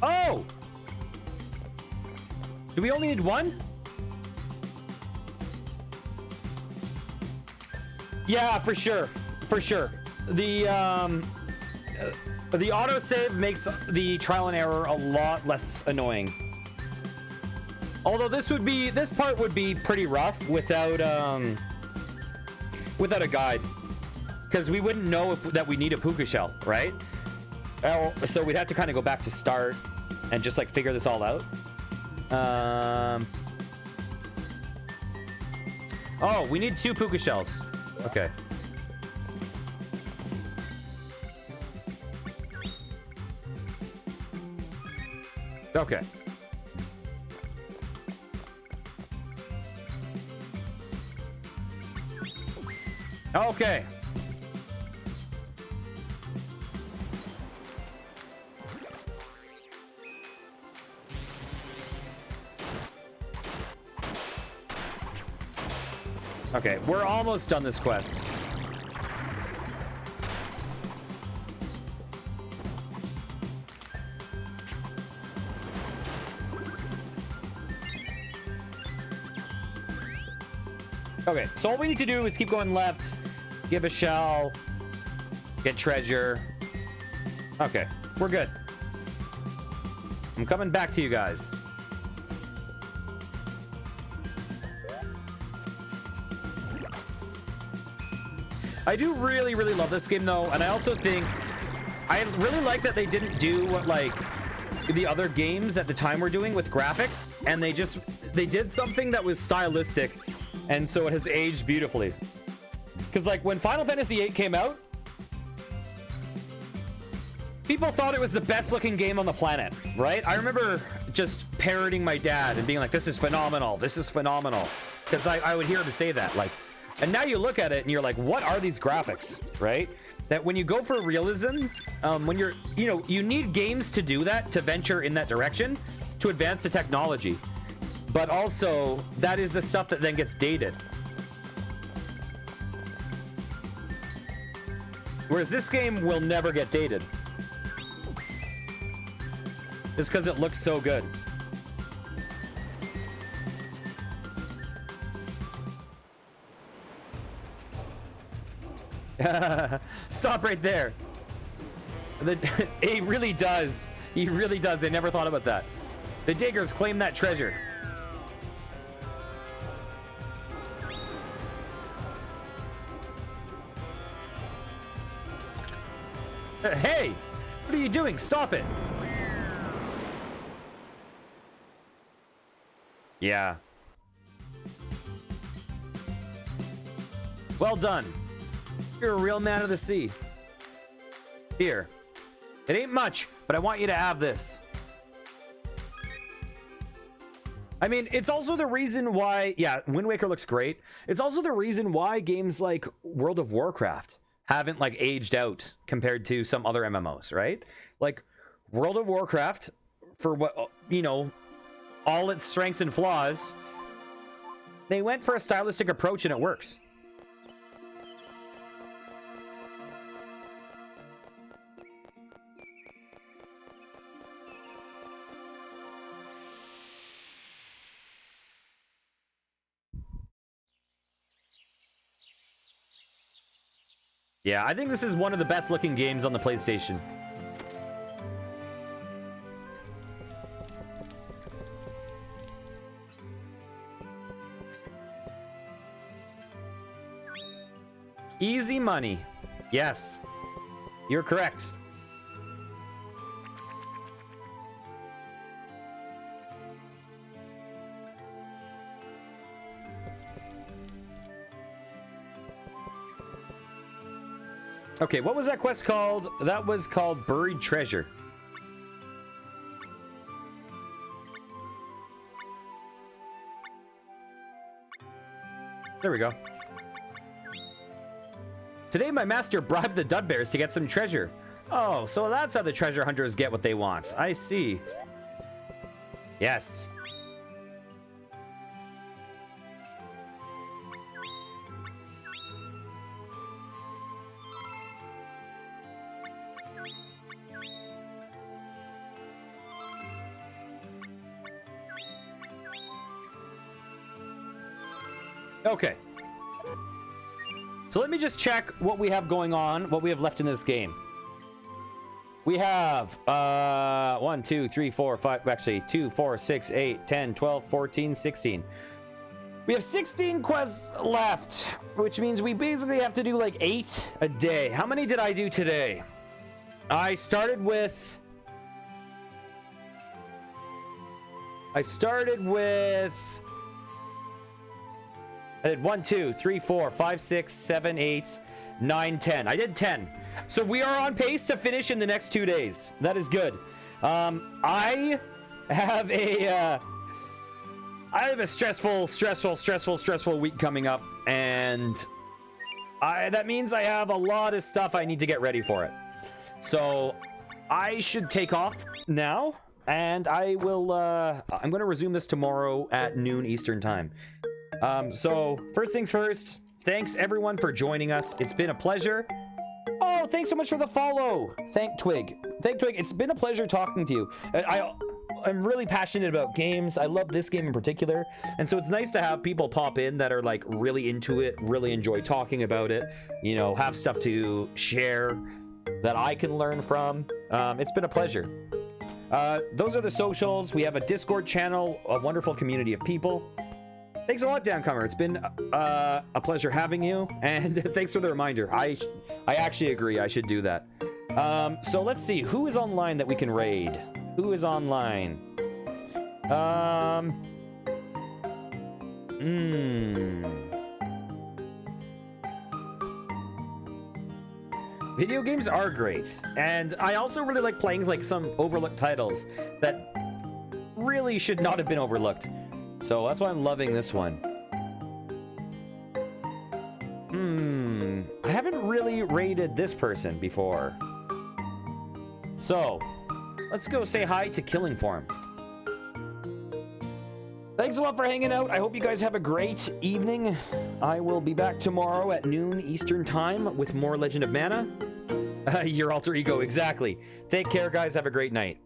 Oh! Do we only need one? Yeah, for sure. For sure. The autosave makes the trial and error a lot less annoying. Although this part would be pretty rough without a guide. Because we wouldn't know that we need a puka shell, right? So we'd have to kind of go back to start and just like figure this all out. Oh, we need 2 puka shells. Okay. Okay. Okay. Okay, we're almost done this quest. Okay, so all we need to do is keep going left, give a shell, get treasure, Okay, we're good. I'm coming back to you guys. I do really, really love this game though, and I also think I really like that they didn't do what like the other games at the time were doing with graphics, and they did something that was stylistic, and so it has aged beautifully. Because like when Final Fantasy VIII came out, people thought it was the best looking game on the planet, right? I remember just parroting my dad and being like, this is phenomenal, this is phenomenal, because I would hear him say that, like. And now you look at it and you're like, what are these graphics, right? That when you go for realism, when you're, you need games to do that, to venture in that direction, to advance the technology. But also, that is the stuff that then gets dated. Whereas this game will never get dated. Just because it looks so good. Stop right there. He really does. He really does. I never thought about that. The diggers claim that treasure. Hey! What are you doing? Stop it! Yeah. Well done. You're a real man of the sea. Here. It ain't much, but I want you to have this. I mean, it's also the reason why, yeah, Wind Waker looks great. It's also the reason why games like World of Warcraft haven't like aged out compared to some other MMOs, right? Like World of Warcraft, for what, all its strengths and flaws, they went for a stylistic approach and it works. Yeah, I think this is one of the best looking games on the PlayStation. Easy money. Yes, you're correct. Okay, what was that quest called? That was called Buried Treasure. There we go. Today, my master bribed the Dudbears to get some treasure. Oh, so that's how the treasure hunters get what they want. I see. Yes. Okay. So let me just check what we have going on, what we have left in this game. We have 1, 2, 3, 4, 5, actually 2, 4, 6, 8, 10, 12, 14, 16. We have 16 quests left, which means we basically have to do like 8 a day. How many did I do today? I started with I did 1, 2, 3, 4, 5, 6, 7, 8, 9, 10. I did 10. So we are on pace to finish in the next 2 days. That is good. I have a stressful week coming up, and that means I have a lot of stuff I need to get ready for it. So I should take off now, and I will I'm going to resume this tomorrow at noon Eastern time. So first things first, thanks everyone for joining us. It's been a pleasure. Oh, thanks so much for the follow. Thank Twig. It's been a pleasure talking to you. I'm really passionate about games. I love this game in particular. And so it's nice to have people pop in that are like really into it, really enjoy talking about it, have stuff to share. that I can learn from. It's been a pleasure. Those are the socials. We have a Discord channel, a wonderful community of people. Thanks a lot, Downcomer. It's been a pleasure having you, and thanks for the reminder. I actually agree. I should do that. So let's see. Who is online that we can raid? Who is online? Video games are great, and I also really like playing like some overlooked titles that really should not have been overlooked. So that's why I'm loving this one. I haven't really raided this person before. So let's go say hi to Killing Form. Thanks a lot for hanging out. I hope you guys have a great evening. I will be back tomorrow at noon Eastern time with more Legend of Mana. Your alter ego, exactly. Take care, guys. Have a great night.